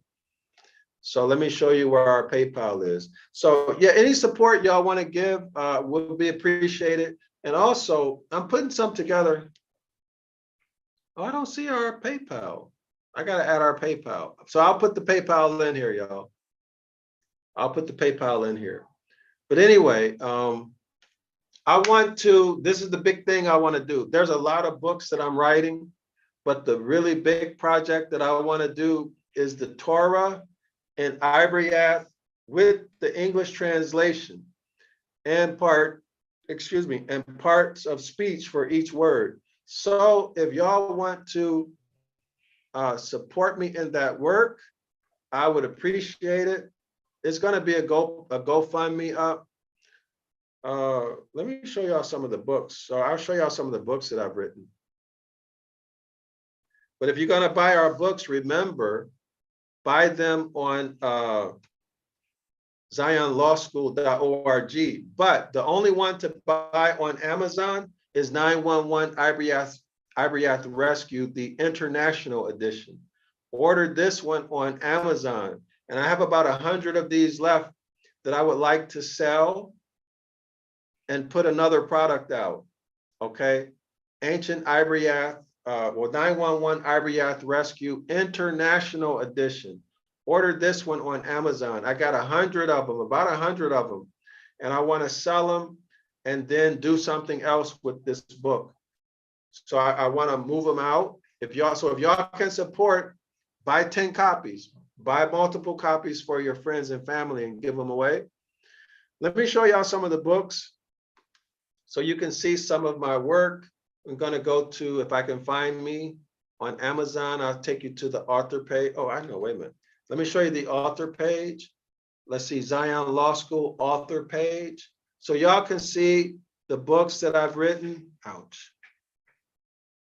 So let me show you where our PayPal is. So yeah, any support y'all want to give would be appreciated. And also, I'm putting some together. Oh, I don't see our PayPal. I got to add our PayPal. So I'll put the PayPal in here, y'all. I'll put the PayPal in here. But anyway, this is the big thing I want to do. There's a lot of books that I'm writing, but the really big project that I want to do is the Torah and Ibriath with the English translation and parts of speech for each word. So if y'all want to support me in that work, I would appreciate it. It's going to be a GoFundMe up. Let me show y'all some of the books. So I'll show y'all some of the books that I've written. But if you're going to buy our books, remember, buy them on zionlawschool.org. But the only one to buy on Amazon is 911 Ibriath Rescue, the international edition. Order this one on Amazon. And I have about 100 of these left that I would like to sell and put another product out. Okay. Ancient Ibriath, 911 Ibriath Rescue International Edition. Order this one on Amazon. I got 100 of them, about 100 of them. And I want to sell them and then do something else with this book. So I want to move them out. If y'all can support, buy 10 copies, buy multiple copies for your friends and family and give them away. Let me show y'all some of the books so you can see some of my work. I'm going to go to, if I can find me on Amazon, I'll take you to the author page. Oh, I know, wait a minute. Let me show you the author page. Let's see, Zion Law School author page. So y'all can see the books that I've written. Ouch.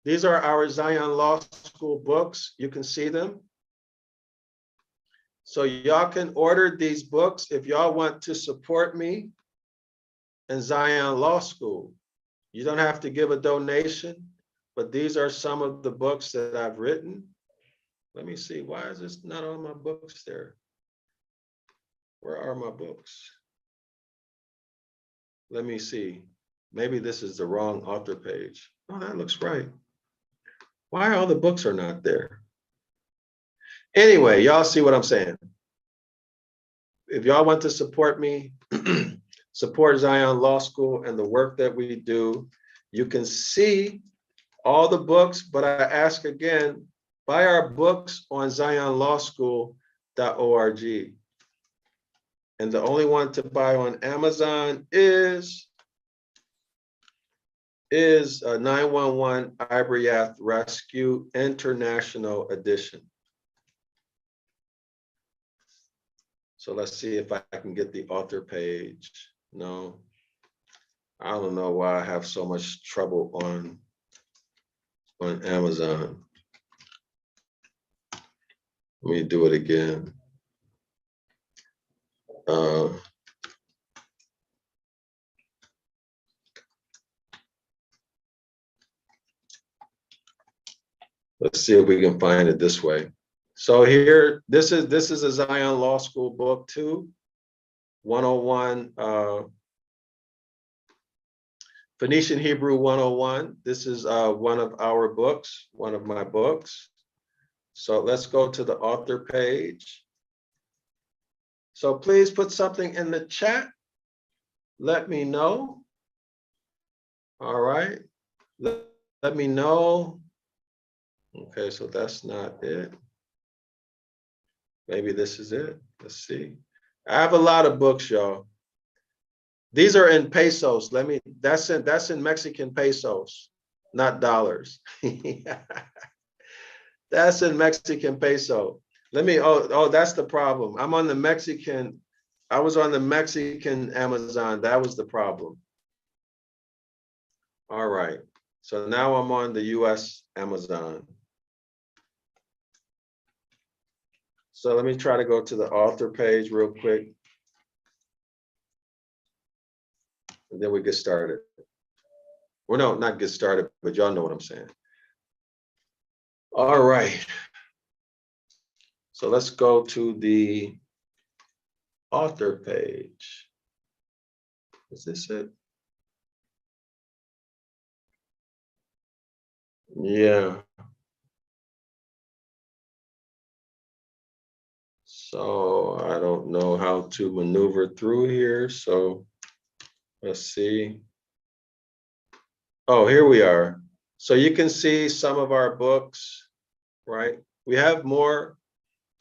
These are our Zion Law School books. You can see them. So y'all can order these books if y'all want to support me in Zion Law School. You don't have to give a donation, but these are some of the books that I've written. Let me see, why is this not on my books there? Where are my books? Let me see. Maybe this is the wrong author page. Oh, that looks right. Why all the books are not there? Anyway, y'all see what I'm saying. If y'all want to support me, support Zion Law School and the work that we do, you can see all the books, but I ask again, buy our books on zionlawschool.org. And the only one to buy on Amazon is 911 Ibriath Rescue International Edition. So let's see if I can get the author page. No, I don't know why I have so much trouble on Amazon. Let me do it again. Let's see if we can find it this way. So here, this is a Zion Law School book too, 101, Phoenician Hebrew 101. This is one of our books, one of my books. So let's go to the author page. So please put something in the chat. Let me know. All right. Let me know. Okay, so that's not it. Maybe this is it. Let's see. I have a lot of books, y'all. These are in pesos. That's in Mexican pesos, not dollars. That's in Mexican peso. That's the problem. I was on the Mexican Amazon. That was the problem. All right. So now I'm on the US Amazon. So let me try to go to the author page real quick. And then we get started. Well, no, not get started, but y'all know what I'm saying. All right. So let's go to the author page. Is this it? Yeah. So I don't know how to maneuver through here. So let's see. Oh, here we are. So you can see some of our books, right? We have more,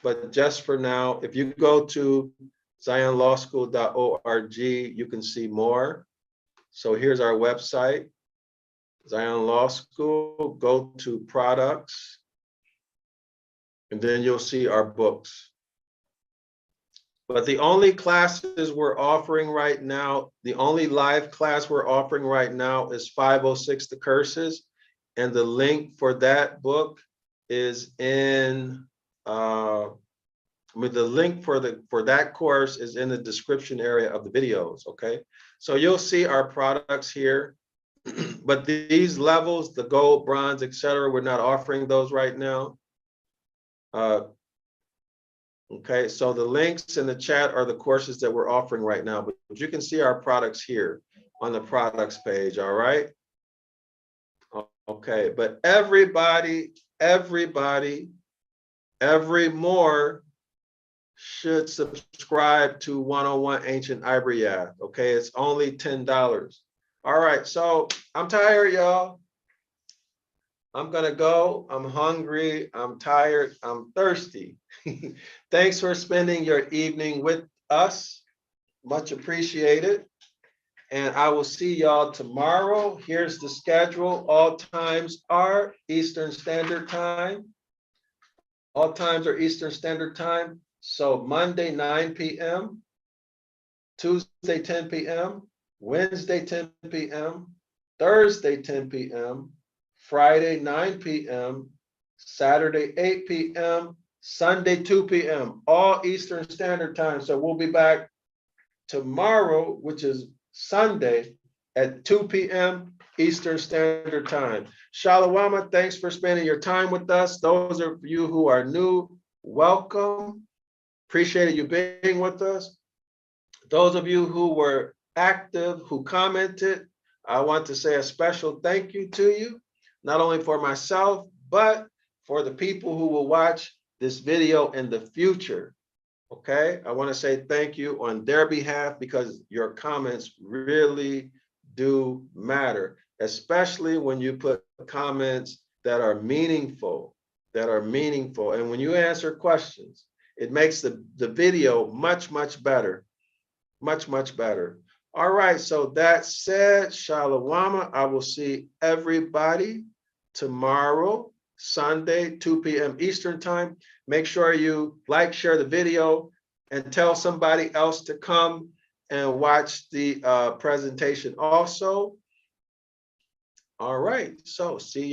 but just for now, if you go to zionlawschool.org, you can see more. So here's our website, Zion Law School. Go to products, and then you'll see our books. But the only classes we're offering right now, the only live class we're offering right now is 506 The Curses. And the link for that book is in, the link for that course is in the description area of the videos, okay? So you'll see our products here, but these levels, the gold, bronze, etc., we're not offering those right now. Okay, so the links in the chat are the courses that we're offering right now, but you can see our products here on the products page, all right? Okay, but everybody, every more should subscribe to 101 Ancient Ibriath, okay? It's only $10. All right, so I'm tired, y'all. I'm gonna go. I'm hungry. I'm tired. I'm thirsty. Thanks for spending your evening with us. Much appreciated. And I will see y'all tomorrow. Here's the schedule. All times are Eastern Standard Time. All times are Eastern Standard Time. So Monday, 9 p.m., Tuesday, 10 p.m., Wednesday, 10 p.m., Thursday, 10 p.m., Friday, 9 p.m., Saturday, 8 p.m., Sunday, 2 p.m., all Eastern Standard Time. So we'll be back tomorrow, which is Sunday, at 2 p.m. Eastern Standard Time. Shalawama, thanks for spending your time with us. Those of you who are new, welcome. Appreciate you being with us. Those of you who were active, who commented, I want to say a special thank you to you, not only for myself, but for the people who will watch this video in the future. Okay, I want to say thank you on their behalf because your comments really do matter, especially when you put comments that are meaningful, And when you answer questions, it makes the video much, much better, much better. All right, so that said, Shalawama, I will see everybody tomorrow, Sunday, 2 p.m. Eastern Time. Make sure you like, share the video, and tell somebody else to come and watch the presentation also. All right, so see y'all.